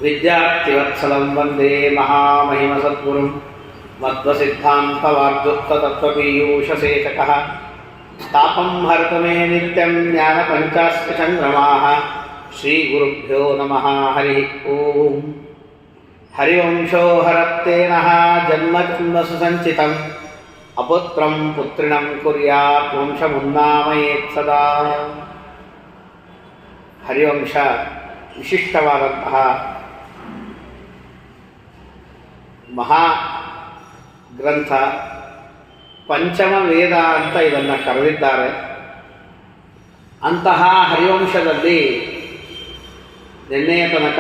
ವಿದ್ಯಾರ್ಥಿವತ್ಸಲಂ ವಂದೇ ಮಹಾಮಹಿಮ ಸದ್ಗುರುಂ ಮಧ್ವಸಿದ್ಧಾಂತವಾರ್ಯುಕ್ತತತ್ವಪೀಯೂಷಸೇಚಕಃ ತಾಪಂ ಹರತು ಮೇ ನಿತ್ಯಂ ಜ್ಞಾನಪಂಚಾಸ್ಯ ಸಂಗ್ರಮಾಃ ಶ್ರೀಗುರುಭ್ಯೋ ನಮಃ ಹರಿ ಓಂ. ಹರಿವಂಶೋ ಹರತ್ತೇನಃ ಜನ್ಮಜನ್ಮಸು ಸಂಚಿತಂ ಅಪುತ್ರಂ ಪುತ್ರಿಣಂ ಕುರ್ಯಾತ್ ವಂಶಮುನ್ನಾಮಯೇತ್ ಸದಾ. ಹರಿವಂಶ ವಿಶಿಷ್ಟವಾದಂತಹ ಮಹಾ ಗ್ರಂಥ, ಪಂಚಮ ವೇದ ಅಂತ ಇದನ್ನು ಕರೆದಿದ್ದಾರೆ. ಅಂತಹ ಹರಿವಂಶದಲ್ಲಿ ನಿನ್ನೆಯ ತನಕ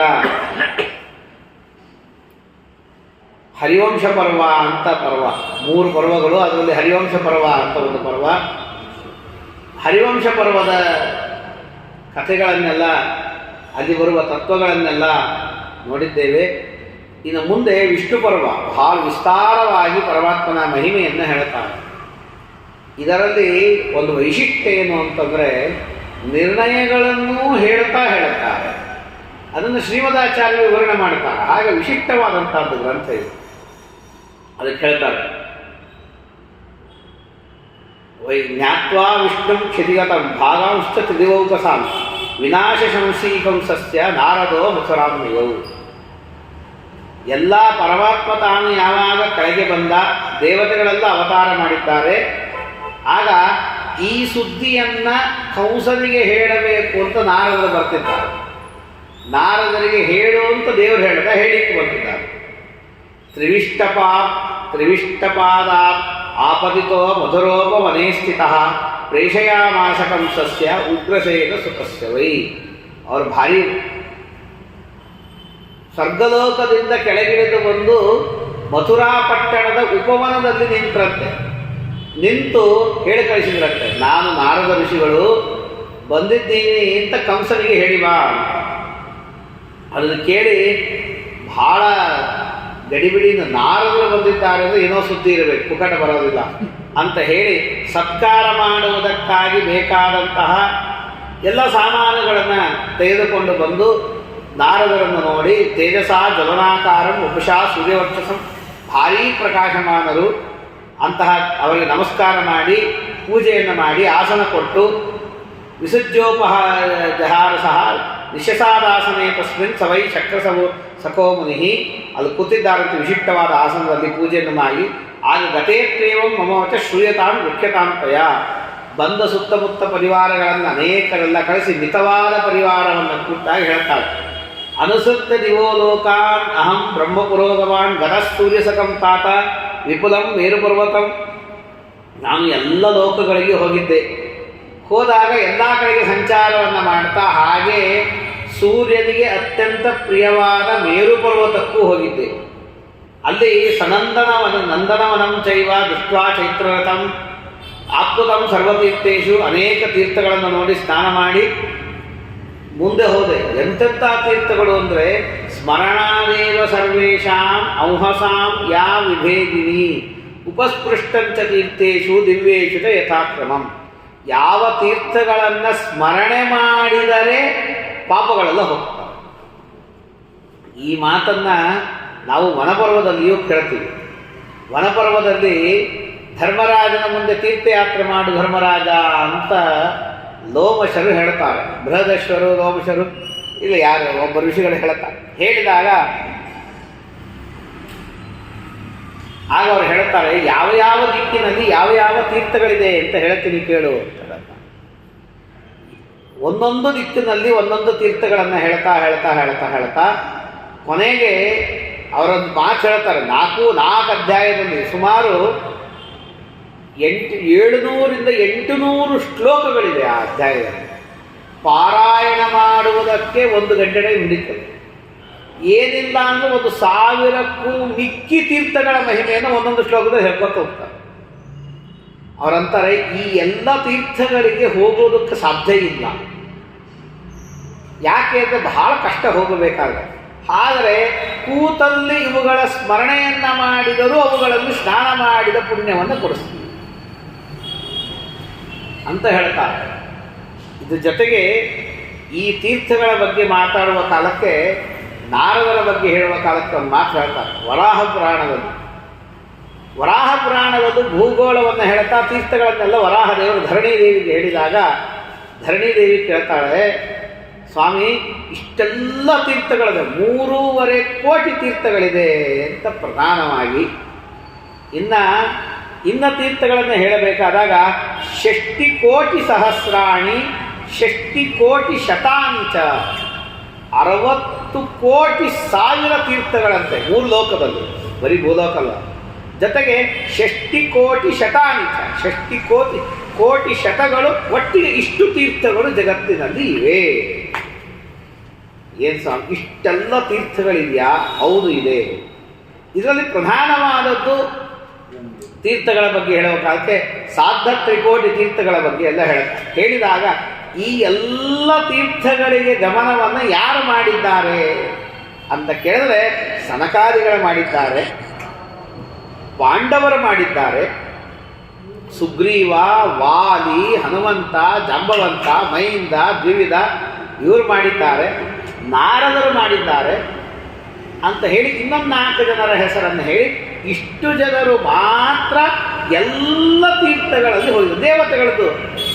ಹರಿವಂಶ ಪರ್ವ ಅಂತ ಪರ್ವ, 3 ಪರ್ವಗಳು, ಅದರಲ್ಲಿ ಹರಿವಂಶ ಪರ್ವ ಅಂತ ಒಂದು ಪರ್ವ. ಹರಿವಂಶ ಪರ್ವದ ಕಥೆಗಳನ್ನೆಲ್ಲ, ಅಲ್ಲಿ ಬರುವ ತತ್ವಗಳನ್ನೆಲ್ಲ ನೋಡಿದ್ದೇವೆ. ಇನ್ನು ಮುಂದೆ ವಿಷ್ಣು ಪರ್ವ ಬಹಳ ವಿಸ್ತಾರವಾಗಿ ಪರಮಾತ್ಮನ ಮಹಿಮೆಯನ್ನು ಹೇಳುತ್ತಾರೆ. ಇದರಲ್ಲಿ ಒಂದು ವೈಶಿಷ್ಟ್ಯ ಏನು ಅಂತಂದರೆ, ನಿರ್ಣಯಗಳನ್ನೂ ಹೇಳುತ್ತಾರೆ. ಅದನ್ನು ಶ್ರೀಮದಾಚಾರ್ಯರು ವಿವರಣೆ ಮಾಡುತ್ತಾರೆ. ಹಾಗೆ ವಿಶಿಷ್ಟವಾದಂಥದ್ದು ಗ್ರಂಥ ಇದು. ಅದಕ್ಕೆ ಹೇಳ್ತಾರೆ, ಜ್ಞಾತ್ವಾ ವಿಷ್ಣು ಕ್ಷತಿಗತಂ ಭಾಗಾಂಶ್ಚ ತ್ರಿದಿವೌಕಸಾಂ ವಿನಾಶ ಶಂಸೀಕಂಸಸ್ಯ ನಾರದೋ ಮುಖರಾಮ್ಯಯೌ. ಎಲ್ಲ ಪರಮಾತ್ಮ ತಾನು ಯಾವಾಗ ಕೆಳಗೆ ಬಂದ, ದೇವತೆಗಳೆಲ್ಲ ಅವತಾರ ಮಾಡಿದ್ದಾರೆ. ಆಗ ಈ ಸುದ್ದಿಯನ್ನು ಕಂಸನಿಗೆ ಹೇಳಬೇಕು ಅಂತ ನಾರದರು ಬರ್ತಿದ್ದಾರೆ. ನಾರದರಿಗೆ ಹೇಳು ಅಂತ ದೇವರು ಹೇಳಿಕ್ಕೆ ಬರ್ತಿದ್ದಾರೆ. ತ್ರಿವಿಷ್ಟಪಾದ ಆಪದಿತೋ ಮಧುರೋಪವನೇ ಸ್ಥಿತಃ ಪ್ರೇಷಯಾಮಾಸ ಕಂಸಸ್ಯ ಉಗ್ರಸೇನ ಸುಖಸ್ಯ ವೈ. ಅವರು ಭಾರಿ ಸ್ವರ್ಗಲೋಕದಿಂದ ಕೆಳಗಿಳಿದು ಬಂದು ಮಥುರಾ ಪಟ್ಟಣದ ಉಪವನದಲ್ಲಿ ನಿಂತು ಹೇಳಿ ಕಳಿಸಿದ್ರಂತೆ, ನಾನು ನಾರದ ಋಷಿಗಳು ಬಂದಿದ್ದೀನಿ ಅಂತ ಕಂಸನಿಗೆ ಹೇಳಿ ಬಾ. ಅದನ್ನು ಕೇಳಿ ಬಹಳ ಗಡಿಬಿಡಿಯಿಂದ, ನಾರದರು ಬಂದಿದ್ದಾರೆ ಅಂದರೆ ಏನೋ ಸುದ್ದಿ ಇರಬೇಕು, ಪುಕಟ ಬರೋದಿಲ್ಲ ಅಂತ ಹೇಳಿ ಸತ್ಕಾರ ಮಾಡುವುದಕ್ಕಾಗಿ ಬೇಕಾದಂತಹ ಎಲ್ಲ ಸಾಮಾನುಗಳನ್ನು ತೆಗೆದುಕೊಂಡು ಬಂದು ನಾರದರನ್ನು ನೋಡಿ ತೇಜಸ ಜ್ವಲನಾಕಾರಂ ಉಪಶಾ ಸೂರ್ಯವರ್ಚಸಂ, ಭಾರೀ ಪ್ರಕಾಶಮಾನರು. ಅಂತಹ ಅವರಿಗೆ ನಮಸ್ಕಾರ ಮಾಡಿ ಪೂಜೆಯನ್ನು ಮಾಡಿ ಆಸನ ಕೊಟ್ಟು ವಿಸರ್ಜೋಪಹಾರ ಸಹ ನಿಶಸಾದಾಸನೇ ತಸ್ಮಿನ್ ಸವೈ ಶಕ್ರಸವೋ ಸಖೋ ಮುನಿ. ಅಲ್ಲಿ ಕೂತಿದ್ದಾರಂತೆ ವಿಶಿಷ್ಟವಾದ ಆಸನದಲ್ಲಿ ಪೂಜೆಯನ್ನು ಮಾಡಿ, ಆಗ ಗತೇತ್ರೇವಂ ಮಮವಚ ಶ್ರೂಯತಾಂ ಮುಖ್ಯತಾಂ ತಯ. ಬಂದ ಸುತ್ತಮುತ್ತ ಪರಿವಾರಗಳನ್ನು ಅನೇಕರೆಲ್ಲ ಕಳಿಸಿ ಮಿತವಾದ ಪರಿವಾರವನ್ನು ಕೂತಾಗಿ ಹೇಳ್ತಾರೆ. ಅನುಸೃತ್ಯ ದಿವೋ ಲೋಕಾನ್ ಅಹಂ ಬ್ರಹ್ಮಪುರೋಗಮಾನ್ ಗತಸ್ತೂರ್ಯಸಕಂ ತಾತ ವಿಪುಲಂ ಮೇರುಪರ್ವತಂ. ನಾನು ಎಲ್ಲ ಲೋಕಗಳಿಗೆ ಹೋಗಿದ್ದೆ. ಹೋದಾಗ ಎಲ್ಲ ಕಡೆಗೆ ಸಂಚಾರವನ್ನು ಮಾಡ್ತಾ ಹಾಗೆ ಸೂರ್ಯನಿಗೆ ಅತ್ಯಂತ ಪ್ರಿಯವಾದ ಮೇರು ಪರ್ವತಕ್ಕೂ ಹೋಗಿದ್ದೆ. ಅಲ್ಲಿ ನಂದನವನಂ ಚೈವ ದೃಷ್ಟ್ವಾ ಚೈತ್ರರಥಂ ಆಪ್ತುತಂ ಸರ್ವತೀರ್ಥೇಶು, ಅನೇಕ ತೀರ್ಥಗಳನ್ನು ನೋಡಿ ಸ್ನಾನ ಮಾಡಿ ಮುಂದೆ ಹೋದೆ. ಎಂತೆಂಥ ತೀರ್ಥಗಳು ಅಂದರೆ ಸ್ಮರಣಾದೇವ ಸರ್ವೇಷಾಂ ಔಹಸಾಂ ಯಾ ವಿಭೇದಿನಿ ಉಪಸ್ಪೃಷ್ಟಂಚ ತೀರ್ಥೇಶು ದಿವ್ಯೇಶು ಚ ಯಥಾಕ್ರಮಂ. ಯಾವ ತೀರ್ಥಗಳನ್ನು ಸ್ಮರಣೆ ಮಾಡಿದರೆ ಪಾಪಗಳೆಲ್ಲ ಹೋಗ್ತವೆ. ಈ ಮಾತನ್ನು ನಾವು ವನಪರ್ವದಲ್ಲಿಯೂ ಕೇಳ್ತೀವಿ. ವನಪರ್ವದಲ್ಲಿ ಧರ್ಮರಾಜನ ಮುಂದೆ ತೀರ್ಥಯಾತ್ರೆ ಮಾಡು ಧರ್ಮರಾಜ ಅಂತ ಲೋಮಶರು ಹೇಳ್ತಾರೆ. ಬೃಹದೇಶ್ವರು ಲೋಮಶರು ಇಲ್ಲ ಯಾರು ಒಬ್ಬ ಋಷಿಗಳು ಹೇಳ್ತಾರೆ. ಹೇಳಿದಾಗ ಆಗ ಅವ್ರು ಹೇಳ್ತಾರೆ, ಯಾವ ಯಾವ ದಿಕ್ಕಿನಲ್ಲಿ ಯಾವ ಯಾವ ತೀರ್ಥಗಳಿದೆ ಅಂತ ಹೇಳ್ತೀನಿ ಕೇಳು ಅಂತ. ಒಂದೊಂದು ದಿಕ್ಕಿನಲ್ಲಿ ಒಂದೊಂದು ತೀರ್ಥಗಳನ್ನು ಹೇಳ್ತಾ ಕೊನೆಗೆ ಅವರೊಂದು ಮಾತು ಹೇಳ್ತಾರೆ. 4 ಅಧ್ಯಾಯದಲ್ಲಿ ಸುಮಾರು 700ರಿಂದ 800 ಶ್ಲೋಕಗಳಿದೆ ಆ ಅಧ್ಯಾಯದಲ್ಲಿ. ಪಾರಾಯಣ ಮಾಡುವುದಕ್ಕೆ 1 ಗಂಟೆ ಹಿಡಿತದೆ. ಏನಿಲ್ಲ ಅಂದರೆ 1000ಕ್ಕೂ ಮಿಕ್ಕಿ ತೀರ್ಥಗಳ ಮಹಿಮೆಯನ್ನು ಒಂದೊಂದು ಶ್ಲೋಕದಲ್ಲಿ ಹೇಳ್ಕೊತ ಹೋಗ್ತಾರೆ. ಅವರಂತಾರೆ, ಈ ಎಲ್ಲ ತೀರ್ಥಗಳಿಗೆ ಹೋಗೋದಕ್ಕೆ ಸಾಧ್ಯ ಇಲ್ಲ. ಯಾಕೆ ಅಂದರೆ ಬಹಳ ಕಷ್ಟ ಹೋಗಬೇಕಾದ್ರೆ. ಆದರೆ ಕೂತಲ್ಲಿ ಇವುಗಳ ಸ್ಮರಣೆಯನ್ನು ಮಾಡಿದರೂ ಅವುಗಳನ್ನು ಸ್ನಾನ ಮಾಡಿದ ಪುಣ್ಯವನ್ನು ಕೊಡಿಸ್ತೀವಿ ಅಂತ ಹೇಳ್ತಾರೆ. ಇದ್ರ ಜೊತೆಗೆ ಈ ತೀರ್ಥಗಳ ಬಗ್ಗೆ ಮಾತಾಡುವ ಕಾಲಕ್ಕೆ ನಾರದರ ಬಗ್ಗೆ ಹೇಳುವ ಕಾಲಕ್ಕೆ ಒಂದು ಮಾತು ಹೇಳ್ತಾರೆ. ವರಾಹ ಪುರಾಣದಲ್ಲೂ ಭೂಗೋಳವನ್ನು ಹೇಳ್ತಾ ತೀರ್ಥಗಳನ್ನೆಲ್ಲ ವರಾಹ ದೇವರು ಧರಣಿ ದೇವಿಗೆ ಹೇಳಿದಾಗ ಧರಣಿ ದೇವಿ ಕೇಳ್ತಾಳೆ, ಸ್ವಾಮಿ ಇಷ್ಟೆಲ್ಲ ತೀರ್ಥಗಳಿದೆ, 3.5 ಕೋಟಿ ತೀರ್ಥಗಳಿದೆ ಅಂತ ಪ್ರಧಾನವಾಗಿ. ಇನ್ನು ತೀರ್ಥಗಳನ್ನು ಹೇಳಬೇಕಾದಾಗ 60 ಕೋಟಿ ಸಹಸ್ರಾಣಿ 60 ಕೋಟಿ ಶತಾನಿ ಚ 60 ಕೋಟಿ ಸಾವಿರ ತೀರ್ಥಗಳಂತೆ 3 ಲೋಕದಲ್ಲಿ, ಬರೀ ಭೂಲೋಕಲ್ಲ. ಜೊತೆಗೆ 60 ಕೋಟಿ ಶತಾನಿ ಚ 60 ಕೋಟಿ ಶತಗಳು, ಒಟ್ಟಿಗೆ ಇಷ್ಟು ತೀರ್ಥಗಳು ಜಗತ್ತಿನಲ್ಲಿ ಇವೆ. ಏನು ಸ್ವಾಮಿ ಇಷ್ಟೆಲ್ಲ ತೀರ್ಥಗಳಿದೆಯಾ? ಹೌದು ಇದೆ. ಇದರಲ್ಲಿ ಪ್ರಧಾನವಾದದ್ದು ತೀರ್ಥಗಳ ಬಗ್ಗೆ ಹೇಳುವ ಕಾಲಕ್ಕೆ ಸಾಧ ತ್ರಿಕೋಟಿ ತೀರ್ಥಗಳ ಬಗ್ಗೆ ಎಲ್ಲ ಹೇಳಿದಾಗ ಈ ಎಲ್ಲ ತೀರ್ಥಗಳಿಗೆ ಗಮನವನ್ನು ಯಾರು ಮಾಡಿದ್ದಾರೆ ಅಂತ ಕೇಳಿದ್ರೆ ಸನಕಾದಿಗಳು ಮಾಡಿದ್ದಾರೆ, ಪಾಂಡವರು ಮಾಡಿದ್ದಾರೆ, ಸುಗ್ರೀವ, ವಾಲಿ, ಹನುಮಂತ, ಜಾಂಬವಂತ, ಮೈಂದ, ದ್ವಿವಿಧ ಇವರು ಮಾಡಿದ್ದಾರೆ, ನಾರದರು ಮಾಡಿದ್ದಾರೆ ಅಂತ ಹೇಳಿ ಇನ್ನೊಂದು 4 ಜನರ ಹೆಸರನ್ನು ಹೇಳಿ ಇಷ್ಟು ಜನರು ಮಾತ್ರ ಎಲ್ಲ ತೀರ್ಥಗಳಲ್ಲಿ ಹೋಗಿದ್ದಾರೆ. ದೇವತೆಗಳದ್ದು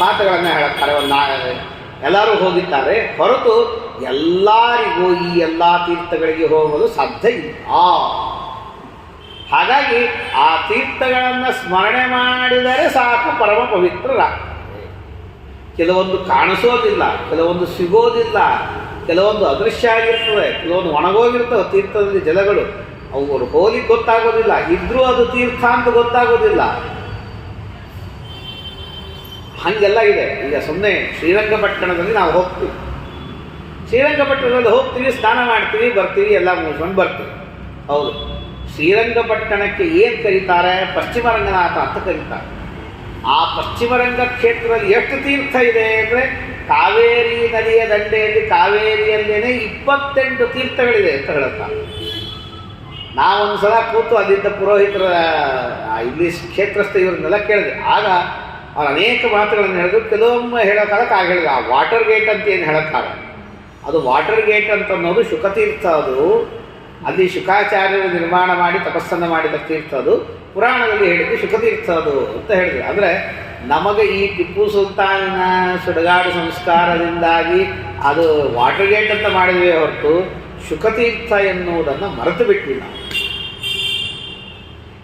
ಮಾತುಗಳನ್ನು ಹೇಳುತ್ತಾರೆ, ಎಲ್ಲರೂ ಹೋಗಿದ್ದಾರೆ ಹೊರತು ಎಲ್ಲರಿಗೂ ಈ ಎಲ್ಲ ತೀರ್ಥಗಳಿಗೆ ಹೋಗಲು ಸಾಧ್ಯ ಇಲ್ಲ. ಹಾಗಾಗಿ ಆ ತೀರ್ಥಗಳನ್ನು ಸ್ಮರಣೆ ಮಾಡಿದರೆ ಸಾಕು ಪರಮ ಪವಿತ್ರರಾಗ್ತದೆ. ಕೆಲವೊಂದು ಕಾಣಿಸೋದಿಲ್ಲ, ಕೆಲವೊಂದು ಸಿಗೋದಿಲ್ಲ, ಕೆಲವೊಂದು ಅದೃಶ್ಯ ಆಗಿರ್ತದೆ, ಕೆಲವೊಂದು ಒಣಗೋಗಿರ್ತವೆ ತೀರ್ಥದಲ್ಲಿ ಜಲಗಳು, ಅವುಗಳು ಹೋಲಿಕ್ಕೆ ಗೊತ್ತಾಗೋದಿಲ್ಲ, ಇದ್ರೂ ಅದು ತೀರ್ಥ ಅಂತ ಗೊತ್ತಾಗೋದಿಲ್ಲ. ಹಾಗೆಲ್ಲ ಇದೆ. ಈಗ ಸುಮ್ಮನೆ ಶ್ರೀರಂಗಪಟ್ಟಣದಲ್ಲಿ ನಾವು ಹೋಗ್ತೀವಿ, ಶ್ರೀರಂಗಪಟ್ಟಣದಲ್ಲಿ ಹೋಗ್ತೀವಿ, ಸ್ನಾನ ಮಾಡ್ತೀವಿ, ಬರ್ತೀವಿ, ಎಲ್ಲ ಮುಗಿಸ್ಕೊಂಡು ಬರ್ತೀವಿ. ಹೌದು, ಶ್ರೀರಂಗಪಟ್ಟಣಕ್ಕೆ ಏನು ಕರೀತಾರೆ? ಪಶ್ಚಿಮ ರಂಗನಾಥ ಅಂತ ಕರೀತಾರೆ. ಆ ಪಶ್ಚಿಮ ರಂಗ ಕ್ಷೇತ್ರದಲ್ಲಿ ಎಷ್ಟು ತೀರ್ಥ ಇದೆ ಅಂದರೆ ಕಾವೇರಿ ನದಿಯ ದಂಡೆಯಲ್ಲಿ ಕಾವೇರಿಯಲ್ಲೇನೆ 28 ತೀರ್ಥಗಳಿದೆ ಅಂತ ಹೇಳುತ್ತಾರೆ. ನಾವೊಂದು ಸಲ ಕೂತು ಅಲ್ಲಿದ್ದ ಪುರೋಹಿತರ ಇಲ್ಲಿ ಕ್ಷೇತ್ರಸ್ಥ ಇವರನ್ನೆಲ್ಲ ಕೇಳಿದೆ. ಆಗ ಅವ್ರು ಅನೇಕ ಮಾತುಗಳನ್ನು ಹೇಳಿದ್ರು. ಕೆಲವೊಮ್ಮೆ ಹೇಳೋ ಕಾಲಕ್ಕೆ ಆಗ ಹೇಳಿದ್ರು, ಆ ವಾಟರ್ ಗೇಟ್ ಅಂತ ಏನು ಹೇಳುತ್ತಾರೆ, ಅದು ವಾಟರ್ ಗೇಟ್ ಅಂತ ಅನ್ನೋದು ಶುಕತೀರ್ಥ. ಅದು ಅಲ್ಲಿ ಶುಕಾಚಾರ್ಯರು ನಿರ್ಮಾಣ ಮಾಡಿ ತಪಸ್ಸನ್ನು ಮಾಡಿದ ತೀರ್ಥ. ಅದು ಪುರಾಣದಲ್ಲಿ ಹೇಳಿದ್ದು ಶುಕತೀರ್ಥ ಅದು ಅಂತ ಹೇಳಿದ್ರು. ಅಂದರೆ ನಮಗೆ ಈ ಟಿಪ್ಪು ಸುಲ್ತಾನನ ಸುಡಗಾಡು ಸಂಸ್ಕಾರದಿಂದಾಗಿ ಅದು ವಾಟರ್ ಗೇಟ್ ಅಂತ ಮಾಡಿದ್ವಿ ಹೊರತು ಶುಕತೀರ್ಥ ಎನ್ನುವುದನ್ನು ಮರೆತು ಬಿಟ್ವಿ ನಾವು.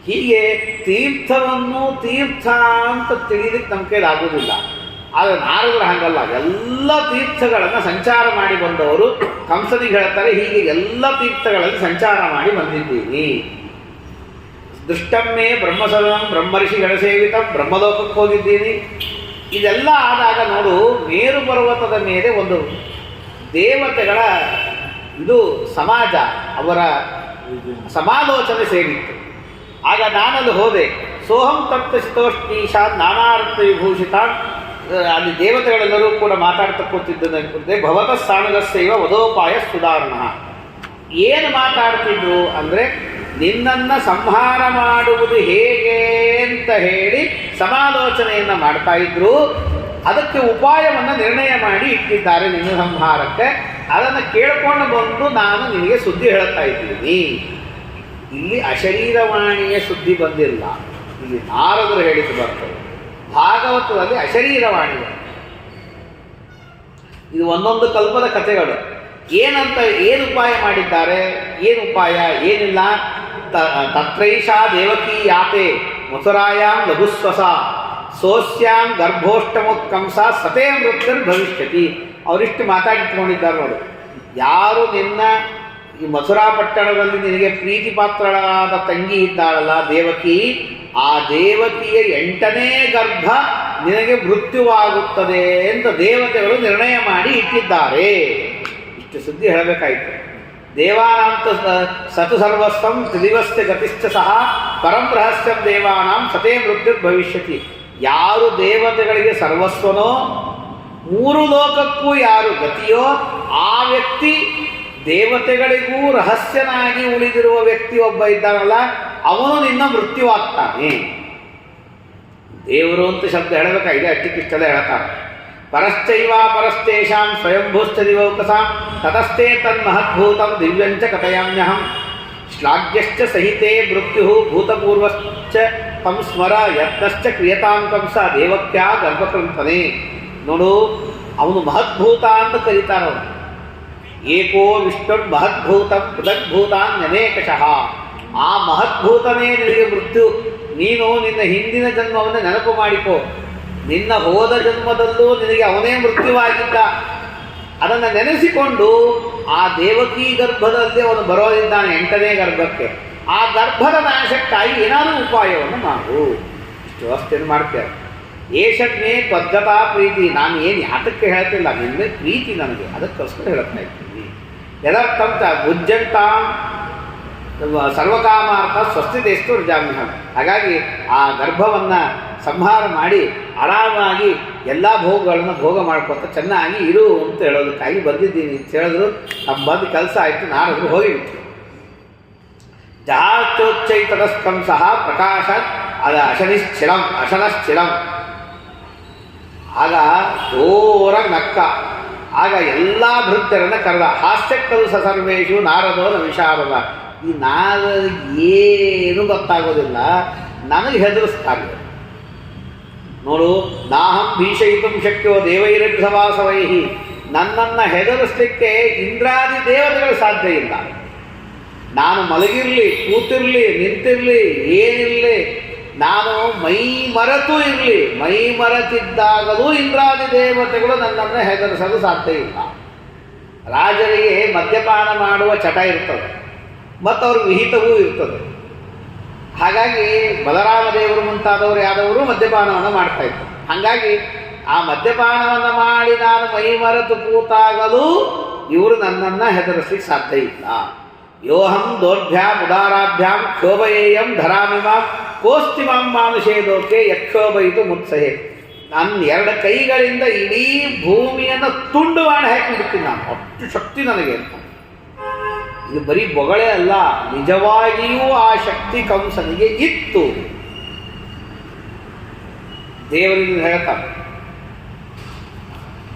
ಹೀಗೆ ತೀರ್ಥವನ್ನು ತೀರ್ಥ ಅಂತ ತಿಳಿಲಿಕ್ಕೆ ನಮ್ಮ ಕೈಲಾಗುವುದಿಲ್ಲ. ಆದರೆ ನಾರದರು ಹಾಗಲ್ಲ, ಎಲ್ಲ ತೀರ್ಥಗಳನ್ನು ಸಂಚಾರ ಮಾಡಿ ಬಂದವರು. ಕಂಸನಿಗೆ ಹೇಳ್ತಾರೆ, ಹೀಗೆ ಎಲ್ಲ ತೀರ್ಥಗಳಲ್ಲಿ ಸಂಚಾರ ಮಾಡಿ ಬಂದಿದ್ದೀನಿ. ದೃಷ್ಟಮ್ಮೆ ಬ್ರಹ್ಮಸದಂ ಬ್ರಹ್ಮರ್ಷಿಗಳ ಸೇವಿತಂ, ಬ್ರಹ್ಮಲೋಕಕ್ಕೆ ಹೋಗಿದ್ದೀನಿ. ಇದೆಲ್ಲ ಆದಾಗ ನೋಡು, ಮೇರು ಪರ್ವತದ ಮೇಲೆ ಒಂದು ದೇವತೆಗಳ ಇದು ಸಮಾಜ, ಅವರ ಸಮಾಲೋಚನೆ ಸೇರಿತ್ತು. ಆಗ ನಾನಲ್ಲಿ ಹೋದೆ. ಸೋಹಂ ತಪ್ತ ಶಿತೋಷ್ಣೀಶಾತ್ ನಾನಾರ್ಥ ವಿಭೂಷಿತ. ಅಲ್ಲಿ ದೇವತೆಗಳೆಲ್ಲರೂ ಕೂಡ ಮಾತಾಡ್ತಾ ಕೂತಿದ್ದಂತೆ ಭವತ ಸ್ಥಾನದಸ್ಸೈವ ವಧೋಪಾಯ ಸುಧಾರಣ. ಏನು ಮಾತಾಡ್ತಿದ್ರು ಅಂದರೆ ನಿನ್ನನ್ನು ಸಂಹಾರ ಮಾಡುವುದು ಹೇಗೆ ಅಂತ ಹೇಳಿ ಸಮಾಲೋಚನೆಯನ್ನು ಮಾಡ್ತಾ ಇದ್ರು. ಅದಕ್ಕೆ ಉಪಾಯವನ್ನು ನಿರ್ಣಯ ಮಾಡಿ ಇಟ್ಟಿದ್ದಾರೆ ನಿನ್ನ ಸಂಹಾರಕ್ಕೆ. ಅದನ್ನು ಕೇಳಿಕೊಂಡು ಬಂದು ನಾನು ನಿನಗೆ ಸುದ್ದಿ ಹೇಳ್ತಾ ಇದ್ದೀನಿ. ಇಲ್ಲಿ ಅಶರೀರವಾಣಿಯ ಸುದ್ದಿ ಬಂದಿಲ್ಲ, ಇಲ್ಲಿ ನಾರದರು ಹೇಳಿದ್ದು ಬರ್ತದೆ. ಭಾಗವತದಲ್ಲಿ ಅಶರೀರವಾಣಿ. ಇದು ಒಂದೊಂದು ಕಲ್ಪದ ಕಥೆಗಳು. ಏನು ಉಪಾಯ ಮಾಡಿದ್ದಾರೆ, ಏನು ಉಪಾಯ ಏನಿಲ್ಲ. ತತ್ರೈಷಾ ದೇವಕೀ ಯಾತೆ ಮಥುರಾಯಾಂ ಲಘುಸ್ವಸ ಸೋಸ್ಯಾಂ ಗರ್ಭೋಷ್ಟಮೋತ್ಕಂಸ ಸತೇ ಮೃತ್ಯುರ್ ಭವಿಷ್ಯತಿ. ಅವರಿಷ್ಟು ಮಾತಾಡಿಟ್ಕೊಂಡಿದ್ದಾರೆ ನೋಡು. ಯಾರು ನಿನ್ನ ಈ ಮಥುರಾ ಪಟ್ಟಣದಲ್ಲಿ ನಿನಗೆ ಪ್ರೀತಿ ಪಾತ್ರಳಾದ ತಂಗಿ ಇದ್ದಾಳಲ್ಲ ದೇವಕಿ, ಆ ದೇವಕಿಯ 8ನೇ ಗರ್ಭ ನಿನಗೆ ಮೃತ್ಯುವಾಗುತ್ತದೆ ಅಂತ ದೇವತೆಗಳು ನಿರ್ಣಯ ಮಾಡಿ ಇಟ್ಟಿದ್ದಾರೆ. ಇಷ್ಟು ಸುದ್ದಿ ಹೇಳಬೇಕಾಯಿತು. ದೇವಾನಾಂತ ಸತು ಸರ್ವಸ್ವಂ ತ್ರಿದಿವಸ್ಯ ಗತಿಶ್ಚ ಸಹ ಪರಂ ರಹಸ್ಯಂ ದೇವಾನಾಂ ಸತೇ ಮೃತ್ಯು ಭವಿಷ್ಯತಿ. ಯಾರು ದೇವತೆಗಳಿಗೆ ಸರ್ವಸ್ವನೋ, 3 ಲೋಕಕ್ಕೂ ಯಾರು ಗತಿಯೋ ಆ ವ್ಯಕ್ತಿ ದೇವತೆಗಳಿಗೂ ರಹಸ್ಯನಾಗಿ ಉಳಿದಿರುವ ವ್ಯಕ್ತಿ ಒಬ್ಬ ಇದ್ದಾನಲ್ಲ, ಅವನು ನಿನ್ನ ಮೃತ್ಯುವಾಗ್ತಾನೆ. ದೇವರು ಅಂತ ಶಬ್ದ ಹೇಳಬೇಕಾಗಿದೆ, ಅಷ್ಟಕ್ಕಿಷ್ಟೆಲ್ಲ ಹೇಳ್ತಾರೆ. ಪರಶ್ಚೈವ ಪರಸ್ತೇಷಾಂ ಸ್ವಯಂಭೂಶ್ಚ ದಿವೌಕಸಾಂ ತತಸ್ಥೆ ತನ್ಮಹದ್ಭೂತಂ ದಿವ್ಯಂಚ ಕಥಯಾಮ್ಯಹಂ ಶ್ಲಾಘ್ಯಶ್ಚ ಸಹಿತೆ ಮೃತ್ಯು ಭೂತಪೂರ್ವಶ್ಚ ತಂ ಸ್ಮರ ಯತ್ನಶ್ಚ ಕ್ರಿಯತಾಂ ತಂ ಸ ದೇವಕ್ಯಾ ಗರ್ಭಕೃಂತನೆ. ನೋಡು, ಅವನು ಮಹದ್ಭೂತ ಅಂತ ಕರೀತಾರವನು. ಏಕೋ ವಿಷ್ಣುರ್ ಮಹದ್ಭೂತಂ ಪೃಥಗ್ಭೂತಾನ್ ಅನೇಕಶಃ. ಆ ಮಹದ್ಭೂತನೇ ನಿನಗೆ ಮೃತ್ಯು. ನೀನು ನಿನ್ನ ಹಿಂದಿನ ಜನ್ಮವನ್ನು ನೆನಪು ಮಾಡಿಕೋ. ನಿನ್ನ ಹೋದ ಜನ್ಮದಲ್ಲೂ ನಿನಗೆ ಅವನೇ ಮೃತ್ಯುವಾಗಿದ್ದ. ಅದನ್ನು ನೆನೆಸಿಕೊಂಡು ಆ ದೇವಕಿ ಗರ್ಭದಲ್ಲಿ ಅವನು ಬರೋದಿದ್ದಾನೆ 8ನೇ ಗರ್ಭಕ್ಕೆ. ಆ ಗರ್ಭದ ನಾಶಕ್ಕಾಗಿ ಏನಾದರೂ ಉಪಾಯವನ್ನು ಮಾಡು. ಇಷ್ಟು ವ್ಯವಸ್ಥೆಯನ್ನು ಮಾಡ್ತೇವೆ. ಏಷಜ್ಞೆ ತ್ವಜ್ಜತಾ ಪ್ರೀತಿ. ನಾನು ಏನು ಯಾತಕ್ಕೆ ಹೇಳ್ತಿಲ್ಲ, ನಿನ್ನೆ ಪ್ರೀತಿ ನನಗೆ, ಅದಕ್ಕೋಸ್ಕರ ಹೇಳ್ತಾ ಇದ್ದೀನಿ. ಯದರ್ಥಂತ ಭುಜ್ಯಂತಾಂ ಸರ್ವಕಾಮಾರ್ಥ ಸ್ವಸ್ತಿದೇಸ್ತು ರಜಾಮ್ಯಹಂ. ಹಾಗಾಗಿ ಆ ಗರ್ಭವನ್ನು ಸಂಹಾರ ಮಾಡಿ ಆರಾಮಾಗಿ ಎಲ್ಲ ಭೋಗಗಳನ್ನು ಭೋಗ ಮಾಡ್ಕೊತ ಚೆನ್ನಾಗಿ ಇರು ಅಂತ ಹೇಳೋದಕ್ಕಾಗಿ ಬಂದಿದ್ದೀನಿ ಅಂತ ಹೇಳಿದ್ರು. ನಮ್ಮ ಬಂದು ಕೆಲಸ ಆಯಿತು, ನಾರದರು ಹೋಗಿಬಿಟ್ಟು ಜಹಾಚೋಚ್ಚೈತದಸ್ತಂ ಸಹ ಪ್ರಕಾಶ ಅದ ಅಶನಶ್ಚಿರಂ. ಆಗ ಜೋರ ನಕ್ಕ. ಆಗ ಎಲ್ಲ ಭೃತ್ಯರನ್ನು ಕರೆದ. ಹಾಸ್ಯಕ್ಕಲು ಸರ್ವೇಶು ನಾರದೋ ನ ವಿಶಾರದ. ಈ ಏನು ಗೊತ್ತಾಗೋದಿಲ್ಲ, ನನಗೆ ಹೆದರಿಸ್ತಾರೆ. ನೋಡು, ನಾಹಂ ಭೀಷಯಿತು ಶಕ್ಯೋ ದೇವೈರಭಿಸವಾಸವೈ. ನನ್ನನ್ನು ಹೆದರಿಸಲಿಕ್ಕೆ ಇಂದ್ರಾದಿ ದೇವತೆಗಳು ಸಾಧ್ಯ ಇಲ್ಲ. ನಾನು ಮಲಗಿರಲಿ, ಕೂತಿರಲಿ, ನಿಂತಿರಲಿ, ಏನಿರಲಿ, ನಾನು ಮೈ ಮರೆತು ಇರಲಿ, ಮೈ ಮರೆತಿದ್ದಾಗಲೂ ಇಂದ್ರಾದಿ ದೇವತೆಗಳು ನನ್ನನ್ನು ಹೆದರಿಸಲು ಸಾಧ್ಯ ಇಲ್ಲ. ರಾಜರಿಗೆ ಮದ್ಯಪಾನ ಮಾಡುವ ಚಟ ಇರ್ತದೆ ಮತ್ತು ಅವ್ರ ವಿಹಿತವೂ ಇರ್ತದೆ. ಹಾಗಾಗಿ ಬಲರಾಮ ದೇವರು ಮುಂತಾದವರು ಯಾದವರು ಮದ್ಯಪಾನವನ್ನು ಮಾಡ್ತಾಯಿದ್ರು. ಹಾಗಾಗಿ ಆ ಮದ್ಯಪಾನವನ್ನು ಮಾಡಿ ನಾನು ಮೈ ಮರೆತು ಕೂತಾಗಲೂ ಇವರು ನನ್ನನ್ನು ಹೆದರಿಸಲಿಕ್ಕೆ ಸಾಧ್ಯ ಇಲ್ಲ. ಯೋಹಂ ದೌರ್ಭ್ಯಾಂ ಉದಾರಾಭ್ಯಾಂ ಕ್ಷೋಭಯೇಯಂ ಧರಾಮಿಮಾಂ ಕೋಸ್ತಿಮಾಂ ಮಾನುಷೇದೋಕೆ ಯಕ್ಷೋಭಯಿತು ಮುತ್ಸಹೆ. ನನ್ನ 2 ಕೈಗಳಿಂದ ಇಡೀ ಭೂಮಿಯನ್ನು ತುಂಡು ಮಾಡಿ ಹಾಕಿಬಿಡ್ತೀನಿ ನಾನು, ಅಷ್ಟು ಶಕ್ತಿ ನನಗೆ ಅಂತ. ಇದು ಬರೀ ಬೊಗಳೆ ಅಲ್ಲ, ನಿಜವಾಗಿಯೂ ಆ ಶಕ್ತಿ ಕಂಸನಿಗೆ ಇತ್ತು. ದೇವರಿಂದ ಹೇಳ್ತಾರೆ,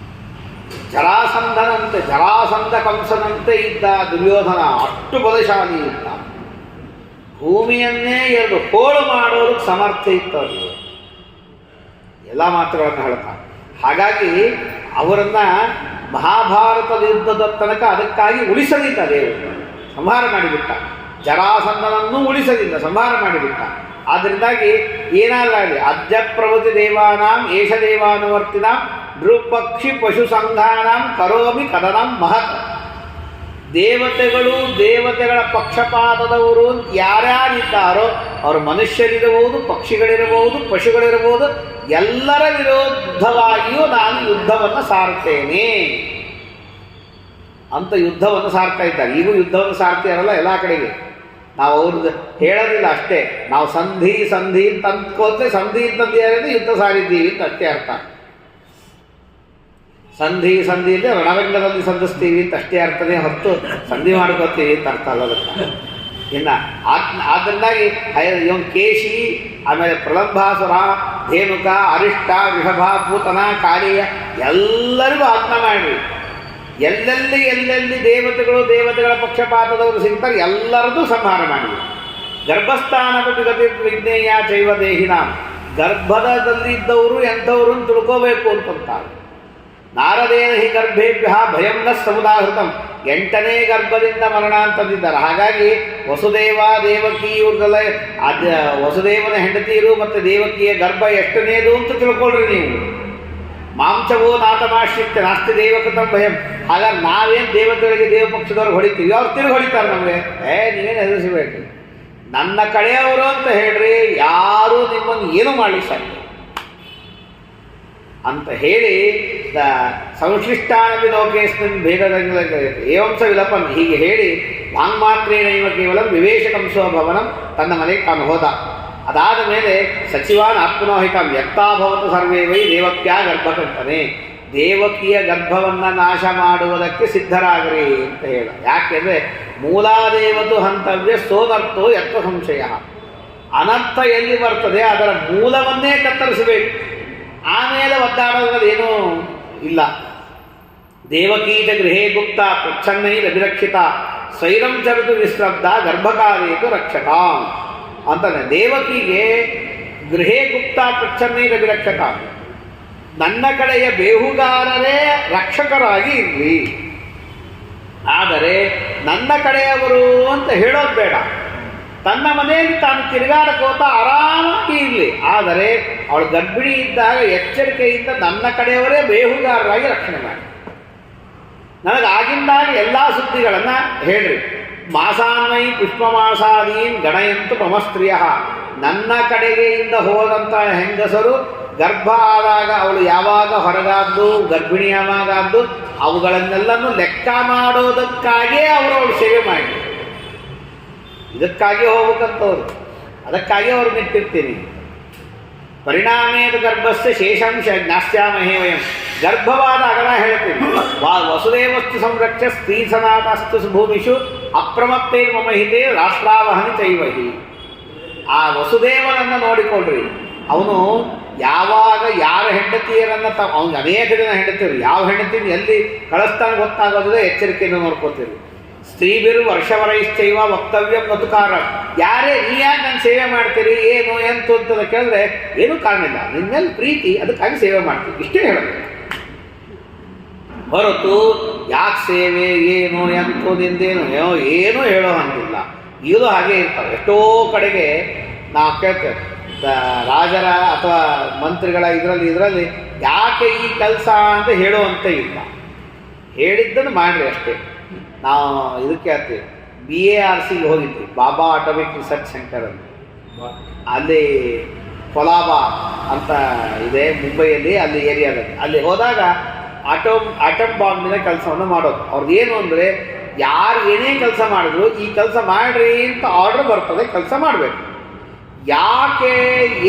ಜರಾಸಂಧ ಕಂಸನಂತೆ ಇದ್ದ ದುರ್ಯೋಧನ ಅಷ್ಟು ಬಲಶಾಲಿ ಇದ್ದ. ಭೂಮಿಯನ್ನೇ 2 ಹೋಳು ಮಾಡೋದಕ್ಕೆ ಸಮರ್ಥ ಇತ್ತು ಅದು. ಎಲ್ಲ ಮಾತುಗಳನ್ನು ಹೇಳ್ತಾರೆ. ಹಾಗಾಗಿ ಅವರನ್ನು ಮಹಾಭಾರತದ ಯುದ್ಧದ ತನಕ ಅದಕ್ಕಾಗಿ ಉಳಿಸಲಿಲ್ಲ ದೇವರು, ಸಂಹಾರ ಮಾಡಿಬಿಟ್ಟ. ಜರಾಸಂಧನನ್ನು ಉಳಿಸಲಿಲ್ಲ, ಸಂಹಾರ ಮಾಡಿಬಿಟ್ಟ. ಆದ್ದರಿಂದಾಗಿ ಏನಾಗಲಿ ಅದ್ಯ ಪ್ರಭೃತಿ ದೇವಾನಾಂ ಏಷ ದೇವಾನುವರ್ತಿನಾಂ ನೃಪಕ್ಷಿ ಪಶು ಸಂಘಾನಾಂ ಕರೋಮಿ ಕದನಂ ಮಹತ್. ದೇವತೆಗಳ ಪಕ್ಷಪಾತದವರು ಯಾರ್ಯಾರಿದ್ದಾರೋ ಅವರು ಮನುಷ್ಯರಿರಬಹುದು, ಪಕ್ಷಿಗಳಿರಬಹುದು, ಪಶುಗಳಿರಬಹುದು, ಎಲ್ಲರ ವಿರೋಧವಾಗಿಯೂ ನಾನು ಯುದ್ಧವನ್ನು ಸಾರ್ತೇನೆ ಅಂತ ಯುದ್ಧವನ್ನು ಸಾರ್ತಾ ಇದ್ದಾರೆ. ಈಗೂ ಯುದ್ಧವನ್ನು ಸಾರ್ತೀರಲ್ಲ ಎಲ್ಲ ಕಡೆಗೆ. ನಾವು ಅವ್ರದ್ದು ಹೇಳೋದಿಲ್ಲ ಅಷ್ಟೇ. ನಾವು ಸಂಧಿ ಅಂತ ಅಂದ್ಕೋದ್ರೆ ಸಂಧಿ ಅಂತಂದು ಯುದ್ಧ ಸಾರಿದ್ದೀವಿ ಅಂತ ಅಷ್ಟೇ ಅರ್ಥ. ಸಂಧಿ ಅಂದರೆ ರಣರಂಗದಲ್ಲಿ ಸಂಧಿಸ್ತೀವಿ ಅಂತ ಅಷ್ಟೇ ಅರ್ಥನೇ ಹೊರತು ಸಂಧಿ ಮಾಡ್ಕೋತೀವಿ ಅಂತ ಅರ್ಥ ಅಲ್ಲ ಅದಕ್ಕೆ. ಇನ್ನು ಆದ್ದರಿಂದಾಗಿ ಇವನು ಕೇಶಿ, ಆಮೇಲೆ ಪ್ರಲಂಬಾಸುರ, ಧೇನುಕ, ಅರಿಷ್ಟ, ವೃಷಭ, ಪೂತನ, ಕಾಳಿಯ ಎಲ್ಲರಿಗೂ ಆಜ್ಞೆ ಮಾಡಿ ಎಲ್ಲೆಲ್ಲಿ ದೇವತೆಗಳ ಪಕ್ಷಪಾತದವರು ಸಿಗ್ತಾರೆ ಎಲ್ಲರದ್ದು ಸಂಹಾರ ಮಾಡಿದ್ರು. ಗರ್ಭಸ್ಥಾನ ಗತಿ ವಿಜ್ಞೇಯ ಚೈವ ದೇಹಿನಾಂ. ಗರ್ಭದಲ್ಲಿ ಇದ್ದವರು ಎಂಥವರು ಅಂತ ತಿಳ್ಕೋಬೇಕು ಅಂತಂತಾರೆ. ನಾರದೇನ ಹಿ ಗರ್ಭೇಭ್ಯ ಭಯಂ ನ ಸಮುದಾಹೃತಂ. 8ನೇ ಗರ್ಭದಿಂದ ಮರಣ ಅಂತಂದಿದ್ದಾರೆ. ಹಾಗಾಗಿ ವಸುದೇವ ದೇವಕಿ ಇವ್ರದೆಲ್ಲ ವಸುದೇವನ ಹೆಂಡತಿಯರು ಮತ್ತು ದೇವಕಿಯ ಗರ್ಭ ಎಷ್ಟನೇದು ಅಂತ ತಿಳ್ಕೊಳ್ರಿ ನೀವು. ಮಾಂಸವೋ ನಾತಮಾಶ್ರಿತ್ಯ ನಾಸ್ತಿ ದೇವಕೃತಂ ಭಯಂ. ಹಾಗಾಗಿ ನಾವೇನು ದೇವತೆಗಳಿಗೆ ದೇವ ಪಕ್ಷದವ್ರಿಗೆ ಹೊಡಿತೀವಿ, ಅವ್ರು ತಿರುಗಿ ಹೊಡಿತಾರೆ ನಮಗೆ. ನೀವೇನು ಹೆದರಿಸಬೇಕು, ನನ್ನ ಕಡೆಯವರು ಅಂತ ಹೇಳ್ರಿ, ಯಾರೂ ನಿಮ್ಮನ್ನು ಏನೂ ಮಾಡಲಿಕ್ಕೆ ಸಾಧ್ಯ ಅಂತ ಹೇಳಿ ಸಂಶ್ಲಿಷ್ಟಾನಪಿ ಲೋಕೇಸ್ಮಿನ್ ಭೇದದಂಗ ಏವಂಸ ವಿಲಪನ್ ಹೀಗೆ ಹೇಳಿ ವಾಂಗ್ಮಾತ್ರೇಣ ಇವ ಕೇವಲ ವಿವೇಶಕಂಸೋ ಭವನಂ, ತನ್ನ ಮನೆಗೆ ತಾನು ಹೋದ. ಅದಾದ ಮೇಲೆ ಸಚಿವಾನ್ ಆತ್ಮನೋಹಿತಂ ವ್ಯಕ್ತಾಭವತು ಸರ್ವೇ ವೈ ದೇವಕ್ಯಾ ಗರ್ಭಕಂತನೆ. ದೇವಕಿಯ ಗರ್ಭವನ್ನು ನಾಶ ಮಾಡುವುದಕ್ಕೆ ಸಿದ್ಧರಾಗ್ರಿ ಅಂತ ಹೇಳ. ಯಾಕೆಂದರೆ ಮೂಲಾದೇವತು ಹಂತವ್ಯ ಸೋನರ್ಥೋ ಯತ್ವ ಸಂಶಯ. ಅನರ್ಥ ಎಲ್ಲಿ ಬರ್ತದೆ ಅದರ ಮೂಲವನ್ನೇ ಕತ್ತರಿಸಬೇಕು. ಆಮೇಲೆ ಒದ್ದಾಡೋದ್ರಲ್ಲಿ ಏನೂ ಇಲ್ಲ. ದೇವಕೀತ ಗೃಹೇ ಗುಪ್ತ ಪ್ರಚ್ಛನ್ನೈರಭಿರಕ್ಷಿತ ಸ್ವೈರಂ ಚರತು ವಿಶ್ರಬ್ಧ ಗರ್ಭಕಾಲೇತು ರಕ್ಷಕ ಅಂತಾನೆ. ದೇವಕಿಗೆ ಗೃಹೇ ಗುಪ್ತ ಪ್ರಚ್ಛನ್ನೈರಭಿರಕ್ಷಕ, ನನ್ನ ಕಡೆಯ ಬೇಹುಗಾರರೇ ರಕ್ಷಕರಾಗಿ ಇರಲಿ, ಆದರೆ ನನ್ನ ಕಡೆಯವರು ಅಂತ ಹೇಳೋದು ಬೇಡ. ತನ್ನ ಮನೆಯಲ್ಲಿ ತಾನು ತಿರುಗಾಡಕೋತ ಆರಾಮಾಗಿ ಇರಲಿ, ಆದರೆ ಅವಳು ಗರ್ಭಿಣಿ ಇದ್ದಾಗ ಎಚ್ಚರಿಕೆಯಿಂದ ನನ್ನ ಕಡೆಯವರೇ ಬೇಹುಗಾರರಾಗಿ ರಕ್ಷಣೆ ಮಾಡಿ. ನನಗೆ ಆಗಿಂದಾಗ ಎಲ್ಲ ಸುದ್ದಿಗಳನ್ನು ಹೇಳ್ರಿ. ಮಾಸಾನ್ವಯಿ ಪುಷ್ಪಮಾಸಾದೀನ್ ಗಣಯಂತು ಮಮ ಸ್ತ್ರೀಯ, ನನ್ನ ಕಡೆಗೆಯಿಂದ ಹೋದಂಥ ಹೆಂಗಸರು ಗರ್ಭ ಆದಾಗ ಅವಳು ಯಾವಾಗ ಹೊರಗಾದ್ದು, ಗರ್ಭಿಣಿ ಯಾವಾಗಾದ್ದು, ಅವುಗಳನ್ನೆಲ್ಲನೂ ಲೆಕ್ಕ ಮಾಡೋದಕ್ಕಾಗಿಯೇ ಅವಳು ಸೇವೆ ಮಾಡಿ, ಇದಕ್ಕಾಗಿ ಹೋಗ್ಬೇಕಂತವ್ರು, ಅದಕ್ಕಾಗಿ ಅವ್ರು ನಿಂತಿರ್ತೀನಿ. ಪರಿಣಾಮೇದ ಗರ್ಭಸ್ಯ ಶೇಷಂಶ ಜ್ಞಾಸ್ಯಾಮಹೇ ವಯಂ, ಗರ್ಭವಾದ ಅಗಲ ಹೇಳ್ತೀನಿ. ವಸುದೇವಸ್ತು ಸಂರಕ್ಷ ಸ್ತ್ರೀ ಸನಾತಸ್ತು ಭೂಮಿಷು ಅಪ್ರಮತ್ತೇ ಮಮ ಹಿತೇ ರಾಷ್ಟ್ರಾವಹನಿ ಚೈವಹಿ. ಆ ವಸುದೇವನನ್ನು ನೋಡಿಕೊಳ್ಳ್ರಿ, ಅವನು ಯಾವಾಗ ಯಾರ ಹೆಂಡತಿಯರನ್ನು ಅವ್ನಿಗೆ ಅನೇಕ ಜನ ಹೆಂಡತಿಯರು, ಯಾವ ಹೆಂಡತಿನ ಎಲ್ಲಿ ಕಳಿಸ್ತಾನೆ ಗೊತ್ತಾಗೋದ್ರೆ ಎಚ್ಚರಿಕೆಯನ್ನು ನೋಡ್ಕೋತೀರಿ. ಸ್ತ್ರೀಬಿರು ವರ್ಷವರೈಶ್ಚೈವ ವಕ್ತವ್ಯ ಮತುಕಾರ, ಯಾರೇ ನೀ ಯಾಕೆ ನನ್ನ ಸೇವೆ ಮಾಡ್ತೀರಿ, ಏನು ಎಂತು ಅಂತ ಕೇಳಿದ್ರೆ ಏನೂ ಕಾರಣ ಇಲ್ಲ, ನಿನ್ನ ಮೇಲೆ ಪ್ರೀತಿ, ಅದಕ್ಕಾಗಿ ಸೇವೆ ಮಾಡ್ತೀವಿ, ಇಷ್ಟೇ ಹೇಳಬೇಕು ಹೊರತು ಯಾಕೆ ಸೇವೆ ಏನು ಎಂತು ನಿಂದೇನು ಏನೂ ಹೇಳೋ ಹಂಗಿಲ್ಲ. ಇದು ಹಾಗೆ ಇರ್ತಾರೆ. ಎಷ್ಟೋ ಕಡೆಗೆ ನಾವು ಕೇಳ್ತೇವೆ ರಾಜರ ಅಥವಾ ಮಂತ್ರಿಗಳ ಇದರಲ್ಲಿ ಯಾಕೆ ಈ ಕೆಲಸ ಅಂತ ಹೇಳುವಂತೆ ಇಲ್ಲ, ಹೇಳಿದ್ದನ್ನು ಮಾಡಿರಿ ಅಷ್ಟೇ. ನಾವು ಇದಕ್ಕೆ ಹೇಳ್ತೀವಿ, BARCಗೆ ಹೋಗಿದ್ವಿ, ಬಾಬಾ ಅಟಮಿಕ್ ರಿಸರ್ಚ್ ಸೆಂಟರ್ ಅಂತ, ಅಲ್ಲಿ ಕೊಲಾಬಾ ಅಂತ ಇದೆ ಮುಂಬೈಯಲ್ಲಿ, ಅಲ್ಲಿ ಏರಿಯಾದಲ್ಲಿ. ಅಲ್ಲಿ ಹೋದಾಗ ಆಟಮ್ ಬಾಂಬಿನ ಕೆಲಸವನ್ನು ಮಾಡೋದು. ಅವ್ರದ್ದು ಏನು ಅಂದರೆ, ಯಾರು ಏನೇ ಕೆಲಸ ಮಾಡಿದ್ರು ಈ ಕೆಲಸ ಮಾಡಿರಿ ಅಂತ ಆರ್ಡರ್ ಬರ್ತದೆ, ಕೆಲಸ ಮಾಡಬೇಕು. ಯಾಕೆ,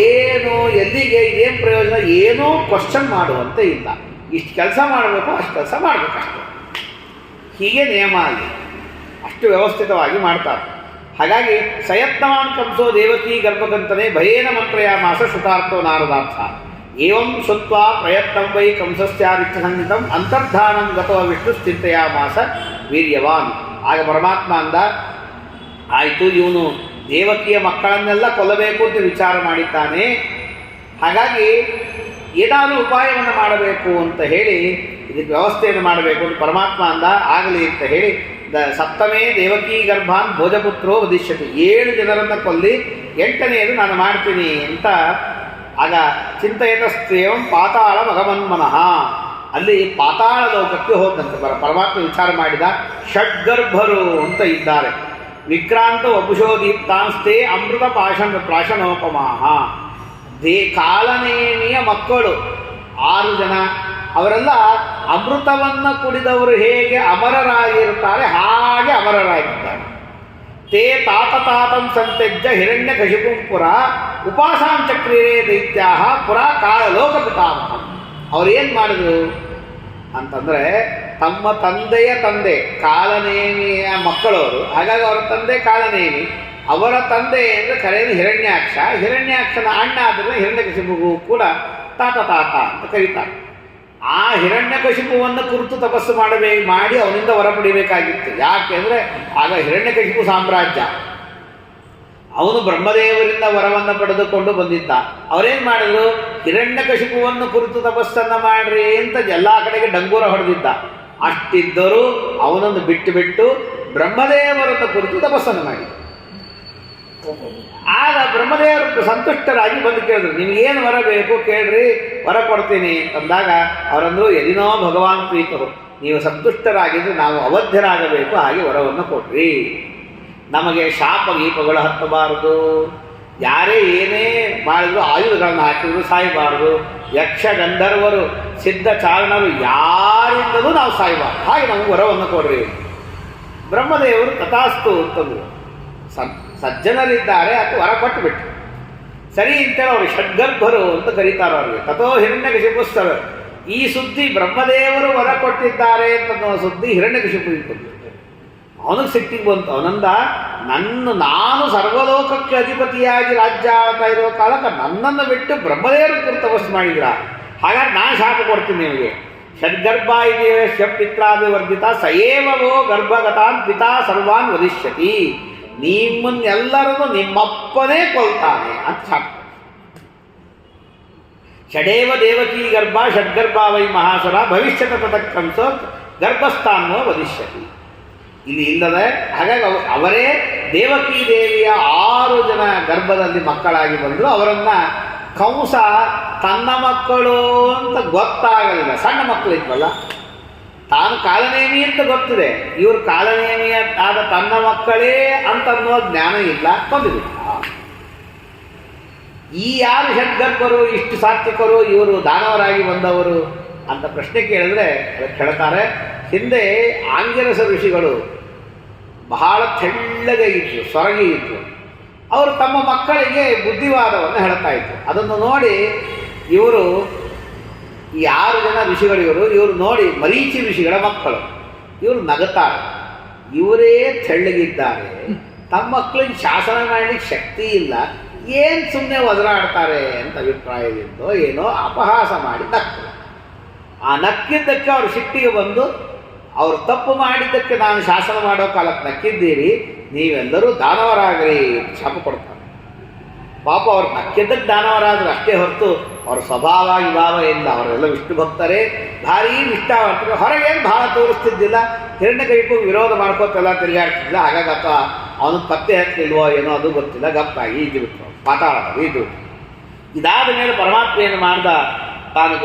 ಏನು, ಎಲ್ಲಿಗೆ, ಏನು ಪ್ರಯೋಜನ, ಏನೂ ಕ್ವಶನ್ ಮಾಡುವಂತೆ ಇಲ್ಲ. ಇಷ್ಟು ಕೆಲಸ ಮಾಡಬೇಕು, ಅಷ್ಟು ಕೆಲಸ ಮಾಡಬೇಕಷ್ಟೆ. ಹೀಗೆ ನಿಯಮ ಅಲ್ಲಿ ಅಷ್ಟು ವ್ಯವಸ್ಥಿತವಾಗಿ ಮಾಡ್ತಾರೆ. ಹಾಗಾಗಿ ಸಯತ್ನವಾನ್ ಕಂಸೋ ದೇವಕಿ ಗರ್ಭಕಂತನೆ ಭಯೇನ ಮಂತ್ರಯಾಮಾಸ ಶ್ರುತಾರ್ಥೋ ನಾರದಾರ್ಥ ಏವಂ ಶುತ್ವಾ ಪ್ರಯತ್ನಂ ವೈ ಕಂಸಸ್ಯಾರಿಚ್ಛ ಸಂಹಿತಂ ಅಂತರ್ಧಾನಂ ಗತೋ ವಿಷ್ಣು ಸ್ಥಿತಯಾಮಾಸ ವೀರ್ಯವಾನ್. ಆಗ ಪರಮಾತ್ಮ ಅಂದ, ಆಯಿತು, ಇವನು ದೇವಕಿಯ ಮಕ್ಕಳನ್ನೆಲ್ಲ ಕೊಲ್ಲಬೇಕು ಅಂತ ವಿಚಾರ ಮಾಡಿದ್ದಾನೆ, ಹಾಗಾಗಿ ಏನಾದರೂ ಉಪಾಯವನ್ನು ಮಾಡಬೇಕು ಅಂತ ಹೇಳಿ ಇದಕ್ಕೆ ವ್ಯವಸ್ಥೆಯನ್ನು ಮಾಡಬೇಕು ಅಂತ ಪರಮಾತ್ಮ ಅಂದ. ಆಗಲಿ ಅಂತ ಹೇಳಿ ಸಪ್ತಮೇ ದೇವಕೀ ಗರ್ಭಾನ್ ಭೋಜಪುತ್ರೋ ವದಿಷ್ಯತಿ, 7 ಜನರನ್ನು ಕೊಲ್ಲಿ 8ನೇದು ನಾನು ಮಾಡ್ತೀನಿ ಅಂತ. ಆಗ ಚಿಂತಯತಸ್ತೇವಂ ಪಾತಾಳ ಮಗಮನ್ಮನಃ, ಅಲ್ಲಿ ಪಾತಾಳ ಲೋಕಕ್ಕೆ ಹೋದಂತೆ ಪರಮಾತ್ಮ ವಿಚಾರ ಮಾಡಿದ. ಷಡ್ಗರ್ಭರು ಅಂತ ಇದ್ದಾರೆ. ವಿಕ್ರಾಂತ ವಪುಷೋ ದೀಪ್ತಾಂಸ್ತೆ ಅಮೃತ ಪ್ರಾಶನೋಪಮಾಹ, ಕಾಲನೇಮಿಯ ಮಕ್ಕಳು 6 ಜನ. ಅವರೆಲ್ಲ ಅಮೃತವನ್ನು ಕುಡಿದವರು ಹೇಗೆ ಅಮರರಾಗಿರುತ್ತಾರೆ ಹಾಗೆ ಅಮರರಾಗಿದ್ದಾರೆ. ತೇ ತಾತಂ ಸಂತ್ಯಜ್ಯ ಹಿರಣ್ಯ ಕಶಿಪುಂ ಪುರ ಉಪಾಸಾಂಚಕ್ರಿಯೇ ದೈತ್ಯಾಹ ಪುರ ಕಾಳಲೋಕ ಪಿತಾಮಹ. ಅವ್ರೇನು ಮಾಡಿದ್ರು ಅಂತಂದರೆ, ತಮ್ಮ ತಂದೆಯ ತಂದೆ ಕಾಲನೇಮಿಯ ಮಕ್ಕಳವರು, ಹಾಗಾಗಿ ಅವರ ತಂದೆ ಕಾಲನೇಮಿ, ಅವರ ತಂದೆ ಅಂದರೆ ಕರೆಯೋದು ಹಿರಣ್ಯಾಕ್ಷ. ಹಿರಣ್ಯಾಕ್ಷನ ಅಣ್ಣ ಆದರೆ ಹಿರಣ್ಯಕಶಿಪುಗೂ ಕೂಡ ತಾತ ಅಂತ ಕರೀತಾರೆ. ಆ ಹಿರಣ್ಯಕಶಿಪುವನ್ನು ಕುರಿತು ತಪಸ್ಸು ಮಾಡಿ ಅವನಿಂದ ಹೊರ ಪಡಿಬೇಕಾಗಿತ್ತು. ಯಾಕೆಂದರೆ ಆಗ ಹಿರಣ್ಯಕಶಿಪು ಸಾಮ್ರಾಜ್ಯ, ಅವನು ಬ್ರಹ್ಮದೇವರಿಂದ ವರವನ್ನು ಪಡೆದುಕೊಂಡು ಬಂದಿದ್ದ. ಅವರೇನು ಮಾಡಿದ್ರು, ಹಿರಣ್ಯಕಶಿಪುವನ್ನು ಕುರಿತು ತಪಸ್ಸನ್ನು ಮಾಡ್ರಿ ಅಂತ ಎಲ್ಲ ಕಡೆಗೆ ಡಂಗೂರ ಹೊಡೆದಿದ್ದ. ಅಷ್ಟಿದ್ದರೂ ಅವನನ್ನು ಬಿಟ್ಟು ಬ್ರಹ್ಮದೇವರನ್ನು ಕುರಿತು ತಪಸ್ಸನ್ನು ಮಾಡಿ. ಆಗ ಬ್ರಹ್ಮದೇವರು ಸಂತುಷ್ಟರಾಗಿ ಬಂದು ಕೇಳಿದ್ರು, ನಿಮಗೇನು ವರ ಬೇಕು ಕೇಳ್ರಿ, ವರ ಕೊಡ್ತೀನಿ ಅಂತಂದಾಗ ಅವರಂದರು, ಎದಿನೋ ಭಗವಾನ್ ಪ್ರೀತರು, ನೀವು ಸಂತುಷ್ಟರಾಗಿದ್ದು ನಾವು ಅವಧ್ಯರಾಗಬೇಕು, ಹಾಗೆ ವರವನ್ನು ಕೊಡ್ರಿ. ನಮಗೆ ಶಾಪ ಗೀಪಗಳು ಹತ್ತಬಾರದು, ಯಾರೇ ಏನೇ ಮಾಡಿದ್ರು ಆಯುಧಗಳನ್ನು ಹಾಕಿದ್ರು ಸಾಯಬಾರದು, ಯಕ್ಷ ಗಂಧರ್ವರು ಸಿದ್ಧ ಚಾರಣರು ಯಾರಿಂದಲೂ ನಾವು ಸಾಯಬಾರದು, ಹಾಗೆ ನಮಗೆ ವರವನ್ನು ಕೊಡ್ರಿ. ಬ್ರಹ್ಮದೇವರು ತಥಾಸ್ತು ಅಂತಂದರು. ಸಜ್ಜನರಿದ್ದಾರೆ ಅಥವಾ ವರ ಕೊಟ್ಟುಬಿಟ್ಟು ಸರಿ ಅಂತೇಳಿ ಅವರು ಷಡ್ಗರ್ಭರು ಅಂತ ಕರೀತಾರೆ ಅವ್ರಿಗೆ. ತಥೋ ಹಿರಣ್ಯಕಶಿಪುಸ್ತರು, ಈ ಸುದ್ದಿ ಬ್ರಹ್ಮದೇವರು ವರ ಕೊಟ್ಟಿದ್ದಾರೆ ಅಂತನ್ನೋ ಸುದ್ದಿ ಹಿರಣ್ಯಕಶಿಪುವಿಗೆ ಬಂತು. ಅವನಿಗೆ ಸಿಟ್ಟಿಗೆ ಬಂತು. ಅವನಂದ, ನಾನು ಸರ್ವಲೋಕಕ್ಕೆ ಅಧಿಪತಿಯಾಗಿ ರಾಜ್ಯ ಆಗ್ತಾ ಇರೋ ಕಾಲಕ್ಕೆ ನನ್ನನ್ನು ಬಿಟ್ಟು ಬ್ರಹ್ಮದೇವರು ಕುರಿತು ತಪಸ್ಸು ಮಾಡಿದ್ರ, ಹಾಗಾಗಿ ನಾನು ಶಾಪ ಕೊಡ್ತೀನಿ ನಿಮಗೆ. ಷಡ್ಗರ್ಭ ಇದೆಯೋ ಪಿತ್ರಾಭಿವರ್ಧಿತ ಸಯೇವೋ ಗರ್ಭಗತಾನ್ ಪಿತಾ ಸರ್ವಾನ್ ವದಿಷ್ಯತಿ. ನಿಮ್ಮನ್ನೆಲ್ಲರನ್ನು ನಿಮ್ಮಪ್ಪನೇ ಕೊಲ್ತಾನೆ ಅಂತ ಸಾಕು. ಷಡೇವ ದೇವಕೀ ಗರ್ಭ ಷಡ್ಗರ್ಭ ವೈ ಮಹಾಸುರ ಭವಿಷ್ಯತ ತತಕ್ಕಂಸ ಗರ್ಭಸ್ಥಾನೋ ವದಿಷ್ಯತಿ. ಇಲ್ಲಿ ಇಲ್ಲದೆ ಹಾಗಾಗಿ ಅವರೇ ದೇವಕೀ ದೇವಿಯ 6 ಜನ ಗರ್ಭದಲ್ಲಿ ಮಕ್ಕಳಾಗಿ ಬಂದರು. ಅವರನ್ನು ಕಂಸ ತನ್ನ ಮಕ್ಕಳು ಅಂತ ಗೊತ್ತಾಗಲಿಲ್ಲ. ಸಣ್ಣ ಮಕ್ಕಳಿದ್ವಲ್ಲ, ತಾನು ಕಾಲನೇಮಿ ಅಂತ ಗೊತ್ತಿದೆ, ಇವರು ಕಾಲನೇಮಿ ಆದ ತನ್ನ ಮಕ್ಕಳೇ ಅಂತನ್ನೋ ಜ್ಞಾನ ಇಲ್ಲ, ಕೊಂದುಬಿಟ್ಟ. ಈ ಯಾರು ಷಡ್ಗರ್ಭರು, ಇಷ್ಟು ಸಾತ್ವಿಕರು, ಇವರು ದಾನವರಾಗಿ ಬಂದವರು ಅಂತ ಪ್ರಶ್ನೆ ಕೇಳಿದ್ರೆ ಅದಕ್ಕೆ ಹೇಳ್ತಾರೆ, ಹಿಂದೆ ಆಂಗಿರಸ ಋಷಿಗಳು ಬಹಳ ತೆಳ್ಳಗೆ ಇದ್ರು, ಸೊರಗಿ ಇದ್ರು. ಅವರು ತಮ್ಮ ಮಕ್ಕಳಿಗೆ ಬುದ್ಧಿವಾದವನ್ನು ಹೇಳ್ತಾ ಇದ್ರು. ಅದನ್ನು ನೋಡಿ ಇವರು 6 ಜನ ಋಷಿಗಳು, ಇವರು ನೋಡಿ ಮರೀಚಿ ಋಷಿಗಳ ಮಕ್ಕಳು, ಇವರು ನಗುತ್ತಾರೆ. ಇವರೇ ತೆಳ್ಳಗಿದ್ದಾರೆ, ತಮ್ಮ ಮಕ್ಕಳಿಗೆ ಶಾಸನ ಮಾಡಲಿಕ್ಕೆ ಶಕ್ತಿ ಇಲ್ಲ, ಏನು ಸುಮ್ಮನೆ ಒದರಾಡ್ತಾರೆ ಅಂತ ಅಭಿಪ್ರಾಯದಿಂದೋ ಏನೋ ಅಪಹಾಸ ಮಾಡಿ ನಕ್ಕರು. ಆ ನಕ್ಕಿದ್ದಕ್ಕೆ ಅವರು ಸಿಟ್ಟಿಗೆ ಬಂದು, ಅವರು ತಪ್ಪು ಮಾಡಿದ್ದಕ್ಕೆ ನಾನು ಶಾಸನ ಮಾಡೋ ಕಾಲಕ್ಕೆ ನಕ್ಕಿದ್ದೀರಿ, ನೀವೆಲ್ಲರೂ ದಾನವರಾಗ್ರಿ ಶಾಪ ಕೊಡ್ತಾರೆ. ಪಾಪ ಅವ್ರು ನಕ್ಕಿದ್ದಕ್ಕೆ ದಾನವರಾದ್ರೆ ಅಷ್ಟೇ ಹೊರತು ಅವ್ರ ಸ್ವಭಾವ ವಿಭಾವ ಇಲ್ಲ. ಅವರೆಲ್ಲ ವಿಷ್ಣು ಭಕ್ತರೇ, ಭಾರೀ ನಿಷ್ಠಾವಂತರು. ಹೊರಗೇನು ಭಾಳ ತೋರಿಸ್ತಿದ್ದಿಲ್ಲ, ಹಿರಣ್ಯಕಶಿಪು ವಿರೋಧ ಮಾಡ್ಕೋತೆಲ್ಲ ತಿರುಗಾಡ್ತಿದ್ದಿಲ್ಲ. ಹಾಗಾಗಿ ಅಥವಾ ಅವನು ಪತ್ತೆ ಹತ್ತಲಿಲ್ವೋ ಏನೋ ಅದು ಗೊತ್ತಿಲ್ಲ, ಗಪ್ಪಾಗಿ ಇದು ಬಿಟ್ಟು ಪಾತಾಳ ಇದು. ಇದಾದ ಮೇಲೆ ಪರಮಾತ್ಮ ಏನು ಮಾಡ್ದ, ತಾನು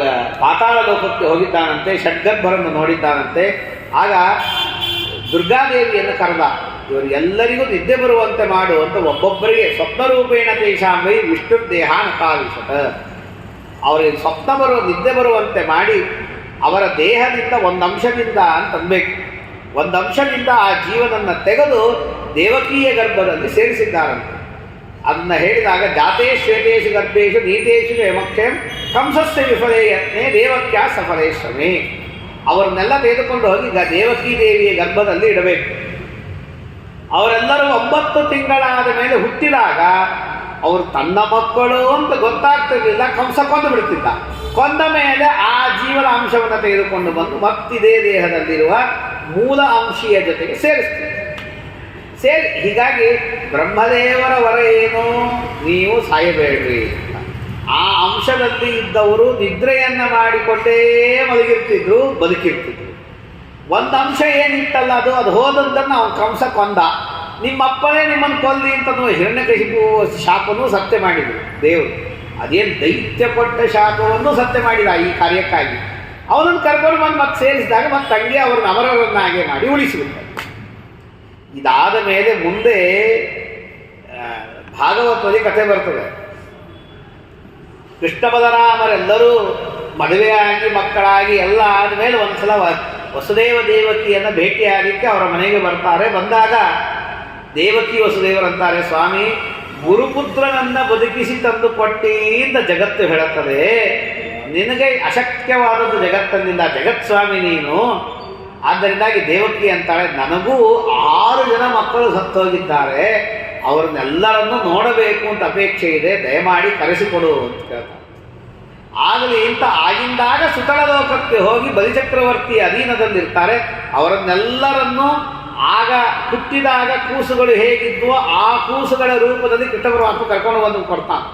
ಪಾತಾಳ ಲೋಕಕ್ಕೆ ಹೋಗಿದ್ದಾನಂತೆ, ಷಡ್ಗರ್ಭರನ್ನು ನೋಡಿದ್ದಾನಂತೆ. ಆಗ ದುರ್ಗಾದೇವಿಯನ್ನು ಕರೆದ, ಇವರಿಗೆಲ್ಲರಿಗೂ ನಿದ್ದೆ ಬರುವಂತೆ ಮಾಡು ಅಂತ ಒಬ್ಬೊಬ್ಬರಿಗೆ ಸ್ವಪ್ನರೂಪೇಣ ತೇಷಾಂಬೈ ವಿಷ್ಣು ದೇಹಾನಕಾವಿಶತ, ಅವರಿಗೆ ಸ್ವಪ್ನ ನಿದ್ದೆ ಬರುವಂತೆ ಮಾಡಿ ಅವರ ದೇಹದಿಂದ ಒಂದು ಅಂಶದಿಂದ ಅಂತನ್ಬೇಕು, ಒಂದು ಅಂಶದಿಂದ ಆ ಜೀವನನ್ನು ತೆಗೆದು ದೇವಕೀಯ ಗರ್ಭದಲ್ಲಿ ಸೇರಿಸಿದ್ದಾರಂತೆ. ಅದನ್ನು ಹೇಳಿದಾಗ ಜಾತೇ ಶ್ವೇತೇಶು ಗರ್ಭೇಶು ನೀತೇಶು ಯಮಕ್ಷೇಂ ಕಂಸಸ್ಯ ವಿಫಲೇ ಯತ್ನೇ ದೇವಕ್ಯಾ ಸಫಲೇ ಶ್ರಮೇ. ಅವರನ್ನೆಲ್ಲ ತೆಗೆದುಕೊಂಡು ಹೋಗಿ ದೇವಕೀ ದೇವಿಯ ಗರ್ಭದಲ್ಲಿ ಇಡಬೇಕು. ಅವರೆಲ್ಲರೂ 9 ತಿಂಗಳಾದ ಮೇಲೆ ಹುಟ್ಟಿದಾಗ ಅವರು ತನ್ನ ಮಕ್ಕಳು ಅಂತ ಗೊತ್ತಾಗ್ತಿರಲಿಲ್ಲ, ಕಂಸ ಕೊಂದು ಬಿಡ್ತಿದ್ದ. ಕೊಂದ ಮೇಲೆ ಆ ಜೀವನ ಅಂಶವನ್ನು ತೆಗೆದುಕೊಂಡು ಬಂದು ಮತ್ತಿದೇ ದೇಹದಲ್ಲಿರುವ ಮೂಲ ಅಂಶೀಯ ಜೊತೆಗೆ ಸೇರಿ ಹೀಗಾಗಿ ಬ್ರಹ್ಮದೇವರ ವರ ಏನು, ನೀವು ಸಾಯಬೇಡ್ರಿ ಅಂತ. ಆ ಅಂಶದಲ್ಲಿ ಇದ್ದವರು ನಿದ್ರೆಯನ್ನು ಮಾಡಿಕೊಂಡೇ ಮಲಗಿರ್ತಿದ್ರು, ಬದುಕಿರ್ತಿದ್ರು. ಒಂದು ಅಂಶ ಏನಿತ್ತಲ್ಲ ಅದು ಹೋದಂತನ್ನು ಅವನು ಕಂಸ ಕೊಂದ. ನಿಮ್ಮಪ್ಪನೇ ನಿಮ್ಮನ್ನು ಕೊಲ್ಲಿ ಅಂತ ಹಿರಣ್ಯಕಶಿಪು ಶಾಪನೂ ಸತ್ಯ ಮಾಡಿದರು ದೇವರು. ಅದೇನು ದೈತ್ಯ ಕೊಟ್ಟ ಶಾಪವನ್ನು ಸತ್ಯ ಮಾಡಿದ ಈ ಕಾರ್ಯಕ್ಕಾಗಿ. ಅವನನ್ನು ಕರ್ಕೊಂಡು ಬಂದು ಮತ್ತೆ ಸೇರಿಸಿದಾಗ ಮತ್ತೆ ತಂಗಿ ಅವ್ರನ್ನ ಅಮರರನ್ನಾಗೆ ಮಾಡಿ ಉಳಿಸಿಬಿಡ್ತಾರೆ. ಇದಾದ ಮೇಲೆ ಮುಂದೆ ಭಾಗವತದಲ್ಲಿ ಕಥೆ ಬರ್ತದೆ. ಕೃಷ್ಣ ಬಲರಾಮರೆಲ್ಲರೂ ಮದುವೆಯಾಗಿ ಮಕ್ಕಳಾಗಿ ಎಲ್ಲ ಆದಮೇಲೆ ಒಂದ್ಸಲ ವಸುದೇವ ದೇವಕಿಯನ್ನು ಭೇಟಿಯಾಗಲಿಕ್ಕೆ ಅವರ ಮನೆಗೆ ಬರ್ತಾರೆ. ಬಂದಾಗ ದೇವಕಿ ವಸುದೇವರಂತಾರೆ, ಸ್ವಾಮಿ ಗುರುಪುತ್ರನನ್ನು ಬದುಕಿಸಿ ತಂದು ಕೊಟ್ಟಿ ಅಂತ ಜಗತ್ತು ಹೇಳುತ್ತದೆ, ನಿನಗೆ ಅಶಕ್ಯವಾದದ್ದು ಜಗತ್ತನ್ನಿಂದ, ಜಗತ್ಸ್ವಾಮಿ ನೀನು. ಆದ್ದರಿಂದಾಗಿ ದೇವಕಿ ಅಂತಾಳೆ, ನನಗೂ 6 ಜನ ಮಕ್ಕಳು ಸತ್ತೋಗಿದ್ದಾರೆ, ಅವ್ರನ್ನೆಲ್ಲರನ್ನು ನೋಡಬೇಕು ಅಂತ ಅಪೇಕ್ಷೆ ಇದೆ, ದಯಮಾಡಿ ಕರೆಸಿಕೊಡು ಅಂತ ಕೇಳ್ತಾರೆ. ಆಗಲಿ ಅಂತ ಆಗಿಂದಾಗ ಸುತಳ ಲೋಕಕ್ಕೆ ಹೋಗಿ ಬಲಿಚಕ್ರವರ್ತಿಯ ಅಧೀನದಲ್ಲಿರ್ತಾರೆ. ಅವರನ್ನೆಲ್ಲರನ್ನೂ ಆಗ ಹುಟ್ಟಿದಾಗ ಕೂಸುಗಳು ಹೇಗಿದ್ವೋ ಆ ಕೂಸುಗಳ ರೂಪದಲ್ಲಿ ಕೃಷ್ಣ ಪರಮಾತ್ಮ ಕರ್ಕೊಂಡು ಬಂದು ಕೊಡ್ತಾನೆ.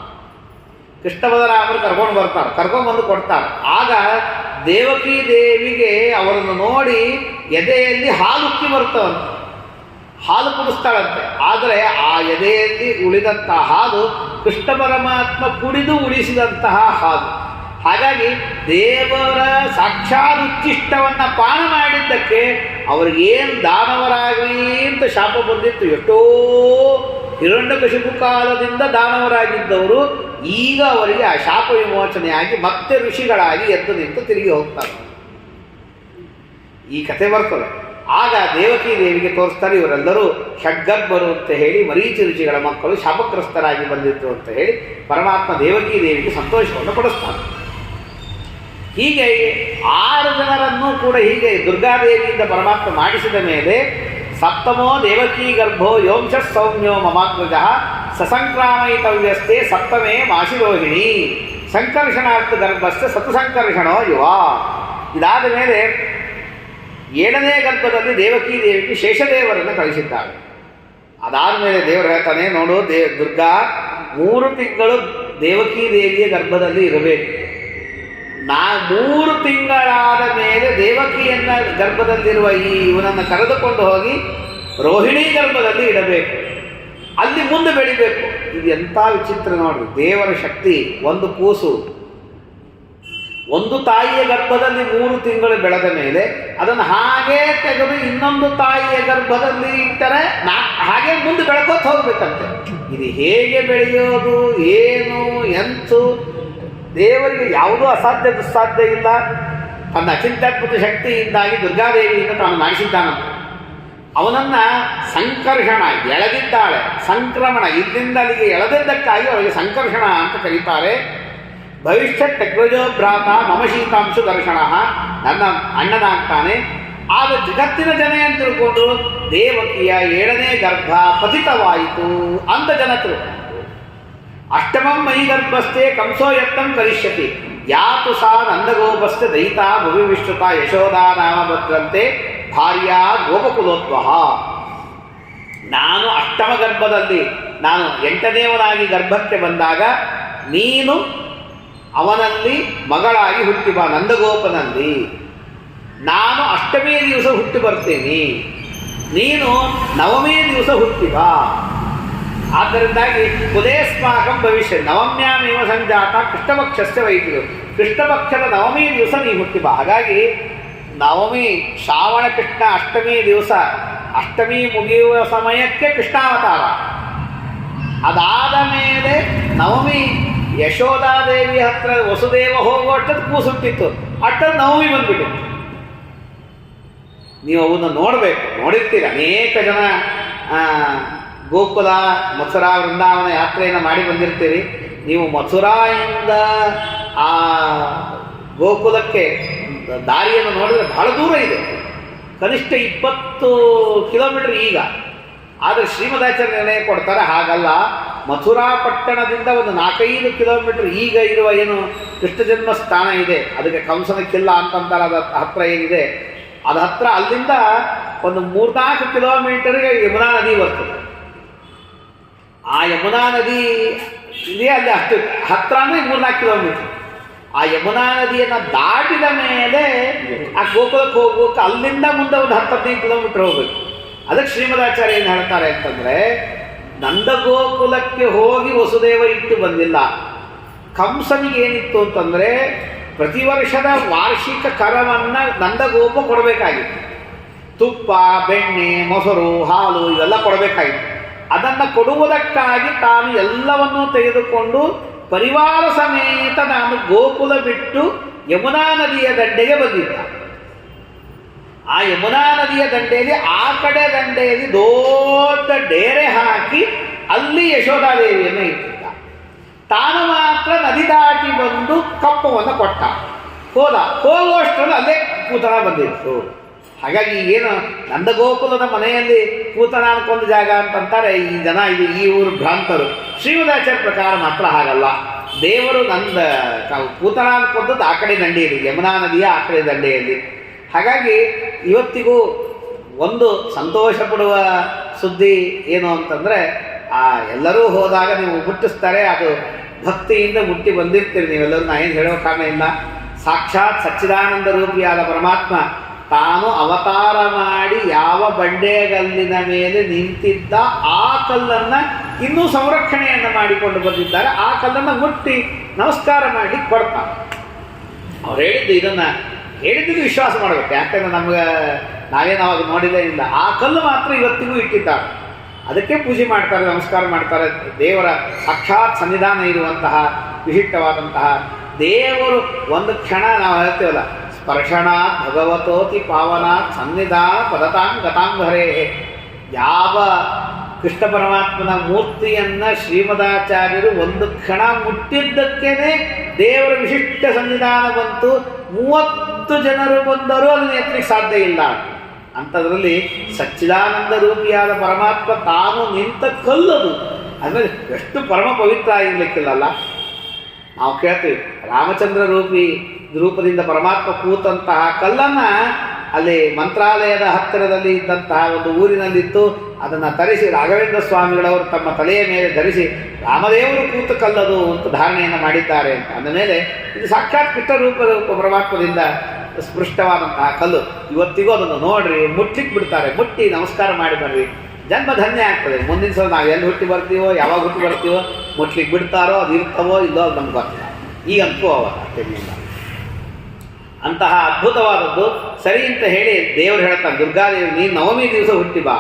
ಕೃಷ್ಣ ಬಲರಾಮರು ಕರ್ಕೊಂಡು ಬಂದು ಕೊಡ್ತಾರೆ. ಆಗ ದೇವಕಿ ದೇವಿಗೆ ಅವರನ್ನು ನೋಡಿ ಎದೆಯಲ್ಲಿ ಹಾಲುಕ್ಕಿ ಬರ್ತವಂತೆ, ಹಾಲು ಕುಡಿಸ್ತಾಳಂತೆ. ಆದರೆ ಆ ಎದೆಯಲ್ಲಿ ಉಳಿದಂತಹ ಹಾಲು ಕೃಷ್ಣ ಪರಮಾತ್ಮ ಕುಡಿದು ಉಳಿಸಿದಂತಹ ಹಾಲು. ಹಾಗಾಗಿ ದೇವರ ಸಾಕ್ಷಾತ್ ಉಚ್ಚಿಷ್ಟವನ್ನು ಪಾನ ಮಾಡಿದ್ದಕ್ಕೆ ಅವ್ರಿಗೇನು ದಾನವರಾಗಲಿ ಅಂತ ಶಾಪ ಬಂದಿತ್ತು. ಎಷ್ಟೋ ಹಿರಣ್ಯಕಶಿಪು ಕಾಲದಿಂದ ದಾನವರಾಗಿದ್ದವರು ಈಗ ಅವರಿಗೆ ಆ ಶಾಪ ವಿಮೋಚನೆಯಾಗಿ ಮತ್ತೆ ಋಷಿಗಳಾಗಿ ಎದ್ದು ನಿಂತು ತಿರುಗಿ ಹೋಗ್ತಾರೆ. ಈ ಕಥೆ ಬರ್ತದೆ. ಆಗ ದೇವಕಿ ದೇವಿಗೆ ತೋರಿಸ್ತಾರೆ, ಇವರೆಲ್ಲರೂ ಷಡ್ಗರ್ಭರು ಅಂತ ಹೇಳಿ ಮರೀಚಿ ಋಷಿಗಳ ಮಕ್ಕಳು ಶಾಪಗ್ರಸ್ತರಾಗಿ ಬಂದಿದ್ರು ಅಂತ ಹೇಳಿ ಪರಮಾತ್ಮ ದೇವಕಿ ದೇವಿಗೆ ಸಂತೋಷವನ್ನು ಪಡಿಸ್ತಾರೆ. ಹೀಗೆ 6 ಜನರನ್ನು ಕೂಡ ಹೀಗೆ ದುರ್ಗಾದೇವಿಯಿಂದ ಪರಮಾತ್ಮ ಮಾಡಿಸಿದ ಮೇಲೆ ಸಪ್ತಮೋ ದೇವಕೀ ಗರ್ಭೋ ಯೋಂಶ ಸೌಮ್ಯೋ ಮಮಾಗ್ರಜ ಸಸಂಕ್ರಾಮಯಿತವ್ಯಸ್ತೆ ಸಪ್ತಮೇ ಮಾಶಿರೋಹಿಣಿ ಸಂಕರ್ಷಣಾರ್ಥ ಗರ್ಭಸ್ಥ ಸತಸಂಕರ್ಷಣೋ ಯುವ. ಇದಾದ ಮೇಲೆ 7ನೇ ಗರ್ಭದಲ್ಲಿ ದೇವಕೀ ದೇವಿಗೆ ಶೇಷದೇವರನ್ನು ಕಳಿಸಿದ್ದಾಳೆ. ಅದಾದ ಮೇಲೆ ದೇವರು ಹೇಳ್ತಾನೆ, ನೋಡು ದುರ್ಗಾ 3 ತಿಂಗಳು ದೇವಕೀ ದೇವಿಯ ಗರ್ಭದಲ್ಲಿ ಇರಬೇಕು. 3 ತಿಂಗಳಾದ ಮೇಲೆ ದೇವಕಿಯನ್ನ ಗರ್ಭದಲ್ಲಿರುವ ಇವನನ್ನು ಕರೆದುಕೊಂಡು ಹೋಗಿ ರೋಹಿಣಿ ಗರ್ಭದಲ್ಲಿ ಇಡಬೇಕು, ಅಲ್ಲಿ ಮುಂದೆ ಬೆಳಿಬೇಕು. ಇದು ಎಂಥ ವಿಚಿತ್ರ ನೋಡ್ರಿ, ದೇವರ ಶಕ್ತಿ. ಒಂದು ಕೂಸು ಒಂದು ತಾಯಿಯ ಗರ್ಭದಲ್ಲಿ 3 ತಿಂಗಳು ಬೆಳೆದ ಮೇಲೆ ಅದನ್ನು ಹಾಗೇ ತೆಗೆದು ಇನ್ನೊಂದು ತಾಯಿಯ ಗರ್ಭದಲ್ಲಿ ಇಟ್ಟರೆ ಹಾಗೆ ಮುಂದೆ ಬೆಳ್ಕೋತ ಹೋಗ್ಬೇಕಂತೆ. ಇದು ಹೇಗೆ ಬೆಳೆಯೋದು, ಏನು ಎಂತು? ದೇವರಿಗೆ ಯಾವುದೂ ಅಸಾಧ್ಯ ದುಸ್ಸಾಧ್ಯ ಇಲ್ಲ. ತನ್ನ ಅಚಿಂತ್ಯದ್ಭುತ ಶಕ್ತಿಯಿಂದಾಗಿ ದುರ್ಗಾದೇವಿಯಿಂದ ತಾನು ಮಾಡಿಸಿದ್ದಾನಂತ. ಅವನನ್ನು ಸಂಕರ್ಷಣ ಎಳೆದಿದ್ದಾಳೆ. ಸಂಕ್ರಮಣ ಇಲ್ಲಿಂದ ಅಲ್ಲಿಗೆ ಎಳೆದಿದ್ದಕ್ಕಾಗಿ ಅವರಿಗೆ ಸಂಕರ್ಷಣ ಅಂತ ಕರೀತಾರೆ. ಭವಿಷ್ಯ ಟಗ್ರಜೋ ಭ್ರಾತ ಮಮ ಶೀತಾಂಶು ದರ್ಶನ, ನನ್ನ ಅಣ್ಣನಾಗ್ತಾನೆ. ಆಗ ಜಗತ್ತಿನ ಜನ ಅಂತ ತಿಳ್ಕೊಂಡು ದೇವಕಿಯ 7ನೇ ಗರ್ಭ ಪತಿತವಾಯಿತು ಅಂತ ಜನ ತಿಳ್ಕೊಂಡು. ಅಷ್ಟಮಂ ಮೈ ಗರ್ಭಸ್ಥೆ ಕಂಸೋ ಯತ್ನಂ ಕರಿಷ್ಯತಿ ಯಾತು ಸಾ ನಂದಗೋಪಸ್ಥೆ ದಯಿತಾ ಭುವಿವಿಶ್ರುತ ಯಶೋದಾ ನಾಮ ಭದ್ರಂತೆ ಭಾರ್ಯಾ ಗೋಪಕುಲೋದ್ವಹ. ನಾನು ಅಷ್ಟಮ ಗರ್ಭದಲ್ಲಿ ನಾನು 8ನೇವನಾಗಿ ಗರ್ಭಕ್ಕೆ ಬಂದಾಗ ನೀನು ಅವನಲ್ಲಿ ಮಗಳಾಗಿ ಹುಟ್ಟಿ ಬಾ, ನಂದಗೋಪನಲ್ಲಿ. ನಾನು 8ನೇ ದಿವಸ ಹುಟ್ಟಿ ಬರ್ತೇನೆ, ನೀನು 9ನೇ ದಿವಸ ಹುಟ್ಟಿ ಬಾ. ಆದ್ದರಿಂದಾಗಿ ಕುಲೇಸ್ಮಾಕಂ ಭವಿಷ್ಯ ನವಮ್ಯಾಮೇವ ಸಂಜಾತ ಕೃಷ್ಣಪಕ್ಷಸ್ಯ ವೈದ್ಯರು, ಕೃಷ್ಣಪಕ್ಷದ 9ನೇ ದಿವಸ ನೀ ಹುಟ್ಟಿ ಬಾ. ಹಾಗಾಗಿ ನವಮಿ ಶ್ರಾವಣ ಕೃಷ್ಣ 8ನೇ ದಿವಸ, 8ಮಿ ಮುಗಿಯುವ ಸಮಯಕ್ಕೆ ಕೃಷ್ಣಾವತಾರ. ಅದಾದ ಮೇಲೆ 9ಮಿ ಯಶೋಧಾದೇವಿ ಹತ್ರ ವಸುದೇವ ಹೋಗೋ ಅಷ್ಟದ್ದು ಕೂಸುಟ್ಟಿತ್ತು, ಅಷ್ಟದ್ದು 9ಮಿ ಬಂದ್ಬಿಟ್ಟಿತ್ತು. ನೀವು ಅವನ್ನ ನೋಡಬೇಕು, ನೋಡಿರ್ತೀರಿ. ಅನೇಕ ಜನ ಗೋಕುಲ ಮಥುರಾ ವೃಂದಾವನ ಯಾತ್ರೆಯನ್ನು ಮಾಡಿ ಬಂದಿರ್ತೀರಿ. ನೀವು ಮಥುರಾಯಿಂದ ಆ ಗೋಕುಲಕ್ಕೆ ದಾರಿಯನ್ನು ನೋಡಿದರೆ ಬಹಳ ದೂರ ಇದೆ, ಕನಿಷ್ಠ 20 ಕಿಲೋಮೀಟರ್ ಈಗ. ಆದರೆ ಶ್ರೀಮದಾಚಾರ್ಯ ನಿರ್ಣಯ ಕೊಡ್ತಾರೆ ಹಾಗಲ್ಲ, ಮಥುರಾ ಪಟ್ಟಣದಿಂದ ಒಂದು 4-5 ಕಿಲೋಮೀಟರ್ ಈಗ ಇರುವ ಏನು ಕೃಷ್ಣ ಜನ್ಮ ಸ್ಥಾನ ಇದೆ, ಅದಕ್ಕೆ ಕಂಸನ ಕಿಲ್ಲ ಅಂತಂತಾರೆ, ಅದು ಹತ್ರ ಏನಿದೆ ಅದು ಹತ್ರ, ಅಲ್ಲಿಂದ ಒಂದು 3-4 ಕಿಲೋಮೀಟರ್ಗೆ ಯಮುನಾ ನದಿ ಬರ್ತದೆ. ಆ ಯಮುನಾ ನದಿ ಇದೆ, ಅಲ್ಲಿ ಅಷ್ಟು ಹತ್ರ ಅಂದರೆ 3-4 ಕಿಲೋಮೀಟರ್. ಆ ಯಮುನಾ ನದಿಯನ್ನು ದಾಟಿದ ಮೇಲೆ ಆ ಗೋಕುಲಕ್ಕೆ ಹೋಗೋಕೆ ಅಲ್ಲಿಂದ ಮುಂದೆ ಒಂದು 10-15 ಕಿಲೋಮೀಟರ್ ಹೋಗ್ಬೇಕು. ಅದಕ್ಕೆ ಶ್ರೀಮದಾಚಾರ್ಯ ಏನು ಹೇಳ್ತಾರೆ ಅಂತಂದರೆ, ನಂದಗೋಕುಲಕ್ಕೆ ಹೋಗಿ ವಸುದೇವ ಇಟ್ಟು ಬಂದಿಲ್ಲ. ಕಂಸನಿಗೆ ಏನಿತ್ತು ಅಂತಂದರೆ, ಪ್ರತಿ ವರ್ಷದ ವಾರ್ಷಿಕ ಕರವನ್ನು ನಂದಗೋಪ ಕೊಡಬೇಕಾಗಿತ್ತು. ತುಪ್ಪ, ಬೆಣ್ಣೆ, ಮೊಸರು, ಹಾಲು ಇವೆಲ್ಲ ಕೊಡಬೇಕಾಗಿತ್ತು. ಅದನ್ನು ಕೊಡುವುದಕ್ಕಾಗಿ ತಾನು ಎಲ್ಲವನ್ನೂ ತೆಗೆದುಕೊಂಡು ಪರಿವಾರ ಸಮೇತ ನಾನು ಗೋಕುಲ ಬಿಟ್ಟು ಯಮುನಾ ನದಿಯ ದಂಡೆಗೆ ಬಂದಿದ್ದ. ಆ ಯಮುನಾ ನದಿಯ ದಂಡೆಯಲ್ಲಿ ಆ ಕಡೆ ದಂಡೆಯಲ್ಲಿ ದೊಡ್ಡ ಡೇರೆ ಹಾಕಿ ಅಲ್ಲಿ ಯಶೋಧಾದೇವಿಯನ್ನು ಇಟ್ಟಿದ್ದ. ತಾನು ಮಾತ್ರ ನದಿ ದಾಟಿ ಬಂದು ಕಪ್ಪವನ್ನು ಕೊಟ್ಟ, ಹೋಗುವಷ್ಟರಲ್ಲಿ ಅಲ್ಲೇ ಕೂತಣ ಬಂದಿತ್ತು. ಹಾಗಾಗಿ ಏನು ನಂದಗೋಕುಲದ ಮನೆಯಲ್ಲಿ ಕೂತಣ ಅನ್ಕೊಂಡ ಜಾಗ ಅಂತಂತಾರೆ ಈ ಜನ, ಇದು ಈ ಊರು ಭ್ರಾಂತರು. ಶ್ರೀಮದಾಚಾರ್ಯ ಪ್ರಕಾರ ಮಾತ್ರ ಹಾಗಲ್ಲ. ದೇವರು ಕೂತಣ ಅನ್ಕೊಂಡದ್ದು ಆ ಕಡೆ ದಂಡೆಯಲ್ಲಿ, ಯಮುನಾ ನದಿಯ ಆ ಕಡೆ ದಂಡೆಯಲ್ಲಿ. ಹಾಗಾಗಿ ಇವತ್ತಿಗೂ ಒಂದು ಸಂತೋಷ ಪಡುವ ಸುದ್ದಿ ಏನು ಅಂತಂದರೆ, ಎಲ್ಲರೂ ಹೋದಾಗ ನೀವು ಮುಟ್ಟಿಸ್ತಾರೆ, ಅದು ಭಕ್ತಿಯಿಂದ ಮುಟ್ಟಿ ಬಂದಿರ್ತೀರಿ ನೀವೆಲ್ಲರೂ. ನಾ ಏನು ಹೇಳೋ ಕಾರಣ ಇಲ್ಲ. ಸಾಕ್ಷಾತ್ ಸಚ್ಚಿದಾನಂದ ರೂಪಿಯಾದ ಪರಮಾತ್ಮ ತಾನು ಅವತಾರ ಮಾಡಿ ಯಾವ ಬಂಡೆಗಲ್ಲಿನ ಮೇಲೆ ನಿಂತಿದ್ದ ಆ ಕಲ್ಲನ್ನು ಇನ್ನೂ ಸಂರಕ್ಷಣೆಯನ್ನು ಮಾಡಿಕೊಂಡು ಬಂದಿದ್ದಾರೆ. ಆ ಕಲ್ಲನ್ನು ಮುಟ್ಟಿ ನಮಸ್ಕಾರ ಮಾಡಿ ಕೊಡ್ತಾರೆ. ಅವ್ರು ಹೇಳಿದ್ದು ಇದನ್ನು ಹೇಳಿದ್ದು ವಿಶ್ವಾಸ ಮಾಡಬೇಕು. ಯಾಕಂದರೆ ನಾವೇನು ಅವಾಗ ನೋಡಿದೇ ಇಲ್ಲ. ಆ ಕಲ್ಲು ಮಾತ್ರ ಇವತ್ತಿಗೂ ಇಟ್ಟಿದ್ದಾರೆ, ಅದಕ್ಕೆ ಪೂಜೆ ಮಾಡ್ತಾರೆ, ನಮಸ್ಕಾರ ಮಾಡ್ತಾರೆ. ದೇವರ ಸಾಕ್ಷಾತ್ ಸನ್ನಿಧಾನ ಇರುವಂತಹ ವಿಶಿಷ್ಟವಾದಂತಹ ದೇವರು. ಒಂದು ಕ್ಷಣ ನಾವು ಹೇಳ್ತೇವಲ್ಲ, ಸ್ಪರ್ಶನಾತ್ ಭಗವತೋತಿ ಪಾವನಾತ್ ಸನ್ನಿಧಾನ ಪದತಾಂ ಗತಾಂಗರೇ. ಯಾವ ಕೃಷ್ಣ ಪರಮಾತ್ಮನ ಮೂರ್ತಿಯನ್ನು ಶ್ರೀಮದಾಚಾರ್ಯರು ಒಂದು ಕ್ಷಣ ಮುಟ್ಟಿದ್ದಕ್ಕೇನೆ ದೇವರ ವಿಶಿಷ್ಟ ಸನ್ನಿಧಾನ ಬಂತು. 30 ಜನರು ಬಂದರೂ ಅದನ್ನು ಎತ್ತಲಿಕ್ಕೆ ಸಾಧ್ಯ ಇಲ್ಲ. ಅಂಥದ್ರಲ್ಲಿ ಸಚ್ಚಿದಾನಂದ ರೂಪಿಯಾದ ಪರಮಾತ್ಮ ತಾನು ನಿಂತ ಕಲ್ಲದು. ಆಮೇಲೆ ಎಷ್ಟು ಪರಮ ಪವಿತ್ರ ಆಗಿರ್ಲಿಕ್ಕಿಲ್ಲಲ್ಲ. ನಾವು ಕೇಳ್ತೀವಿ ರಾಮಚಂದ್ರ ರೂಪಿ ರೂಪದಿಂದ ಪರಮಾತ್ಮ ಕೂತಂತಹ ಕಲ್ಲನ್ನು ಅಲ್ಲಿ ಮಂತ್ರಾಲಯದ ಹತ್ತಿರದಲ್ಲಿ ಇದ್ದಂತಹ ಒಂದು ಊರಿನಲ್ಲಿತ್ತು. ಅದನ್ನು ತರಿಸಿ ರಾಘವೇಂದ್ರ ಸ್ವಾಮಿಗಳವರು ತಮ್ಮ ತಲೆಯ ಮೇಲೆ ಧರಿಸಿ ರಾಮದೇವರು ಕೂತು ಕಲ್ಲದು ಅಂತ ಧಾರಣೆಯನ್ನು ಮಾಡಿದ್ದಾರೆ ಅಂತ ಅಂದ ಮೇಲೆ ಇದು ಸಾಕ್ಷಾತ್ ಕೃಷ್ಣ ರೂಪ ಪರಮಾತ್ಮದಿಂದ ಸ್ಪೃಷ್ಟವಾದಂತಹ ಕಲ್ಲು. ಇವತ್ತಿಗೂ ಅದನ್ನು ನೋಡ್ರಿ, ಮುಟ್ಲಿಕ್ಕೆ ಬಿಡ್ತಾರೆ, ಮುಟ್ಟಿ ನಮಸ್ಕಾರ ಮಾಡಿ ಬರ್ರಿ, ಜನ್ಮ ಧನ್ಯ ಆಗ್ತದೆ. ಮುಂದಿನ ಸಲ ನಾವು ಎಲ್ಲಿ ಹುಟ್ಟಿ ಬರ್ತೀವೋ, ಯಾವಾಗ ಹುಟ್ಟಿ ಬರ್ತೀವೋ, ಮುಟ್ಲಿಕ್ಕೆ ಬಿಡ್ತಾರೋ, ಅದು ಇರ್ತವೋ ಇಲ್ಲೋ ಅದು ನಮ್ಗೆ ಗೊತ್ತಿಲ್ಲ. ಈಗ ಅನ್ಕೋ ಅಷ್ಟೇನಿಲ್ಲ. ಅಂತಹ ಅದ್ಭುತವಾದದ್ದು ಸರಿ ಅಂತ ಹೇಳಿ ದೇವರು ಹೇಳ್ತಾನೆ, ದುರ್ಗಾದೇವಿ ನೀನು ನವಮಿ ದಿವಸ ಹುಟ್ಟಿ ಬಾ,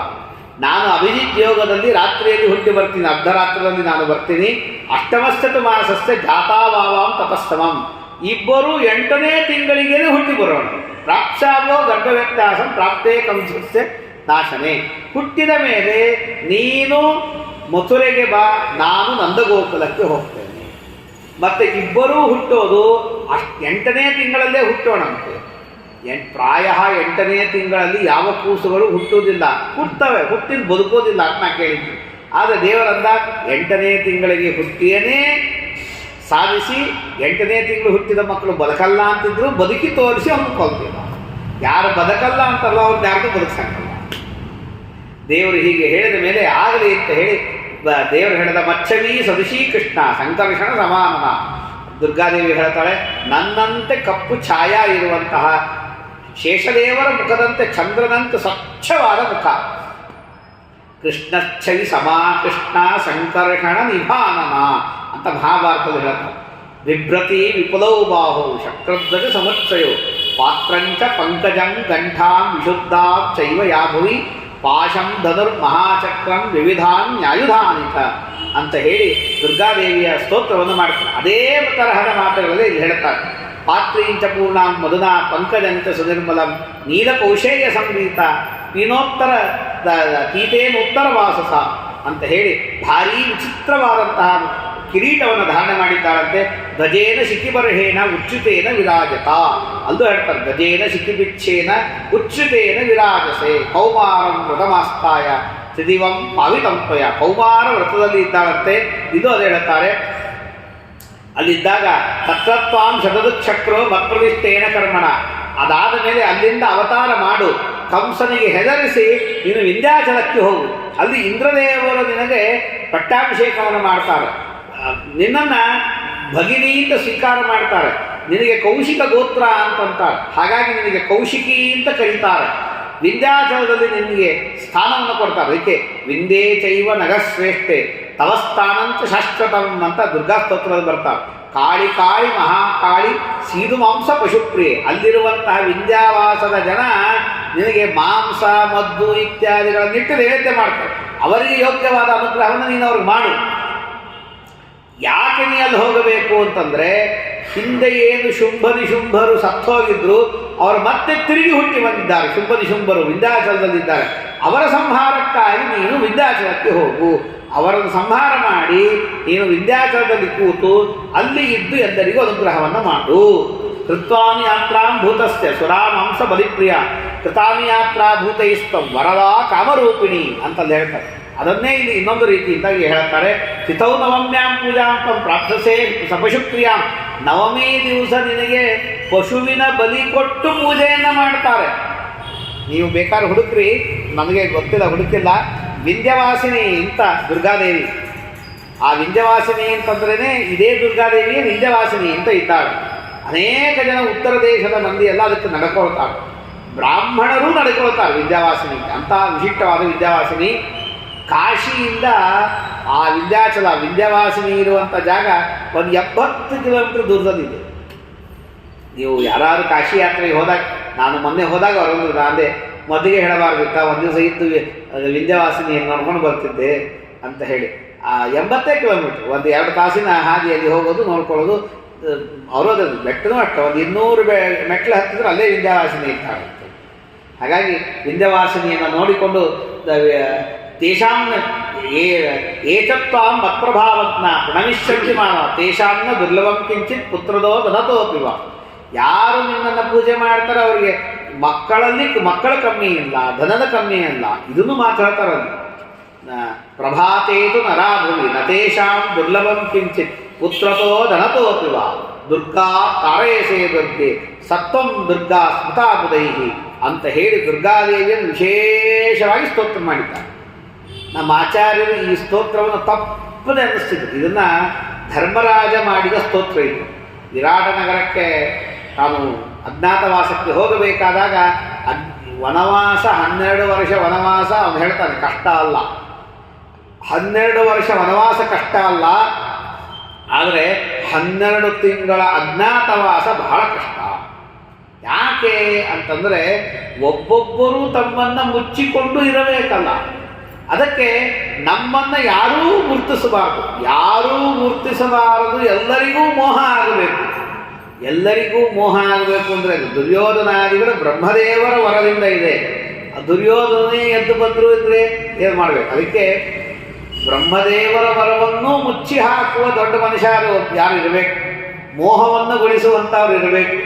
ನಾನು ಅಭಿಜಿತ್ ಯೋಗದಲ್ಲಿ ರಾತ್ರಿಯಲ್ಲಿ ಹುಟ್ಟಿ ಬರ್ತೀನಿ, ಅರ್ಧರಾತ್ರಿಯಲ್ಲಿ ನಾನು ಬರ್ತೀನಿ. ಅಷ್ಟಮಶ್ಚತು ಮಾಸಸ್ಯ ಜಾತಾವಾವಾಂ ತಪಸ್ತಮಂ, ಇಬ್ಬರು 8ನೇ ತಿಂಗಳಿಗೇನೆ ಹುಟ್ಟಿ ಬರೋಣ. ಪ್ರಾಪ್ಸಾವೋ ಗರ್ಭವ್ಯತ್ಯಾಸಂ ಪ್ರಾಪ್ತೇ ಕಂಸಸ್ಯ ನಾಶನೇ, ಹುಟ್ಟಿದ ಮೇಲೆ ನೀನು ಮಥುರೆಗೆ ಬಾ, ನಾನು ನಂದಗೋಕುಲಕ್ಕೆ ಹೋಗ್ತೇನೆ. ಮತ್ತು ಇಬ್ಬರೂ ಹುಟ್ಟೋದು 8ನೇ ತಿಂಗಳಲ್ಲೇ ಹುಟ್ಟೋಣಂತೆ. ಪ್ರಾಯ 8ನೇ ತಿಂಗಳಲ್ಲಿ ಯಾವ ಕೂಸುಗಳು ಹುಟ್ಟುವುದಿಲ್ಲ, ಹುಟ್ಟುತ್ತವೆ, ಹುಟ್ಟಿದ ಬದುಕೋದಿಲ್ಲ ಅಂತ ನಾ ಕೇಳಿದ್ದೀನಿ. ಆದರೆ ದೇವರಂದ 8ನೇ ತಿಂಗಳಿಗೆ ಹುಟ್ಟಿಯೇ ಸಾಧಿಸಿ 8ನೇ ತಿಂಗಳು ಹುಟ್ಟಿದ ಮಕ್ಕಳು ಬದುಕಲ್ಲ ಅಂತಿದ್ರು, ಬದುಕಿ ತೋರಿಸಿ ಅವ್ನು ಕೊಲ್ತಿಲ್ಲ. ಯಾರು ಬದುಕಲ್ಲ ಅಂತಲ್ಲ ಅವ್ರನ್ನ ಯಾರಿಗೂ ಬದುಕ್ಸಂಗಲ್ಲ. ದೇವರು ಹೀಗೆ ಹೇಳಿದ ಮೇಲೆ ಆಗಲಿ ಅಂತ ಹೇಳಿ ದೇವರು ಹೇಳಿದ ಮಚ್ಚವೀ ಸದೃಶೀ ಕೃಷ್ಣ ಸಂಕರ್ಷಣ ಸಮಾನನ. ದುರ್ಗಾದೇವಿ ಹೇಳ್ತಾಳೆ, ನನ್ನಂತೆ ಕಪ್ಪು ಛಾಯಾ ಇರುವಂತಹ ಶೇಷದೇವರ ಮುಖದಂತೆ ಚಂದ್ರನಂತೆ ಸ್ವಚ್ಛವಾದ ಮುಖ. ಕೃಷ್ಣಚ್ಛವಿ ಸಮಾ ಕೃಷ್ಣ ಸಂಕರ್ಷಣ ನಿಭಾನನ ಅಂತ ಮಹಾಭಾರತದಲ್ಲಿ ಹೇಳ್ತಾರೆ. ಬಿಭ್ರತಿ ವಿಪುಲೌ ಬಾಹು ಶಕ್ರಧ್ವಜ ಸಮುಚ್ಚಯೋ ಪಾತ್ರಂಚ ಪಂಕಜಂ ಗಂಠಾಂ ವಿಶುದ್ಧಾಂ ಚೈವ ಯಾಭುವಿ ಪಾಶಂ ಧನುರ್ಮಹಾಚಕ್ರಂ ವಿವಿಧಾನ್ ನ್ಯಾಯುಧಾನಿತ ಅಂತ ಹೇಳಿ ದುರ್ಗಾದೇವಿಯ ಸ್ತೋತ್ರವನ್ನು ಮಾಡ್ತಾರೆ. ಅದೇ ತರಹದ ಮಾತುಗಳಲ್ಲಿ ಇಲ್ಲಿ ಹೇಳ್ತಾರೆ. ಪಾತ್ರೀಂಚ ಪೂರ್ಣಾಂ ಮಧುನಾ ಪಂಕಜಂಚ ಸುನಿರ್ಮಲಂ ನೀಲಕೌಶೇಯ ಸಂಗೀತ ಪೀನೋತ್ತರ ಪೀತೇನೋತ್ತರ ವಾಸಸ ಅಂತ ಹೇಳಿ ಭಾರೀ ವಿಚಿತ್ರವಾದಂತಹ ಕಿರೀಟವನ್ನು ಧಾರಣೆ ಮಾಡಿದ್ದಾಳಂತೆ. ಗಜೇನ ಶಿಖಿಬರ್ಹೇನ ಉಚ್ಯುತೇನ ವಿರಾಜತ, ಅಲ್ಲೂ ಹೇಳ್ತಾರೆ ಗಜೇನ ಶಿಖಿಬಿಚ್ಛೇನ ಉಚ್ಯುತೇನ ವಿರಾಜಸೆ ಕೌಮಾರಂ ವ್ರತಮಾಸ್ತಾಯ ತ್ರಿದಿವಂ ಪಾವಿತಂಪಯ. ಕೌಮಾರ ವ್ರತದಲ್ಲಿ ಇದ್ದಾಳಂತೆ. ಇದು ಅದು ಹೇಳ್ತಾರೆ. ಅಲ್ಲಿದ್ದಾಗ ತತ್ರತ್ವಾಂ ಶತದುಚ್ಛಕ್ರೋ ಮತ್ಪ್ರವಿಷ್ಟೇನ ಕರ್ಮಣ, ಅದಾದ ಮೇಲೆ ಅಲ್ಲಿಂದ ಅವತಾರ ಮಾಡು, ಕಂಸನಿಗೆ ಹೆದರಿಸಿ ನೀನು ವಿಂಧ್ಯಾಚಲಕ್ಕೆ ಹೋಗು, ಅಲ್ಲಿ ಇಂದ್ರದೇವರು ನಿನಗೆ ಪಟ್ಟಾಭಿಷೇಕವನ್ನು ಮಾಡ್ತಾರೆ, ನಿನ್ನನ್ನು ಭಗಿನಿಯಿಂದ ಸ್ವೀಕಾರ ಮಾಡ್ತಾರೆ, ನಿನಗೆ ಕೌಶಿಕ ಗೋತ್ರ ಅಂತಂತಾರೆ, ಹಾಗಾಗಿ ನಿನಗೆ ಕೌಶಿಕಿ ಅಂತ ಕರೀತಾರೆ. ವಿಂಧ್ಯಾಚಲದಲ್ಲಿ ನಿನಗೆ ಸ್ಥಾನವನ್ನು ಕೊಡ್ತಾರೆ. ಅದಕ್ಕೆ ವಿಂದೇ ಚೈವ ನಗಶ್ರೇಷ್ಠೆ ತವಸ್ಥಾನಂತ ಶಾಶ್ವತಂ ಅಂತ ದುರ್ಗಾ ಸ್ತೋತ್ರದಲ್ಲಿ ಬರ್ತಾರೆ. ಕಾಳಿ ಕಾಳಿ ಮಹಾಕಾಳಿ ಸೀದು ಮಾಂಸ ಪಶುಪ್ರಿಯೆ, ಅಲ್ಲಿರುವಂತಹ ವಿಂಧ್ಯಾವಾಸದ ಜನ ನಿನಗೆ ಮಾಂಸ ಮದ್ದು ಇತ್ಯಾದಿಗಳನ್ನಿಟ್ಟು ನೈವೇದ್ಯ ಮಾಡ್ತಾರೆ. ಅವರಿಗೆ ಯೋಗ್ಯವಾದ ಅನುಗ್ರಹವನ್ನು ನೀನು ಅವ್ರಿಗೆ ಮಾಡು. ಯಾಕೆ ನೀ ಅಲ್ಲಿ ಹೋಗಬೇಕು ಅಂತಂದರೆ, ಹಿಂದೆ ಏನು ಶುಂಭರು ಸತ್ತೋಗಿದ್ರು ಅವರು ಮತ್ತೆ ತಿರುಗಿ ಹುಟ್ಟಿ ಬಂದಿದ್ದಾರೆ. ಶುಂಭರು ವಿಂಧ್ಯಾಚಲದಲ್ಲಿದ್ದಾರೆ. ಅವರ ಸಂಹಾರಕ್ಕಾಗಿ ನೀನು ವಿಂಧ್ಯಾಚಲಕ್ಕೆ ಹೋಗು, ಅವರನ್ನು ಸಂಹಾರ ಮಾಡಿ ನೀನು ವಿಂಧ್ಯಾಚಲದಲ್ಲಿ ಕೂತು ಅಲ್ಲಿ ಇದ್ದು ಎಲ್ಲರಿಗೂ ಅನುಗ್ರಹವನ್ನು ಮಾಡು. ಕೃತ್ವಾಮಿ ಯಾತ್ರಾಂ ಭೂತಸ್ಯ ಸುರಾಮಾಂಸ ಬಲಿಪ್ರಿಯ ಕೃತಾಮಿ ಯಾತ್ರಾ ಭೂತೈಸ್ತಂ ವರದಾ ಕಾಮರೂಪಿಣಿ ಅಂತಲ್ಲಿ ಹೇಳ್ತಾರೆ. ಅದನ್ನೇ ಇಲ್ಲಿ ಇನ್ನೊಂದು ರೀತಿಯಿಂದಾಗಿ ಹೇಳ್ತಾರೆ. ತಿಥೌ ನವಮ್ಯಾಂ ಪೂಜಾಂತಂ ಪ್ರಾಪ್ತಸೇ ಸಪಶುಕ್ರಿಯಾಂ, ನವಮಿ ದಿವಸ ನಿನಗೆ ಪಶುವಿನ ಬಲಿ ಕೊಟ್ಟು ಪೂಜೆಯನ್ನು ಮಾಡ್ತಾರೆ. ನೀವು ಬೇಕಾದ್ರೆ ಹುಡುಕ್ರಿ, ನನಗೆ ಗೊತ್ತಿಲ್ಲ, ಹುಡುಕಿಲ್ಲ. ವಿಂಧ್ಯವಾಸಿನಿ ಅಂತ ದುರ್ಗಾದೇವಿ, ಆ ವಿಂಧ್ಯವಾಸಿನಿ ಅಂತಂದ್ರೇ ಇದೇ ದುರ್ಗಾದೇವಿಯೇ ವಿಂಧ್ಯವಾಸಿನಿ ಅಂತ ಇದ್ದಾಳೆ. ಅನೇಕ ಜನ ಉತ್ತರ ದೇಶದ ಮಂದಿ ಎಲ್ಲ ಅದಕ್ಕೆ ನಡ್ಕೊಳ್ತಾರೆ, ಬ್ರಾಹ್ಮಣರು ನಡ್ಕೊಳ್ತಾರೆ ವಿಂಧ್ಯವಾಸಿನಿ ಅಂತ ವಿಶಿಷ್ಟವಾದ ವಿಂಧ್ಯವಾಸಿನಿ. ಕಾಶಿಯಿಂದ ಆ ವಿಂಧ್ಯಾಚಲ ವಿಂಧ್ಯವಾಸಿನಿ ಇರುವಂಥ ಜಾಗ ಒಂದು 70 ಕಿಲೋಮೀಟರ್ ದೂರದಲ್ಲಿದೆ. ನೀವು ಯಾರು ಕಾಶಿ ಯಾತ್ರೆಗೆ ಹೋದಾಗ, ನಾನು ಮೊನ್ನೆ ಹೋದಾಗ ಅವರೊಂದು ನಾನೇ ಮೊದಲಿಗೆ ಹೇಳಬಾರ್ದಿತ್ತ, ಒಂದು ದಿವಸ ಇದ್ದು ವಿಂಧ್ಯವಾಸಿನಿಯನ್ನು ನೋಡ್ಕೊಂಡು ಬರ್ತಿದ್ದೆ ಅಂತ ಹೇಳಿ. ಆ 80 ಕಿಲೋಮೀಟ್ರ್, ಒಂದು 2 ತಾಸಿನ ಹಾದಿಯಲ್ಲಿ ಹೋಗೋದು ನೋಡ್ಕೊಳ್ಳೋದು. ಅವರೋದು ಬೆಟ್ಟನೂ ಅಷ್ಟ ಒಂದು 200 ಮೆಟ್ಲು ಹತ್ತಿದ್ರೆ ಅಲ್ಲೇ ವಿಂಧ್ಯವಾಸಿನಿ ಇರ್ತಾರೆ. ಹಾಗಾಗಿ ವಿಂಧ್ಯವಾಸಿನಿಯನ್ನು ನೋಡಿಕೊಂಡು ತೇಷಾಂ ಏತತ್ವಾಂ ಮತ್ಪ್ರಭಾವಜ್ಞ ಪ್ರಣಮಿಷ್ಯಂತಿ ಮಾನವ ತೇಷಾಂನ ದುರ್ಲಭಂ ಕಿಂಚಿತ್ ಪುತ್ರದೋ ಧನತೋಪಿವ. ಯಾರು ನಿನ್ನನ್ನು ಪೂಜೆ ಮಾಡ್ತಾರೆ ಅವರಿಗೆ ಮಕ್ಕಳ ಕಮ್ಮಿ ಇಲ್ಲ, ಧನದ ಕಮ್ಮಿ ಇಲ್ಲ. ಇದನ್ನು ಮಾತಾಡ್ತಾರಲ್ಲಿ. ಪ್ರಭಾತೇತು ನರಾಭುವಿ ನ ತೇಷಾಂ ದುರ್ಲಭಂ ಕಿಂಚಿತ್ ಪುತ್ರತೋ ಧನತೋಪಿವ. ದುರ್ಗಾ ತಾರಯಸೇ ದುರ್ಗೆ ಸತ್ವಂ ದುರ್ಗಾ ಸ್ಮೃತಾ ಬುಧೈಹಿ ಅಂತ ಹೇಳಿ ದುರ್ಗಾದೇವಿಯನ್ನು ವಿಶೇಷವಾಗಿ ಸ್ತೋತ್ರ ಮಾಡಿದ್ದಾರೆ. ನಮ್ಮ ಆಚಾರ್ಯರು ಈ ಸ್ತೋತ್ರವನ್ನು ತಪ್ಪದೆ ಅನ್ನಿಸ್ತಿದ್ರು. ಇದನ್ನು ಧರ್ಮರಾಜ ಮಾಡಿದ ಸ್ತೋತ್ರ ಇದು. ವಿರಾಟ ನಗರಕ್ಕೆ ತಾನು ಅಜ್ಞಾತವಾಸಕ್ಕೆ ಹೋಗಬೇಕಾದಾಗ ವನವಾಸ 12 ವರ್ಷ ವನವಾಸ ಅವನು ಹೇಳ್ತಾನೆ ಕಷ್ಟ ಅಲ್ಲ. 12 ವರ್ಷ ವನವಾಸ ಕಷ್ಟ ಅಲ್ಲ, ಆದರೆ 12 ತಿಂಗಳ ಅಜ್ಞಾತವಾಸ ಬಹಳ ಕಷ್ಟ. ಯಾಕೆ ಅಂತಂದರೆ ಒಬ್ಬೊಬ್ಬರು ತಮ್ಮನ್ನು ಮುಚ್ಚಿಕೊಂಡು ಇರಬೇಕಲ್ಲ. ಅದಕ್ಕೆ ನಮ್ಮನ್ನು ಯಾರೂ ಗುರುತಿಸಬಾರದು, ಎಲ್ಲರಿಗೂ ಮೋಹ ಆಗಬೇಕು. ಎಲ್ಲರಿಗೂ ಮೋಹ ಆಗಬೇಕು ಅಂದರೆ ದುರ್ಯೋಧನಾದಿಗಳು ಬ್ರಹ್ಮದೇವರ ವರದಿಂದ ಇದೆ. ದುರ್ಯೋಧನೇ ಎದ್ದು ಬಂದರು ಇದ್ರೆ ಏನು ಮಾಡಬೇಕು? ಅದಕ್ಕೆ ಬ್ರಹ್ಮದೇವರ ವರವನ್ನು ಮುಚ್ಚಿ ಹಾಕುವ ದೊಡ್ಡ ಮನುಷ್ಯರು ಯಾರು ಇರಬೇಕು, ಮೋಹವನ್ನು ಗೊಳಿಸುವಂಥವ್ರು ಇರಬೇಕು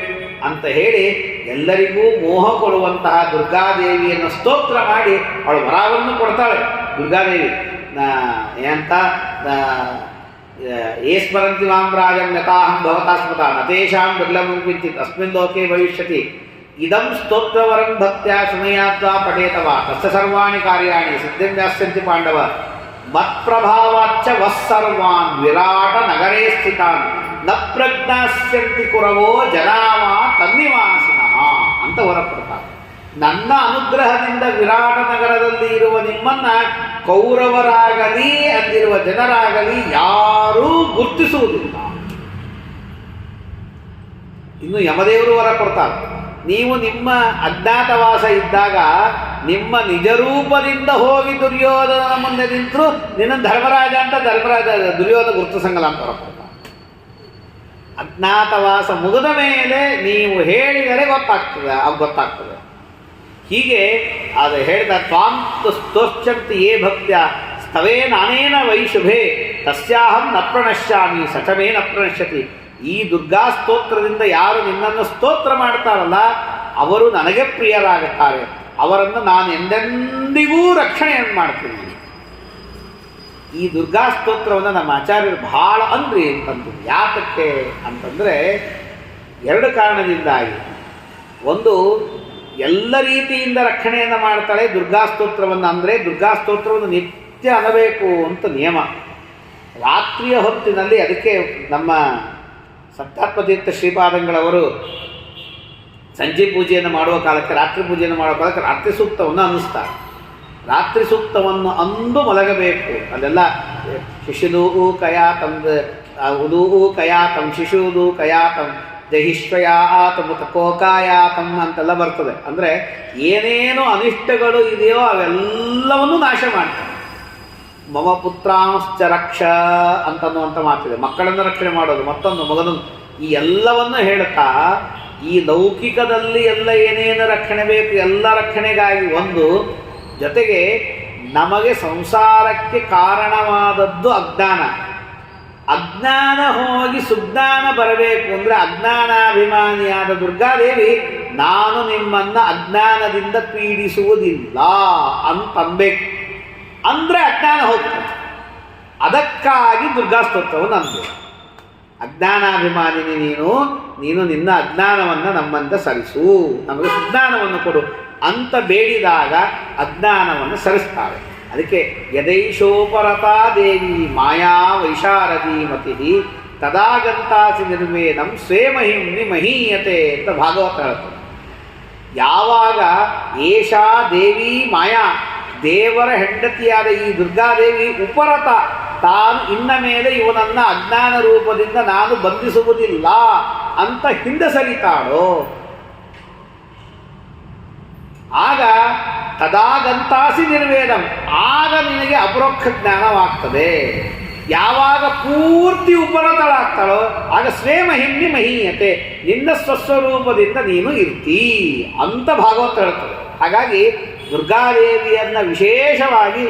ಅಂತ ಹೇಳಿ ಎಲ್ಲರಿಗೂ ಮೋಹ ಕೊಡುವಂತಹ ದುರ್ಗಾದೇವಿಯನ್ನು ಸ್ತೋತ್ರ ಮಾಡಿ ಅವಳು ವರವನ್ನು ಕೊಡ್ತಾಳೆ. ದುರ್ಗಾದೇವಿ ಏನಂತ ಯೇ ಸ್ಮರಂತಿ ಮಾಂ ರಾಜಂ ಯಥಾಹಂ ಭವತಾ ಸ್ಮೃತಾ ನ ತೇಷಾಂ ದುರ್ಲಭಂ ಕಿಂಚಿತ್ ಅಸ್ಮಿನ್ ಲೋಕೆ ಭವಿಷ್ಯತಿ ಇದಂ ಸ್ತೋತ್ರವರಂ ಭಕ್ತ್ಯಾ ಶೃಣುಯಾತ್ವಾ ಪಠೇತವಾ ತಸ್ಯ ಸರ್ವಾಣಿ ಕಾರ್ಯಾಣಿ ಸಿದ್ಧಿಂ ಯಾಸ್ಯಂತಿ ಪಾಂಡವ ಮತ್ಪ್ರಭಾವಾಚ್ಚ ವಸ್ಸರ್ವಾನ್ ವಿರಾಟ ನಗರೇ ಸ್ಥಿತಾನ್ ನ ಪ್ರಜ್ಞಾಸ್ಯಂತಿ ಕುರವೋ ಜನಾವಾ ತನ್ನಿವಾಸಿನಃ ಅಂತ ಹೊರಪಡ್ತಾರೆ. ನನ್ನ ಅನುಗ್ರಹದಿಂದ ವಿರಾಟ ನಗರದಲ್ಲಿ ಇರುವ ನಿಮ್ಮನ್ನ ಕೌರವರಾಗಲಿ ಅಲ್ಲಿರುವ ಜನರಾಗಲಿ ಯಾರೂ ಗುರುತಿಸುವುದಿಲ್ಲ. ಇನ್ನು ಯಮದೇವರು ವರ ಕೊಡ್ತಾರೆ, ನೀವು ನಿಮ್ಮ ಅಜ್ಞಾತವಾಸ ಇದ್ದಾಗ ನಿಮ್ಮ ನಿಜ ರೂಪದಿಂದ ಹೋಗಿ ದುರ್ಯೋಧನ ಮುಂದೆ ನಿಂತರು ನಿನ್ನ ಧರ್ಮರಾಜ ಅಂತ ದುರ್ಯೋಧನ ಗುರುತಿಸಂಗಲ್ಲ ಅಂತ ಹೊರ ಕೊಡ್ತಾರೆ. ಅಜ್ಞಾತವಾಸ ಮುಗಿದ ಮೇಲೆ ನೀವು ಹೇಳಿದರೆ ಗೊತ್ತಾಗ್ತದೆ. ಹೀಗೆ ಅದು ಹೇಳಿದ ತ್ವಾಂತು ಸ್ತೋಶ್ಚಂತಿ ಯೇ ಭಕ್ತ್ಯ ಸ್ತವೇ ನಾನೇನ ವೈಶುಭೆ ತಸ್ಯಾಹಂ ನ ಪ್ರಣಶ್ಯಾಮಿ ಸಚಮೇ ನ ಪ್ರಣಶ್ಯತಿ. ಈ ದುರ್ಗಾ ಸ್ತೋತ್ರದಿಂದ ಯಾರು ನಿನ್ನನ್ನು ಸ್ತೋತ್ರ ಮಾಡ್ತಾರಲ್ಲ ಅವರು ನನಗೆ ಪ್ರಿಯರಾಗುತ್ತಾರೆ, ಅವರನ್ನು ನಾನು ಎಂದೆಂದಿಗೂ ರಕ್ಷಣೆಯನ್ನು ಮಾಡ್ತೀನಿ. ಈ ದುರ್ಗಾ ಸ್ತೋತ್ರವನ್ನು ನಮ್ಮ ಆಚಾರ್ಯರು ಬಹಳ ಅಂದ್ರಿ ಅಂತಂದು. ಯಾತಕ್ಕೆ ಅಂತಂದರೆ 2 ಕಾರಣದಿಂದಾಗಿ. ಒಂದು, ಎಲ್ಲ ರೀತಿಯಿಂದ ರಕ್ಷಣೆಯನ್ನು ಮಾಡ್ತಾಳೆ ದುರ್ಗಾ ಸ್ತೋತ್ರವನ್ನು. ಅಂದರೆ ದುರ್ಗಾ ಸ್ತೋತ್ರವನ್ನು ನಿತ್ಯ ಅನ್ನಬೇಕು ಅಂತ ನಿಯಮ. ರಾತ್ರಿಯ ಹೊತ್ತಿನಲ್ಲಿ ಅದಕ್ಕೆ ನಮ್ಮ ಸತ್ಯಾತ್ಮತೀರ್ಥ ಶ್ರೀಪಾದಂಗಳವರು ಸಂಜೆ ಪೂಜೆಯನ್ನು ಮಾಡುವ ಕಾಲಕ್ಕೆ, ರಾತ್ರಿ ಪೂಜೆಯನ್ನು ಮಾಡುವ ಕಾಲಕ್ಕೆ ರಾತ್ರಿ ಸೂಕ್ತವನ್ನು ಅನ್ನಿಸ್ತಾರೆ. ರಾತ್ರಿ ಸೂಕ್ತವನ್ನು ಅಂದು ಮಲಗಬೇಕು. ಅಲ್ಲೆಲ್ಲ ಶಿಶುದೂ ಕಯಾತಂ ಉದೂ ಕಯಾತಂ ಶಿಶುದೂ ಕಯಾತಂ ಜಹಿಷ್ವಯಾತಂ ಕೋಕಾಯಾತಂ ಅಂತೆಲ್ಲ ಬರ್ತದೆ. ಅಂದರೆ ಏನೇನು ಅನಿಷ್ಟಗಳು ಇದೆಯೋ ಅವೆಲ್ಲವನ್ನೂ ನಾಶ ಮಾಡ್ತಾರೆ. ಮಮ ಪುತ್ರಾಂಶ್ಚ ರಕ್ಷ ಅಂತನ್ನುವಂಥ ಮಾತಿದೆ. ಮಕ್ಕಳನ್ನು ರಕ್ಷಣೆ ಮಾಡೋದು, ಮತ್ತೊಂದು ಮಗನನ್ನು, ಈ ಎಲ್ಲವನ್ನು ಹೇಳುತ್ತಾ ಈ ಲೌಕಿಕದಲ್ಲಿ ಎಲ್ಲ ಏನೇನು ರಕ್ಷಣೆ ಬೇಕು ಎಲ್ಲ ರಕ್ಷಣೆಗಾಗಿ ಒಂದು, ಜೊತೆಗೆ ನಮಗೆ ಸಂಸಾರಕ್ಕೆ ಕಾರಣವಾದದ್ದು ಅಜ್ಞಾನ. ಅಜ್ಞಾನ ಹೋಗಿ ಸುಜ್ಞಾನ ಬರಬೇಕು ಅಂದರೆ ಅಜ್ಞಾನಾಭಿಮಾನಿಯಾದ ದುರ್ಗಾದೇವಿ ನಾನು ನಿಮ್ಮನ್ನು ಅಜ್ಞಾನದಿಂದ ಪೀಡಿಸುವುದಿಲ್ಲ ಅಂತನ್ಬೇಕು. ಅಂದರೆ ಅಜ್ಞಾನ ಹೋಗ್ತದೆ. ಅದಕ್ಕಾಗಿ ದುರ್ಗಾ ಸ್ತೋತ್ರವನ್ನು ಅನ್ಬೇಕು. ಅಜ್ಞಾನಾಭಿಮಾನಿನಿ ನೀನು ನಿನ್ನ ಅಜ್ಞಾನವನ್ನು ನಮ್ಮಂತ ಸರಿಸು, ನಮಗೆ ಸುಜ್ಞಾನವನ್ನು ಕೊಡು ಅಂತ ಬೇಡಿದಾಗ ಅಜ್ಞಾನವನ್ನು ಸರಿಸ್ತಾರೆ. ಅದಕ್ಕೆ ಯದೈಶೋಪರತಾ ದೇವಿ ಮಾಯಾ ವೈಶಾರದಿ ಮತಿ ತದಾಗಂತಾಸಿ ನಿರ್ವೇದಂ ಸ್ವೇಮಹಿಂನಿ ಮಹೀಯತೆ ಅಂತ ಭಾಗವತ ಹೇಳ್ತದೆ. ಯಾವಾಗ ಏಷಾ ದೇವಿ ಮಾಯಾ, ದೇವರ ಹೆಂಡತಿಯಾದ ಈ ದುರ್ಗಾದೇವಿ ಉಪರತ, ತಾನು ಇನ್ನ ಮೇಲೆ ಇವನನ್ನು ಅಜ್ಞಾನ ರೂಪದಿಂದ ನಾನು ಬಂಧಿಸುವುದಿಲ್ಲ ಅಂತ ಹಿಂದೆ ಸರಿತಾಳೋ, ಆಗ ತದಾಗಂತಾಸಿ ನಿರ್ವೇದಂ, ಆಗ ನಿನಗೆ ಅಪರೋಕ್ಷ ಜ್ಞಾನವಾಗ್ತದೆ. ಯಾವಾಗ ಪೂರ್ತಿ ಉಪರತಳಾಗ್ತಾಳೋ ಆಗ ಸ್ವೇಮಹಿಂನಿ ಮಹೀಯತೆ, ನಿನ್ನ ಸ್ವಸ್ವರೂಪದಿಂದ ನೀನು ಇರ್ತೀ ಅಂತ ಭಾಗವತ ಹೇಳ್ತದೆ. ಹಾಗಾಗಿ ದುರ್ಗಾದೇವಿಯನ್ನು ವಿಶೇಷವಾಗಿ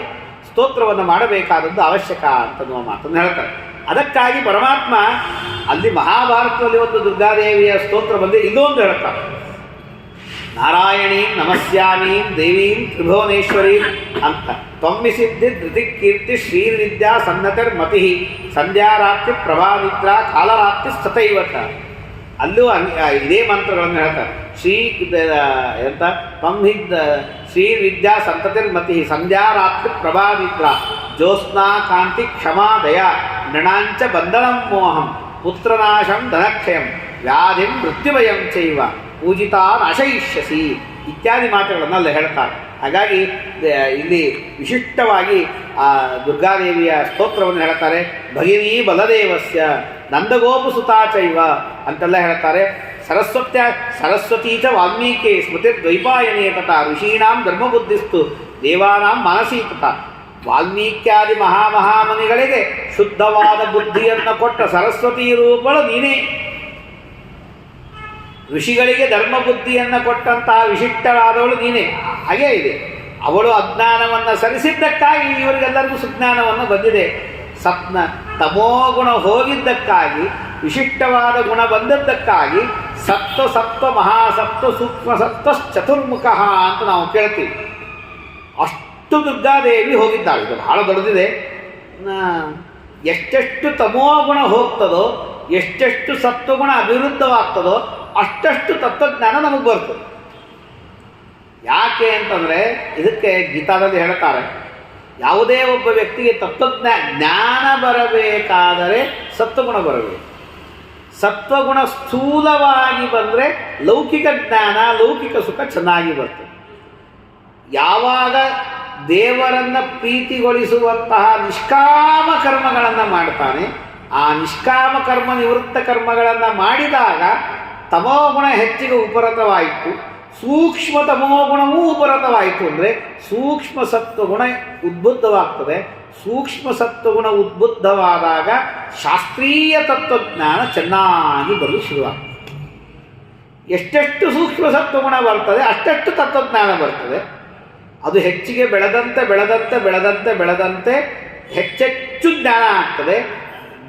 ಸ್ತೋತ್ರವನ್ನು ಮಾಡಬೇಕಾದದ್ದು ಅವಶ್ಯಕ ಅಂತನ್ನುವ ಮಾತನ್ನು ಹೇಳ್ತಾರೆ. ಅದಕ್ಕಾಗಿ ಪರಮಾತ್ಮ ಅಲ್ಲಿ ಮಹಾಭಾರತದಲ್ಲಿ ಒಂದು ದುರ್ಗಾದೇವಿಯ ಸ್ತೋತ್ರ ಬಂದು ಇನ್ನೊಂದು ಹೇಳ್ತಾರೆ. ನಾರಾಯಣೀಂ ನಮಸ್ಯಾಮೀಂ ದೇವೀಂ ತ್ರಿಭುವನೇಶ್ವರೀಂ ಅಂತ ತ್ವಮ್ಮಿಸಿದ್ಧಿ ಧೃತಿಕೀರ್ತಿ ಶ್ರೀವಿದ್ಯಾ ಸನ್ನತಿರ್ಮತಿ ಸಂಧ್ಯಾರಾತ್ರಿ ಪ್ರಭಾನಿದ್ರಾ ಕಾಲರಾತ್ರಿ ಸ್ತತೈವತ. ಅಲ್ಲೂ ಇದೇ ಮಂತ್ರಗಳನ್ನು ಹೇಳ್ತಾರೆ. ಎಂತ ತ್ವಮ್ಮಿದ್ದ ಶ್ರೀವಿದ್ಯಾ ಸಂತತಿರ್ಮತಿ ಸಂಧ್ಯಾರಾತ್ರಿ ಪ್ರಭಾನಿದ್ರಾ ಜ್ಯೋತ್ಸ್ನಾ ಕಾಂತಿ ಕ್ಷಮಾ ದಯಾ ನೃಣಾಂಚ ಬಂಧನಂ ಮೋಹಂ ಪುತ್ರನಾಶಂ ಧನಕ್ಷಯಂ ವ್ಯಾಧಿಂ ಮೃತ್ಯುಭಯಂ ಚೈವ ಪೂಜಿತಾ ನಾಶಯಿಷ್ಯಸಿ ಇತ್ಯಾದಿ ಮಾತುಗಳನ್ನು ಅಲ್ಲಿ ಹೇಳ್ತಾರೆ. ಹಾಗಾಗಿ ಇಲ್ಲಿ ವಿಶಿಷ್ಟವಾಗಿ ಆ ದುರ್ಗಾದೇವಿಯ ಸ್ತೋತ್ರವನ್ನು ಹೇಳ್ತಾರೆ. ಭಗಿನಿ ಬಲದೇವಸ್ಯ ನಂದಗೋಪು ಸುತಾಚೈವ ಅಂತೆಲ್ಲ ಹೇಳ್ತಾರೆ. ಸರಸ್ವತೀ ಚ ವಾಲ್ಮೀಕಿ ಸ್ಮೃತಿರ್ದ್ವೈಪಾಯನೇ ತಥಾ ಋಷೀಣಾಂ ಧರ್ಮಬುದ್ಧಿಸ್ತು ದೇವಾನಾಂ ಮಾನಸೀ ತಥಾ. ವಾಲ್ಮೀಕ್ಯಾದಿ ಮಹಾಮಹಾಮನಿಗಳಿಗೆ ಶುದ್ಧವಾದ ಬುದ್ಧಿಯನ್ನು ಕೊಟ್ಟ ಸರಸ್ವತಿ ರೂಪಗಳು ನೀನೇ. ಋಷಿಗಳಿಗೆ ಧರ್ಮ ಬುದ್ಧಿಯನ್ನು ಕೊಟ್ಟಂತಹ ವಿಶಿಷ್ಟರಾದವಳು ನೀನೇ. ಹಾಗೇ ಇದೆ. ಅವಳು ಅಜ್ಞಾನವನ್ನು ಸರಿಸಿದ್ದಕ್ಕಾಗಿ ಇವರಿಗೆಲ್ಲರಿಗೂ ಸುಜ್ಞಾನವನ್ನು ಬಂದಿದೆ. ತಮೋಗುಣ ಹೋಗಿದ್ದಕ್ಕಾಗಿ ವಿಶಿಷ್ಟವಾದ ಗುಣ ಬಂದದ್ದಕ್ಕಾಗಿ ಸತ್ವ ಮಹಾಸತ್ವ ಸೂಕ್ಷ್ಮ ಸತ್ವ ಚತುರ್ಮುಖ ಅಂತ ನಾವು ಕೇಳ್ತೀವಿ. ಅಷ್ಟು ದುರ್ಗಾದೇವಿ ಹೋಗಿದ್ದಾಳೆ. ಇದು ಬಹಳ ದೊಡ್ಡದಿದೆ. ಎಷ್ಟೆಷ್ಟು ತಮೋಗುಣ ಹೋಗ್ತದೋ, ಎಷ್ಟೆಷ್ಟು ಸತ್ವಗುಣ ಅಭಿವೃದ್ಧವಾಗ್ತದೋ ಅಷ್ಟಷ್ಟು ತತ್ವಜ್ಞಾನ ನಮಗೆ ಬರ್ತದೆ. ಯಾಕೆ ಅಂತಂದರೆ ಇದಕ್ಕೆ ಗೀತಾದಲ್ಲಿ ಹೇಳ್ತಾರೆ, ಯಾವುದೇ ಒಬ್ಬ ವ್ಯಕ್ತಿಗೆ ಜ್ಞಾನ ಬರಬೇಕಾದರೆ ಸತ್ವಗುಣ ಬರಬೇಕು. ಸತ್ವಗುಣ ಸ್ಥೂಲವಾಗಿ ಬಂದರೆ ಲೌಕಿಕ ಜ್ಞಾನ, ಲೌಕಿಕ ಸುಖ ಚೆನ್ನಾಗಿ ಬರ್ತದೆ. ಯಾವಾಗ ದೇವರನ್ನು ಪ್ರೀತಿಗೊಳಿಸುವಂತಹ ನಿಷ್ಕಾಮ ಕರ್ಮಗಳನ್ನು ಮಾಡ್ತಾನೆ, ಆ ನಿಷ್ಕಾಮ ಕರ್ಮ ನಿವೃತ್ತ ಕರ್ಮಗಳನ್ನು ಮಾಡಿದಾಗ ತಮೋಗುಣ ಹೆಚ್ಚಿಗೆ ಉಪರತವಾಯಿತು, ಸೂಕ್ಷ್ಮ ತಮೋಗುಣವೂ ಉಪರತವಾಯಿತು. ಅಂದರೆ ಸೂಕ್ಷ್ಮ ಸತ್ವಗುಣ ಉದ್ಬುದ್ಧವಾಗ್ತದೆ. ಸೂಕ್ಷ್ಮ ಸತ್ವಗುಣ ಉದ್ಬುದ್ಧವಾದಾಗ ಶಾಸ್ತ್ರೀಯ ತತ್ವಜ್ಞಾನ ಚೆನ್ನಾಗಿ ಬರಲು ಶುರುವಾಗ್ತದೆ. ಎಷ್ಟೆಷ್ಟು ಸೂಕ್ಷ್ಮ ಸತ್ವಗುಣ ಬರ್ತದೆ ಅಷ್ಟೆಷ್ಟು ತತ್ವಜ್ಞಾನ ಬರ್ತದೆ. ಅದು ಹೆಚ್ಚಿಗೆ ಬೆಳೆದಂತೆ ಬೆಳೆದಂತೆ ಬೆಳೆದಂತೆ ಬೆಳೆದಂತೆ ಹೆಚ್ಚೆಚ್ಚು ಜ್ಞಾನ ಆಗ್ತದೆ.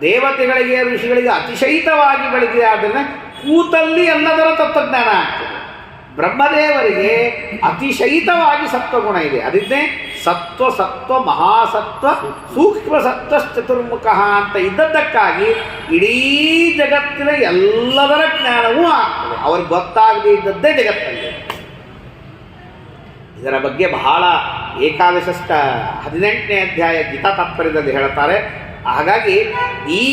ದೇವತೆಗಳಿಗೆ ಋಷಿಗಳಿಗೆ ಅತಿಶಯಿತವಾಗಿ ಬೆಳೆದಿದೆ. ಆದ್ದರಿಂದ ಕೂತಲ್ಲಿ ಎಲ್ಲದರ ತತ್ವಜ್ಞಾನ ಆಗ್ತದೆ. ಬ್ರಹ್ಮದೇವರಿಗೆ ಅತಿಶಯಿತವಾಗಿ ಸತ್ವಗುಣ ಇದೆ. ಅದನ್ನೇ ಸತ್ವ ಮಹಾಸತ್ವ ಸೂಕ್ಷ್ಮ ಸತ್ವ ಚತುರ್ಮುಖ ಅಂತ ಇದ್ದದ್ದಕ್ಕಾಗಿ ಇಡೀ ಜಗತ್ತಿನ ಎಲ್ಲದರ ಜ್ಞಾನವೂ ಆಗ್ತದೆ. ಅವ್ರಿಗೆ ಗೊತ್ತಾಗದೇ ಇದ್ದದ್ದೇ ಜಗತ್ತಲ್ಲಿ. ಇದರ ಬಗ್ಗೆ ಬಹಳ ಏಕಾದಶ 18ನೇ ಅಧ್ಯಾಯ ಗೀತಾ ತಾತ್ಪರ್ಯದಲ್ಲಿ ಹೇಳ್ತಾರೆ. ಹಾಗಾಗಿ ಈ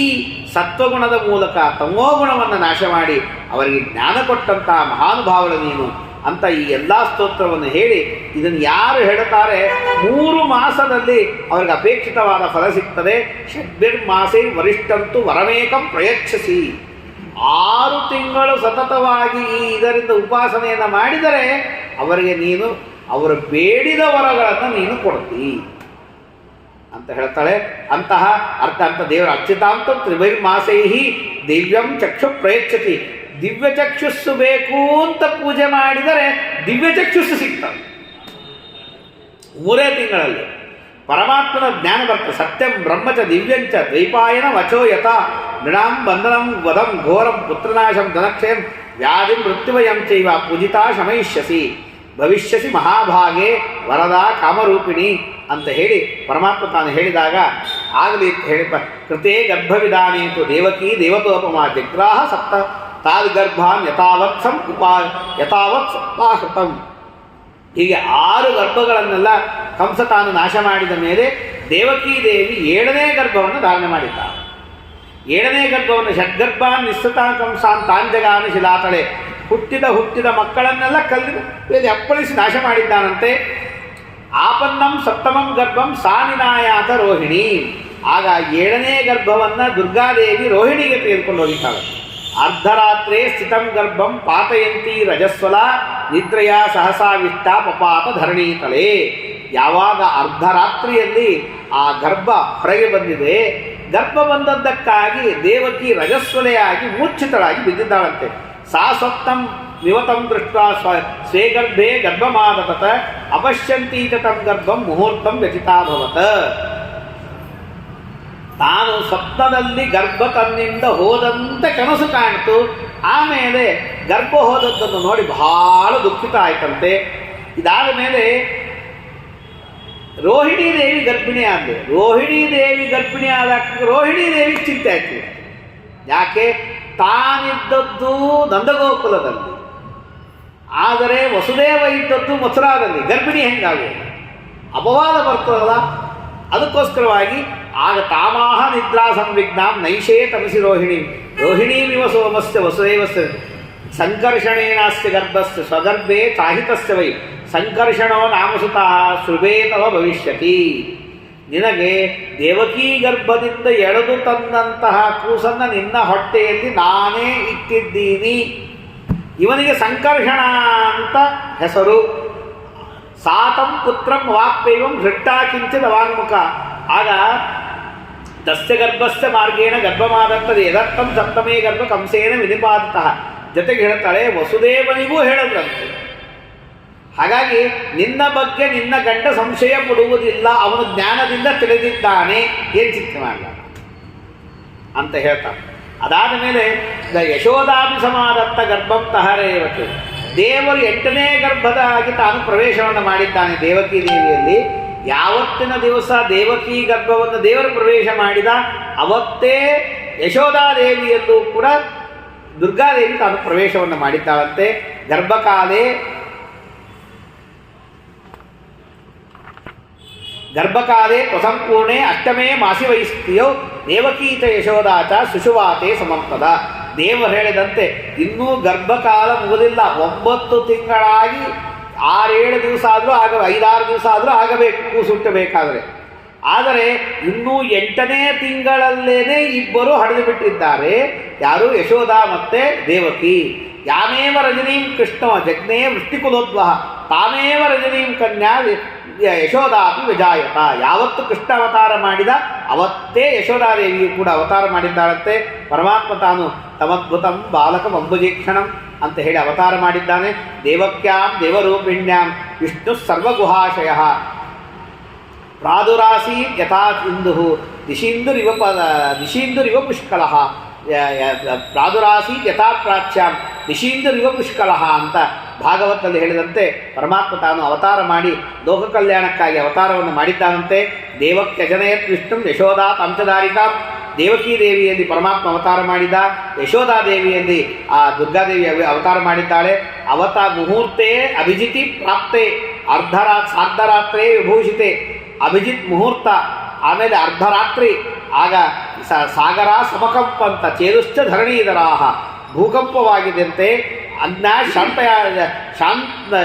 ಸತ್ವಗುಣದ ಮೂಲಕ ತಮೋಗುಣವನ್ನು ನಾಶ ಮಾಡಿ ಅವರಿಗೆ ಜ್ಞಾನ ಕೊಟ್ಟಂತಹ ಮಹಾನುಭಾವಳು ನೀನು ಅಂತ ಈ ಎಲ್ಲ ಸ್ತೋತ್ರವನ್ನು ಹೇಳಿ, ಇದನ್ನು ಯಾರು ಹೇಳ್ತಾರೆ 3 ಮಾಸದಲ್ಲಿ ಅವರಿಗೆ ಅಪೇಕ್ಷಿತವಾದ ಫಲ ಸಿಗ್ತದೆ. ಷಡ್ಭಿರ್ಮಾಸೇ ವರಿಷ್ಠಂತು ವರಮೇಕಂ ಪ್ರಯಚ್ಛಸಿ. 6 ತಿಂಗಳು ಸತತವಾಗಿ ಇದರಿಂದ ಉಪಾಸನೆಯನ್ನು ಮಾಡಿದರೆ ಅವರಿಗೆ ನೀನು ಅವರು ಬೇಡಿದ ವರಗಳನ್ನು ನೀನು ಕೊಡ್ತೀ ಅಂತ ಹೇಳ್ತಾಳೆ. ಅಂತಹ ಅಂತ ದೇವರ ಅಚ್ಯುತಾಂತ ತ್ರಿಭಿರ್ಮಾಸೈಹಿ ದಿವ್ಯಂ ಚಕ್ಷು ಪ್ರಯಚ್ಛತಿ. ದಿವ್ಯ ಚಕ್ಷುಸ್ಸು ಬೇಕು ಅಂತ ಪೂಜೆ ಮಾಡಿದರೆ ದಿವ್ಯ ಚಕ್ಷುಸ್ಸು ಸಿಗ್ತದೆ. 3 ತಿಂಗಳಲ್ಲಿ ಪರಮಾತ್ಮನ ಜ್ಞಾನ ಬರ್ತದೆ. ಸತ್ಯಂ ಬ್ರಹ್ಮಚ ದಿವ್ಯಂಚ ದ್ವೈಪಾಯನ ವಚೋ ಯಥಾ ನೃಣಾಂ ಬಂಧನಂ ವಧಂ ಘೋರಂ ಪುತ್ರನಾಶಂ ಧನಕ್ಷಯಂ ವ್ಯಾಧಿಂ ಮೃತ್ಯುಭಯಂ ಚೈವ ಪೂಜಿತಾ ಶಮಯಿಷ್ಯಸಿ ಭವಿಷ್ಯಸಿ ಮಹಾಭಾಗೆ ವರದ ಕಾಮರೂಪಿಣಿ ಅಂತ ಹೇಳಿ ಪರಮಾತ್ಮ ತಾನು ಹೇಳಿದಾಗ ಆಗಲಿ ಹೇಳಿ ಕೃತೇ ಗರ್ಭವಿಧಾನೇತು ದೇವಕಿ ದೇವತೋಪಮಾ ಜಗ್ರಾಹ ಸಪ್ತ ತಾದ್ಗರ್ಭಾನ್ ಯಥಾವತ್ಸಂ ಯಥಾವತ್ ಸಪ್ತಾಹೃತಂ. ಹೀಗೆ 6 ಗರ್ಭಗಳನ್ನೆಲ್ಲ ಕಂಸ ತಾನು ನಾಶ ಮಾಡಿದ ಮೇಲೆ ದೇವಕೀ ದೇವಿ 7ನೇ ಗರ್ಭವನ್ನು ಧಾರಣೆ ಮಾಡಿದ್ದಾಳೆ. 7ನೇ ಗರ್ಭವನ್ನು ಷಡ್ಗರ್ಭಾನ್ ನಿಸ್ಸತಾಂ ಕಂಸಾನ್ ತಾಂಜಗಾನ ಶಿಲಾತಳೆ. ಹುಟ್ಟಿದ ಮಕ್ಕಳನ್ನೆಲ್ಲ ಕಲ್ಲಿನ ಮೇಲೆ ಅಪ್ಪಳಿಸಿ ನಾಶ ಮಾಡಿದ್ದಾನಂತೆ. ಆಪನ್ನಂ ಸಪ್ತಮಂ ಗರ್ಭಂ ಸಾನಿನಾಯಾತ ರೋಹಿಣಿ. ಆಗ 7ನೇ ಗರ್ಭವನ್ನು ದುರ್ಗಾದೇವಿ ರೋಹಿಣಿಗೆ ತೆಗೆದುಕೊಂಡು ಹೋಗಿದ್ದಾಳೆ. ಅರ್ಧರಾತ್ರೇ ಸ್ಥಿತಂ ಗರ್ಭಂ ಪಾತಯಂತಿ ರಜಸ್ವಲ ನಿದ್ರೆಯ ಸಹಸಾವಿಷ್ಟ ಪಪಾತ ಧರಣೀತಳೆ. ಯಾವಾಗ ಅರ್ಧರಾತ್ರಿಯಲ್ಲಿ ಆ ಗರ್ಭ ಹೊರಗೆ ಬಂದಿದೆ, ಗರ್ಭ ಬಂದದ್ದಕ್ಕಾಗಿ ದೇವಕಿ ರಜಸ್ವಲೆಯಾಗಿ ಮೂರ್ಛಿತಳಾಗಿ ಬಿದ್ದಿದ್ದಾಳಂತೆ. ಸಾ ಸ್ವಪ್ನಂ ವಿವತಂ ದೃಷ್ಟ ಸ್ವೇ ಗರ್ಭೆ ಗರ್ಭಮಾದತತ ಅಪಶ್ಯಂತೀತ ತಂ ಗರ್ಭಂ ಮುಹೂರ್ತಂ ವ್ಯತಿತಾಭವತ. ತಾನು ಸ್ವಪ್ನದಲ್ಲಿ ಗರ್ಭ ತನ್ನಿಂದ ಹೋದಂತೆ ಕನಸು ಕಾಣಿತು. ಆಮೇಲೆ ಗರ್ಭ ಹೋದದ್ದನ್ನು ನೋಡಿ ಬಹಳ ದುಃಖಿತ ಆಯ್ತಂತೆ. ಇದಾದ ಮೇಲೆ ರೋಹಿಣೀ ದೇವಿ ಗರ್ಭಿಣಿ ಆದಳು. ರೋಹಿಣೀ ದೇವಿ ಗರ್ಭಿಣಿ ಆದಾಗ ರೋಹಿಣೀ ದೇವಿ ಚಿಂತೆ ಆಯ್ತು. ಯಾಕೆ? ತಾನಿದ್ದದ್ದು ನಂದಗೋಕುಲದಲ್ಲಿ, ಆದರೆ ವಸುದೇವ ಇದ್ದದ್ದು ಮಥುರಾದಲ್ಲಿ, ಗರ್ಭಿಣಿ ಹೆಂಗಾಗುವುದು? ಅಪವಾದ ಬರ್ತದಲ್ಲ. ಅದಕ್ಕೋಸ್ಕರವಾಗಿ ಆಗ ತಾಮಾಹ ನಿದ್ರಾ ಸಂವಿಘ್ನಾಂ ನೈಷೇ ತಮಸಿ ರೋಹಿಣೀಮಿವ ಸೋಮಸ್ಯ ವಸುದೇವಸ್ಯ ಸಂಕರ್ಷಣೇನಾಸ್ಯ ಗರ್ಭಸ್ಯ ಸ್ವಗರ್ಭೆ ಚಾಹಿತಸ್ಯ ವೈ ಸಂಕರ್ಷಣೋ ನಾಮಸುತಃ ಶೃಭೇತವ ಭವಿಷ್ಯತಿ. ನಿನಗೆ ದೇವಕೀ ಗರ್ಭದಿಂದ ಎಳೆದು ತಂದಂತಹ ಕೂಸನ್ನು ನಿನ್ನ ಹೊಟ್ಟೆಯಲ್ಲಿ ನಾನೇ ಇಟ್ಟಿದ್ದೀನಿ. ಇವನಿಗೆ ಸಂಕರ್ಷಣ ಅಂತ ಹೆಸರು. ಸಾತಂ ಪುತ್ರಂ ವಾಪ್ಯೈವಂ ಹೃಟ್ಟಾ ಕಿಂಚಿದ ವಾಂಗ್ಮುಖ. ಆಗ ತಸ್ಯ ಗರ್ಭಸ್ಯ ಮಾರ್ಗೇಣ ಗರ್ಭಮಾದಂಥದ್ದು ಯದರ್ಥಂ ಸಪ್ತಮೇ ಗರ್ಭ ಕಂಸೇನ ವಿನಿಪಾದಿತಃ. ಜೊತೆಗೆ ಹೇಳ್ತಾಳೆ ವಸುದೇವನಿಗೂ ಹೇಳಿದ್ರಂತೆ. ಹಾಗಾಗಿ ನಿನ್ನ ಬಗ್ಗೆ ನಿನ್ನ ಗಂಡ ಸಂಶಯ ಪಡುವುದಿಲ್ಲ, ಅವನು ಜ್ಞಾನದಿಂದ ತಿಳಿದಿದ್ದಾನೆ, ಏನು ಚಿಂತೆ ಮಾಡಲ್ಲ ಅಂತ ಹೇಳ್ತಾನೆ. ಅದಾದ ಮೇಲೆ ಯಶೋದಾಭಿ ಸಮಾದತ್ತ ಗರ್ಭಂ ತಹರೇವತ್ತು. ದೇವರು 8ನೇ ಗರ್ಭದಾಗಿ ತಾನು ಪ್ರವೇಶವನ್ನು ಮಾಡಿದ್ದಾನೆ ದೇವಕಿ ದೇವಿಯಲ್ಲಿ. ಯಾವತ್ತಿನ ದಿವಸ ದೇವಕಿ ಗರ್ಭವನ್ನು ದೇವರು ಪ್ರವೇಶ ಮಾಡಿದ ಅವತ್ತೇ ಯಶೋಧಾದೇವಿಯಲ್ಲೂ ಕೂಡ ದುರ್ಗಾದೇವಿ ತಾನು ಪ್ರವೇಶವನ್ನು ಮಾಡಿದ್ದಾಳಂತೆ. ಗರ್ಭಕಾಲೇ ಪ್ರಸಂಪೂರ್ಣೆ ಅಷ್ಟಮೇ ಮಾಸಿ ವೈಸ್ತಿಯೋ ದೇವಕೀತ ಯಶೋದಾಚ ಸುಶುವಾತೆ ಸಮಂತದ. ದೇವರು ಹೇಳಿದಂತೆ ಇನ್ನೂ ಗರ್ಭಕಾಲ ಮುಗಿದಿಲ್ಲ. 9 ತಿಂಗಳಾಗಿ 6-7 ದಿವಸ ಆದರೂ 5-6 ದಿವಸ ಆದರೂ ಆಗಬೇಕು ಕೂಸುಟ್ಟಬೇಕಾದರೆ. ಆದರೆ ಇನ್ನೂ 8ನೇ ತಿಂಗಳಲ್ಲೇನೆ ಇಬ್ಬರು ಹಡೆದು ಬಿಟ್ಟಿದ್ದಾರೆ. ಯಾರು? ಯಶೋಧ ಮತ್ತು ದೇವಕಿ. ಯಾಮೇವ ರಜನೀಂ ಕೃಷ್ಣ ಜಗ್ನೇ ವೃಷ್ಟಿಕುಲೋದ್ವಹ ತಾಮೇವ ರಜನೀಂ ಕನ್ಯಾ ಯಶೋಧಾಪಿ ವಿಜಾಯತ. ಯಾವತ್ತು ಕೃಷ್ಣ ಅವತಾರ ಮಾಡಿದ ಅವತ್ತೇ ಯಶೋಧಾದೇವಿಯು ಕೂಡ ಅವತಾರ ಮಾಡಿದ್ದಾಳಂತೆ. ಪರಮಾತ್ಮ ತಾನು ತಮದ್ಭುತಂ ಬಾಲಕಂ ಅಂಬುಜೀಕ್ಷಣಂ ಅಂತ ಹೇಳಿ ಅವತಾರ ಮಾಡಿದ್ದಾನೆ. ದೇವಕ್ಯಾಂ ದೇವರೂಪಿಣ್ಯಾಂ ವಿಷ್ಣು ಸರ್ವಗುಹಾಶಯ ಪ್ರಾದುರಾಸೀತ್ ಯಥಾ ಇಂದು ದಿಶೀಂದುರಿವ ಪುಷ್ಕಲಃ ಪ್ರಾದುರಾಸೀತ್ ಯಥಾ ಪ್ರಾಚ್ಯಾಂ ದಿಶೀಂದುರಿವ ಪುಷ್ಕಲಃ ಅಂತ ಭಾಗವತದಲ್ಲಿ ಹೇಳಿದಂತೆ ಪರಮಾತ್ಮ ತಾನು ಅವತಾರ ಮಾಡಿ ಲೋಕ ಕಲ್ಯಾಣಕ್ಕಾಗಿ ಅವತಾರವನ್ನು ಮಾಡಿದ್ದಾನಂತೆ. ದೇವಕ್ಯಜನಯತ್ ವಿಷ್ಣು ಯಶೋಧಾ ಪಂಚದಾರಿಕಾ. ದೇವಕೀ ದೇವಿಯಲ್ಲಿ ಪರಮಾತ್ಮ ಅವತಾರ ಮಾಡಿದ, ಯಶೋಧಾದೇವಿಯಲ್ಲಿ ಆ ದುರ್ಗಾದೇವಿ ಅವತಾರ ಮಾಡಿದ್ದಾಳೆ. ಮುಹೂರ್ತೆ ಅಭಿಜಿತಿ ಪ್ರಾಪ್ತೆ ಸಾರ್ಧರಾತ್ರೇ ವಿಭೂಷಿತೆ. ಅಭಿಜಿತ್ ಮುಹೂರ್ತ, ಆಮೇಲೆ ಅರ್ಧರಾತ್ರಿ. ಆಗ ಸಾಗರ ಸಮಕಂಪ ಅಂತ ಚೇದುಶ್ಚ ಧರಣೀಧರಾಹ ಭೂಕಂಪವಾಗಿದ್ದಂತೆ ಅಜ್ಞ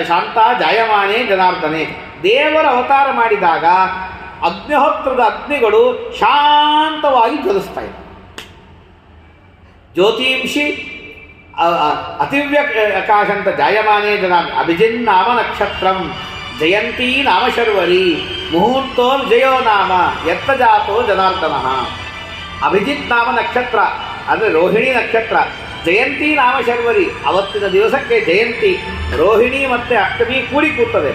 ಶಾಂತ ಜಾಯಮಾನೇ ಜನಾರ್ದನೆ. ದೇವರ ಅವತಾರ ಮಾಡಿದಾಗ ಅಗ್ನಿಹೋತ್ರದ ಅಗ್ನಿಗಳು ಶಾಂತವಾಗಿ ಜ್ವಲಿಸ್ತಾ ಇವೆ. ಜ್ಯೋತಿಂಷಿ ಅತಿವ್ಯಕಾಶಂತ ಜಾಯಮಾನೇ ಜನಾರ್ದನ. ಅಭಿಜಿನ್ನಾಮ ನಕ್ಷತ್ರಂ ಜಯಂತೀ ನಾಮ ಶರ್ವರಿ ಮುಹೂರ್ತೋ ವಿಜಯೋ ನಾಮ ಎತ್ತ ಜಾತೋ ಜನಾರ್ದನ. ಅಭಿಜಿತ್ ನಾಮ ನಕ್ಷತ್ರ ಅಂದರೆ ರೋಹಿಣಿ ನಕ್ಷತ್ರ. ಜಯಂತಿ ನಾಮ ಶರ್ವರಿ, ಅವತ್ತಿನ ದಿವಸಕ್ಕೆ ಜಯಂತಿ, ರೋಹಿಣಿ ಮತ್ತು ಅಷ್ಟಮಿ ಕೂಡಿ ಕೂರ್ತದೆ.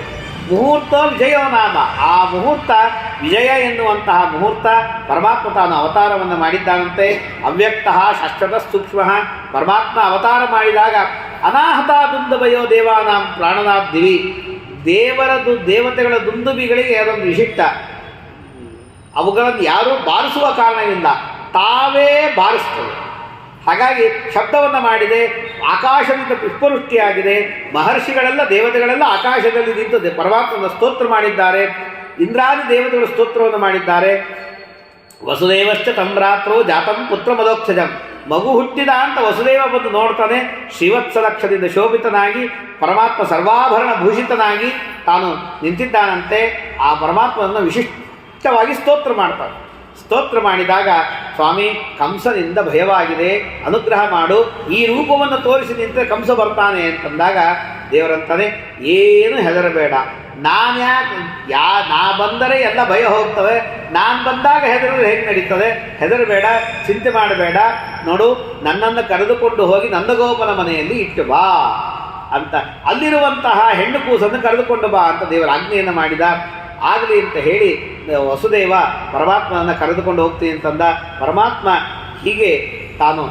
ಮುಹೂರ್ತ ವಿಜಯೋ ನಾಮ, ಆ ಮುಹೂರ್ತ ವಿಜಯ ಎನ್ನುವಂತಹ ಮುಹೂರ್ತ ಪರಮಾತ್ಮ ತಾನು ಅವತಾರವನ್ನು ಮಾಡಿದ್ದಾನಂತೆ. ಅವ್ಯಕ್ತ ಶಾಶ್ವತ ಸೂಕ್ಷ್ಮ. ಪರಮಾತ್ಮ ಅವತಾರ ಮಾಡಿದಾಗ ಅನಾಹತ ದುಂದುಭಯೋ ದೇವಾನಾಂ ಪ್ರಾಣನಾಬ್ದಿವಿ. ದೇವತೆಗಳ ದುಂದುಬಿಗಳಿಗೆ ಅದೊಂದು ವಿಶಿಷ್ಟ. ಅವುಗಳನ್ನು ಯಾರೂ ಬಾರಿಸುವ ಕಾರಣವಿಲ್ಲ, ತಾವೇ ಬಾರಿಸ್ತವೆ. ಹಾಗಾಗಿ ಶಬ್ದವನ್ನು ಮಾಡಿದೆ. ಆಕಾಶದಿಂದ ಪುಷ್ಪವೃಷ್ಟಿಯಾಗಿದೆ. ಮಹರ್ಷಿಗಳೆಲ್ಲ ದೇವತೆಗಳೆಲ್ಲ ಆಕಾಶದಲ್ಲಿ ನಿಂತು ಪರಮಾತ್ಮನ ಸ್ತೋತ್ರ ಮಾಡಿದ್ದಾರೆ. ಇಂದ್ರಾದಿ ದೇವತೆಗಳ ಸ್ತೋತ್ರವನ್ನು ಮಾಡಿದ್ದಾರೆ. ವಸುದೇವಶ್ಚ ತಮ್ರಾತ್ರೋ ಜಾತಂ ಪುತ್ರ ಮದೋಕ್ಷಜಂ. ಮಗು ಹುಟ್ಟಿದ ಅಂತ ವಸುದೇವ ಬಂದು ನೋಡ್ತಾನೆ. ಶ್ರೀವತ್ಸಲಕ್ಷದಿಂದ ಶೋಭಿತನಾಗಿ ಪರಮಾತ್ಮ ಸರ್ವಾಭರಣ ಭೂಷಿತನಾಗಿ ತಾನು ನಿಂತಿದ್ದಾನಂತೆ. ಆ ಪರಮಾತ್ಮನನ್ನು ವಿಶಿಷ್ಟವಾಗಿ ಸ್ತೋತ್ರ ಮಾಡ್ತಾನೆ. ಸ್ತೋತ್ರ ಮಾಡಿದಾಗ, ಸ್ವಾಮಿ ಕಂಸನಿಂದ ಭಯವಾಗಿದೆ, ಅನುಗ್ರಹ ಮಾಡು, ಈ ರೂಪವನ್ನು ತೋರಿಸಿ ನಿಂತರೆ ಕಂಸ ಬರ್ತಾನೆ ಅಂತಂದಾಗ ದೇವರಂತಾನೆ, ಏನು ಹೆದರಬೇಡ, ನಾ ಬಂದರೆ ಎಲ್ಲ ಭಯ ಹೋಗ್ತವೆ, ನಾನು ಬಂದಾಗ ಹೆದರಿದ್ರೆ ಹೇಗೆ ನಡೀತದೆ, ಹೆದರಬೇಡ, ಚಿಂತೆ ಮಾಡಬೇಡ, ನೋಡು ನನ್ನನ್ನು ಕರೆದುಕೊಂಡು ಹೋಗಿ ನಂದಗೋಪನ ಮನೆಯಲ್ಲಿ ಇಟ್ಟು ಬಾ ಅಂತ, ಅಲ್ಲಿರುವಂತಹ ಹೆಣ್ಣು ಕೂಸನ್ನು ಕರೆದುಕೊಂಡು ಬಾ ಅಂತ ದೇವರ ಆಜ್ಞೆಯನ್ನು ಮಾಡಿದ. ಆಗಲಿ ಅಂತ ಹೇಳಿ ವಸುದೇವ ಪರಮಾತ್ಮನನ್ನು ಕರೆದುಕೊಂಡು ಹೋಗ್ತೀನಿ ಅಂತಂದ. ಪರಮಾತ್ಮ ಹೀಗೆ ತಾನು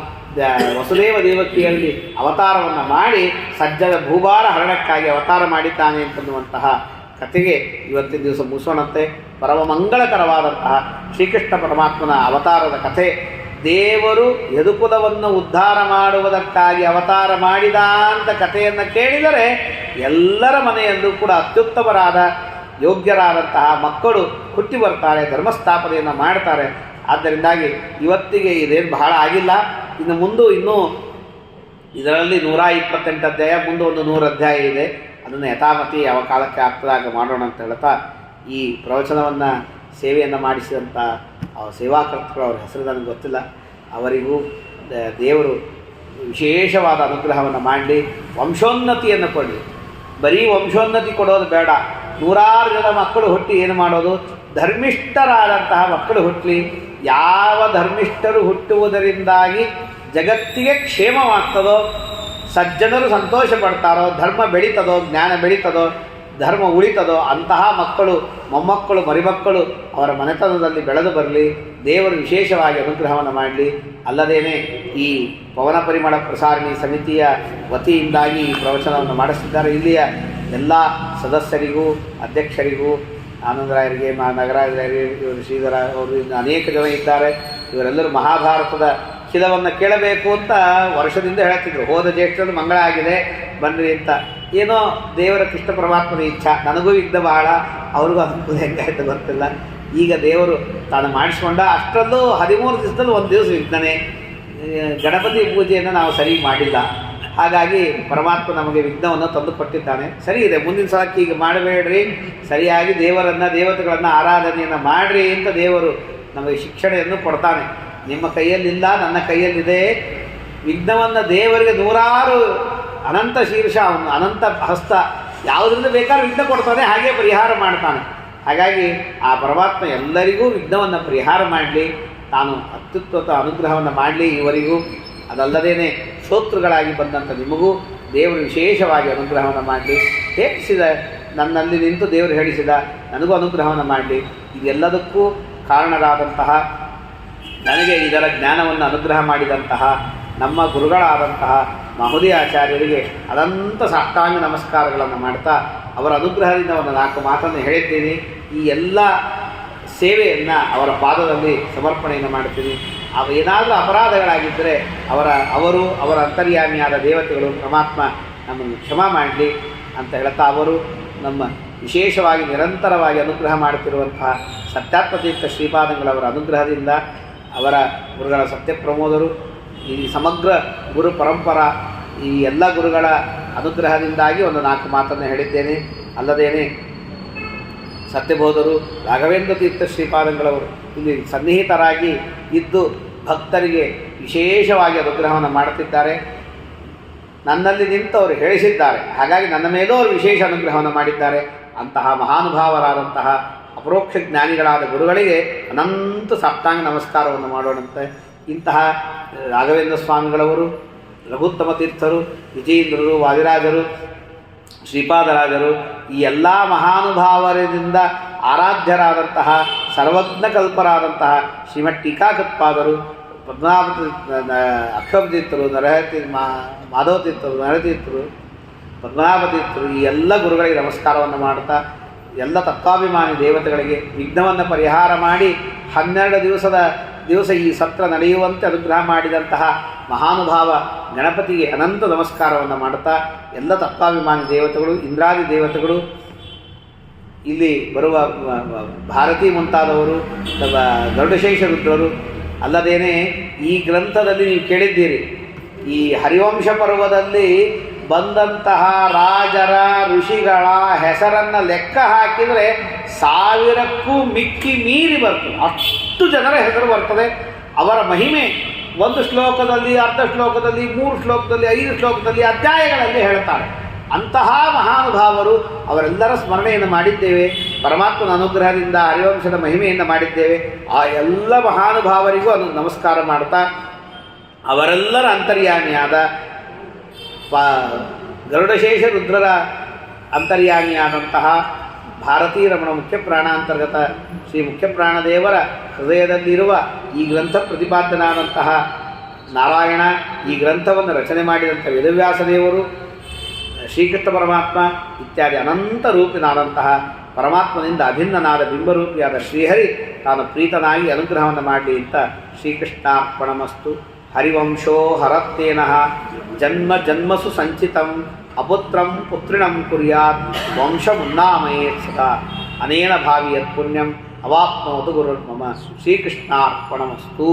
ವಸುದೇವ ದೇವಕಿಯಲ್ಲಿ ಅವತಾರವನ್ನು ಮಾಡಿ ಸಜ್ಜನ ಭೂಭಾರ ಹರಣಕ್ಕಾಗಿ ಅವತಾರ ಮಾಡಿದ್ದಾನೆ ಅಂತನ್ನುವಂತಹ ಕಥೆಗೆ ಇವತ್ತಿನ ದಿವಸ ಮುಗಿಸೋಣಂತೆ. ಪರಮ ಮಂಗಳಕರವಾದಂತಹ ಶ್ರೀಕೃಷ್ಣ ಪರಮಾತ್ಮನ ಅವತಾರದ ಕಥೆ. ದೇವರು ಯದುಕುಲವನ್ನು ಉದ್ಧಾರ ಮಾಡುವುದಕ್ಕಾಗಿ ಅವತಾರ ಮಾಡಿದ ಅಂತ ಕಥೆಯನ್ನು ಕೇಳಿದರೆ ಎಲ್ಲರ ಮನೆಯಲ್ಲೂ ಕೂಡ ಅತ್ಯುತ್ತಮರಾದ ಯೋಗ್ಯರಾದಂತಹ ಮಕ್ಕಳು ಹುಟ್ಟಿ ಬರ್ತಾರೆ, ಧರ್ಮಸ್ಥಾಪನೆಯನ್ನು ಮಾಡ್ತಾರೆ. ಆದ್ದರಿಂದಾಗಿ ಇವತ್ತಿಗೆ ಇದೇನು ಬಹಳ ಆಗಿಲ್ಲ. ಇನ್ನು ಮುಂದೆ ಇನ್ನೂ ಇದರಲ್ಲಿ 128 ಅಧ್ಯಾಯ, ಮುಂದೆ ಒಂದು 100 ಅಧ್ಯಾಯ ಇದೆ. ಅದನ್ನು ಯಥಾಮತಿ ಯಾವ ಕಾಲಕ್ಕೆ ಆಗ್ತದಾಗ ಮಾಡೋಣ ಅಂತ ಹೇಳ್ತಾ ಈ ಪ್ರವಚನವನ್ನು ಸೇವೆಯನ್ನು ಮಾಡಿಸಿದಂಥ ಸೇವಾಕರ್ತರು, ಅವರ ಹೆಸರು ನನಗೆ ಗೊತ್ತಿಲ್ಲ, ಅವರಿಗೂ ದೇವರು ವಿಶೇಷವಾದ ಅನುಗ್ರಹವನ್ನು ಮಾಡಲಿ, ವಂಶೋನ್ನತಿಯನ್ನು ಕೊಡಲಿ. ಬರೀ ವಂಶೋನ್ನತಿ ಕೊಡೋದು ಬೇಡ, 100 ಜನ ಮಕ್ಕಳು ಹುಟ್ಟಿ ಏನು ಮಾಡೋದು, ಧರ್ಮಿಷ್ಠರಾದಂತಹ ಮಕ್ಕಳು ಹುಟ್ಟಲಿ. ಯಾವ ಧರ್ಮಿಷ್ಠರು ಹುಟ್ಟುವುದರಿಂದಾಗಿ ಜಗತ್ತಿಗೆ ಕ್ಷೇಮವಾಗ್ತದೋ, ಸಜ್ಜನರು ಸಂತೋಷ ಪಡ್ತಾರೋ, ಧರ್ಮ ಬೆಳೀತದೋ, ಜ್ಞಾನ ಬೆಳೀತದೋ, ಧರ್ಮ ಉಳಿತದೋ ಅಂತಹ ಮಕ್ಕಳು, ಮೊಮ್ಮಕ್ಕಳು, ಮರಿಮಕ್ಕಳು ಅವರ ಮನೆತನದಲ್ಲಿ ಬೆಳೆದು ಬರಲಿ. ದೇವರು ವಿಶೇಷವಾಗಿ ಅನುಗ್ರಹವನ್ನು ಮಾಡಲಿ. ಅಲ್ಲದೇನೆ ಈ ಪವನ ಪರಿಮಳ ಪ್ರಸಾರಣಿ ಸಮಿತಿಯ ವತಿಯಿಂದಾಗಿ ಈ ಪ್ರವಚನವನ್ನು ಮಾಡಿಸಿದ್ದಾರೆ. ಇಲ್ಲಿಯ ಎಲ್ಲ ಸದಸ್ಯರಿಗೂ, ಅಧ್ಯಕ್ಷರಿಗೂ, ಆನಂದರಾಯರಿಗೆ, ನಗರಾಜರಿಗೆ, ಇವರು ಶ್ರೀಧರ ಅವರು, ಇನ್ನು ಅನೇಕ ಜನ ಇದ್ದಾರೆ. ಇವರೆಲ್ಲರೂ ಮಹಾಭಾರತದ ಖಿಲವನ್ನು ಕೇಳಬೇಕು ಅಂತ ವರ್ಷದಿಂದ ಹೇಳ್ತಿದ್ರು. ಹೋದ ಜ್ಯೇಷ್ಠರಲ್ಲಿ ಮಂಗಳ ಆಗಿದೆ ಬನ್ನಿರಿ ಅಂತ. ಏನೋ ದೇವರ ಕೃಷ್ಣ ಪರಮಾತ್ಮನ ಇಚ್ಛಾ, ನನಗೂ ಇದ್ದ ಬಹಳ, ಅವ್ರಿಗೂ ಅನುಕೂಲ ಹೆಂಗಾಯ್ತು ಗೊತ್ತಿಲ್ಲ. ಈಗ ದೇವರು ತಾನು ಮಾಡಿಸ್ಕೊಂಡ. ಅಷ್ಟರಲ್ಲೂ 13 ದಿವಸದಲ್ಲಿ ಒಂದು ದಿವಸ ವಿಘ್ನನೇ, ಗಣಪತಿ ಪೂಜೆಯನ್ನು ನಾವು ಸರಿ ಮಾಡಿಲ್ಲ. ಹಾಗಾಗಿ ಪರಮಾತ್ಮ ನಮಗೆ ವಿಘ್ನವನ್ನು ತಂದು ಕೊಟ್ಟಿದ್ದಾನೆ. ಸರಿ ಇದೆ, ಮುಂದಿನ ಸಲಕ್ಕೆ ಈಗ ಮಾಡಬೇಡ್ರಿ, ಸರಿಯಾಗಿ ದೇವರನ್ನು, ದೇವತೆಗಳನ್ನು ಆರಾಧನೆಯನ್ನು ಮಾಡಿರಿ ಅಂತ ದೇವರು ನಮಗೆ ಶಿಕ್ಷಣೆಯನ್ನು ಕೊಡ್ತಾನೆ. ನಿಮ್ಮ ಕೈಯಲ್ಲಿಲ್ಲ, ನನ್ನ ಕೈಯಲ್ಲಿದೆ. ವಿಘ್ನವನ್ನು ದೇವರಿಗೆ 100 ಅನಂತ ಶೀರ್ಷ, ಅವನು ಅನಂತ ಹಸ್ತ, ಯಾವುದರಿಂದ ಬೇಕಾದ್ರೂ ವಿಘ್ನ ಕೊಡ್ತಾನೆ, ಹಾಗೆ ಪರಿಹಾರ ಮಾಡ್ತಾನೆ. ಹಾಗಾಗಿ ಆ ಪರಮಾತ್ಮ ಎಲ್ಲರಿಗೂ ವಿಘ್ನವನ್ನು ಪರಿಹಾರ ಮಾಡಲಿ, ತಾನು ಅತ್ಯುತ್ತಮ ಅನುಗ್ರಹವನ್ನು ಮಾಡಲಿ ಇವರಿಗೂ. ಅದಲ್ಲದೇ ಶ್ರೋತೃಗಳಾಗಿ ಬಂದಂಥ ನಿಮಗೂ ದೇವರು ವಿಶೇಷವಾಗಿ ಅನುಗ್ರಹವನ್ನು ಮಾಡಲಿ. ಹೇಳಿಸಿದ ನನ್ನಲ್ಲಿ ನಿಂತು ದೇವರು ಹೇಳಿಸಿದ ನನಗೂ ಅನುಗ್ರಹವನ್ನು ಮಾಡಲಿ. ಇದೆಲ್ಲದಕ್ಕೂ ಕಾರಣರಾದಂತಹ, ನನಗೆ ಇದರ ಜ್ಞಾನವನ್ನು ಅನುಗ್ರಹ ಮಾಡಿದಂತಹ ನಮ್ಮ ಗುರುಗಳಾದಂತಹ ಮಹೋದಯ ಆಚಾರ್ಯರಿಗೆ ಅನಂತ ಸಾಷ್ಟಾಂಗ ನಮಸ್ಕಾರಗಳನ್ನು ಮಾಡ್ತಾ ಅವರ ಅನುಗ್ರಹದಿಂದ ಒಂದು 4 ಮಾತನ್ನು ಹೇಳಿದ್ದೀನಿ. ಈ ಎಲ್ಲ ಸೇವೆಯನ್ನು ಅವರ ಪಾದದಲ್ಲಿ ಸಮರ್ಪಣೆಯನ್ನು ಮಾಡ್ತೀನಿ. ಅವು ಏನಾದರೂ ಅಪರಾಧಗಳಾಗಿದ್ದರೆ ಅವರ ಅಂತರ್ಯಾಮಿಯಾದ ದೇವತೆಗಳು ಪರಮಾತ್ಮ ನಮ್ಮನ್ನು ಕ್ಷಮಾ ಮಾಡಲಿ ಅಂತ ಹೇಳ್ತಾ, ಅವರು ನಮ್ಮ ವಿಶೇಷವಾಗಿ ನಿರಂತರವಾಗಿ ಅನುಗ್ರಹ ಮಾಡುತ್ತಿರುವಂತಹ ಸತ್ಯಾತ್ಮತೀರ್ಥ ಶ್ರೀಪಾದಂಗಳವರ ಅನುಗ್ರಹದಿಂದ, ಅವರ ಗುರುಗಳ ಸತ್ಯಪ್ರಮೋದರು, ಈ ಸಮಗ್ರ ಗುರು ಪರಂಪರಾ ಈ ಎಲ್ಲ ಗುರುಗಳ ಅನುಗ್ರಹದಿಂದಾಗಿ ಒಂದು 4 ಮಾತನ್ನು ಹೇಳಿದ್ದೇನೆ. ಅಲ್ಲದೇನೆ ಸತ್ಯಬೋಧರು, ರಾಘವೇಂದ್ರ ತೀರ್ಥ ಶ್ರೀಪಾದಂಗಳವರು ಇಲ್ಲಿ ಸನ್ನಿಹಿತರಾಗಿ ಇದ್ದು ಭಕ್ತರಿಗೆ ವಿಶೇಷವಾಗಿ ಅನುಗ್ರಹವನ್ನು ಮಾಡುತ್ತಿದ್ದಾರೆ. ನನ್ನಲ್ಲಿ ನಿಂತವರು ಹೇಳಿಸಿದ್ದಾರೆ, ಹಾಗಾಗಿ ನನ್ನ ಮೇಲೂ ಅವರು ವಿಶೇಷ ಅನುಗ್ರಹವನ್ನು ಮಾಡಿದ್ದಾರೆ. ಅಂತಹ ಮಹಾನುಭಾವರಾದಂತಹ ಅಪರೋಕ್ಷ ಜ್ಞಾನಿಗಳಾದ ಗುರುಗಳಿಗೆ ಅನಂತ ಸಾಷ್ಟಾಂಗ ನಮಸ್ಕಾರವನ್ನು ಮಾಡೋಣಂತೆ. ಇಂತಹ ರಾಘವೇಂದ್ರ ಸ್ವಾಮಿಗಳವರು, ರಘುತ್ತಮ ತೀರ್ಥರು, ವಿಜಯೇಂದ್ರರು, ವಾದಿರಾಜರು, ಶ್ರೀಪಾದರಾಜರು, ಈ ಎಲ್ಲ ಮಹಾನುಭಾವರಿಂದ ಆರಾಧ್ಯರಾದಂತಹ ಸರ್ವಜ್ಞ ಕಲ್ಪರಾದಂತಹ ಶ್ರೀಮಠ್ ಟೀಕಾಕತ್ಪಾದರು, ಪದ್ಮನಾಭ ಅಕ್ಷರತೀರ್ಥರು, ಮಾಧವ ತೀರ್ಥರು, ನರತೀರ್ಥರು, ಪದ್ಮನಾಭ ತೀರ್ಥರು, ಈ ಎಲ್ಲ ಗುರುಗಳಿಗೆ ನಮಸ್ಕಾರವನ್ನು ಮಾಡ್ತಾ, ಎಲ್ಲ ತತ್ವಾಭಿಮಾನಿ ದೇವತೆಗಳಿಗೆ ವಿಘ್ನವನ್ನು ಪರಿಹಾರ ಮಾಡಿ 12 ದಿವಸ ಈ ಸತ್ರ ನಡೆಯುವಂತೆ ಅನುಗ್ರಹ ಮಾಡಿದಂತಹ ಮಹಾನುಭಾವ ಗಣಪತಿಗೆ ಅನಂತ ನಮಸ್ಕಾರವನ್ನು ಮಾಡುತ್ತಾ, ಎಲ್ಲ ತತ್ವಾಭಿಮಾನಿ ದೇವತೆಗಳು, ಇಂದ್ರಾದಿ ದೇವತೆಗಳು, ಇಲ್ಲಿ ಬರುವ ಭಾರತಿ ಮುಂತಾದವರು, ಗರುಡಶೇಷ ರುದ್ರರು, ಅಲ್ಲದೇನೆ ಈ ಗ್ರಂಥದಲ್ಲಿ ನೀವು ಕೇಳಿದ್ದೀರಿ, ಈ ಹರಿವಂಶ ಪರ್ವದಲ್ಲಿ ಬಂದಂತಹ ರಾಜರ ಋಷಿಗಳ ಹೆಸರನ್ನು ಲೆಕ್ಕ ಹಾಕಿದರೆ 1000ಕ್ಕೂ ಮಿಕ್ಕಿ ಮೀರಿ ಬರ್ತದೆ. ಅಷ್ಟು ಜನರ ಹೆಸರು ಬರ್ತದೆ. ಅವರ ಮಹಿಮೆ ಒಂದು ಶ್ಲೋಕದಲ್ಲಿ, ಅರ್ಧ ಶ್ಲೋಕದಲ್ಲಿ, 3 ಶ್ಲೋಕದಲ್ಲಿ, 5 ಶ್ಲೋಕದಲ್ಲಿ, ಅಧ್ಯಾಯಗಳಲ್ಲಿ ಹೇಳ್ತಾರೆ. ಅಂತಹ ಮಹಾನುಭಾವರು, ಅವರೆಲ್ಲರ ಸ್ಮರಣೆಯನ್ನು ಮಾಡಿದ್ದೇವೆ. ಪರಮಾತ್ಮನ ಅನುಗ್ರಹದಿಂದ ಹರಿವಂಶದ ಮಹಿಮೆಯನ್ನು ಮಾಡಿದ್ದೇವೆ. ಆ ಎಲ್ಲ ಮಹಾನುಭಾವರಿಗೂ ನಮಸ್ಕಾರ ಮಾಡ್ತಾ, ಅವರೆಲ್ಲರ ಅಂತರ್ಯಾಮಿಯಾದ ಗರುಡಶೇಷ ರುದ್ರರ ಅಂತರ್ಯಾಮಿಯಾದಂತಹ ಭಾರತೀ ರಮಣ ಮುಖ್ಯ ಪ್ರಾಣಾಂತರ್ಗತ ಶ್ರೀ ಮುಖ್ಯ ಪ್ರಾಣದೇವರ ಹೃದಯದಲ್ಲಿರುವ ಈ ಗ್ರಂಥ ಪ್ರತಿಪಾದ್ಯನಾದಂತಹ ನಾರಾಯಣ ಈ ಗ್ರಂಥವನ್ನು ರಚನೆ ಮಾಡಿದಂಥ ವೇದವ್ಯಾಸ ದೇವರು, ಶ್ರೀಕೃಷ್ಣ ಪರಮಾತ್ಮ ಇತ್ಯಾದಿ ಅನಂತ ರೂಪಿನಾದಂತಹ ಪರಮಾತ್ಮನಿಂದ ಅಭಿನ್ನನಾದ ಬಿಂಬರೂಪಿಯಾದ ಶ್ರೀಹರಿ ತಾನು ಪ್ರೀತನಾಗಿ ಅನುಗ್ರಹವನ್ನು ಮಾಡಲಿ ಅಂತ ಶ್ರೀಕೃಷ್ಣಾರ್ಪಣಮಸ್ತು. ಹರಿವಂಶೋ ಹರತ್ತೇನಃ ಜನ್ಮ ಜನ್ಮಸು ಸಂಚಿತಂ ಅಪುತ್ರಂ ಪುತ್ರಿಣಂ ಕುರ್ಯಾತ್ ವಂಶಮುನ್ನಾಮಯೇತ್ ಸದಾ ಅನೇನ ಭಾವಿ ಯತ್ ಪುಣ್ಯಂ ಅವಾಪ್ನೋತು ಗುರುರ್ಮಮ. ಶ್ರೀಕೃಷ್ಣಾರ್ಪಣಮಸ್ತು.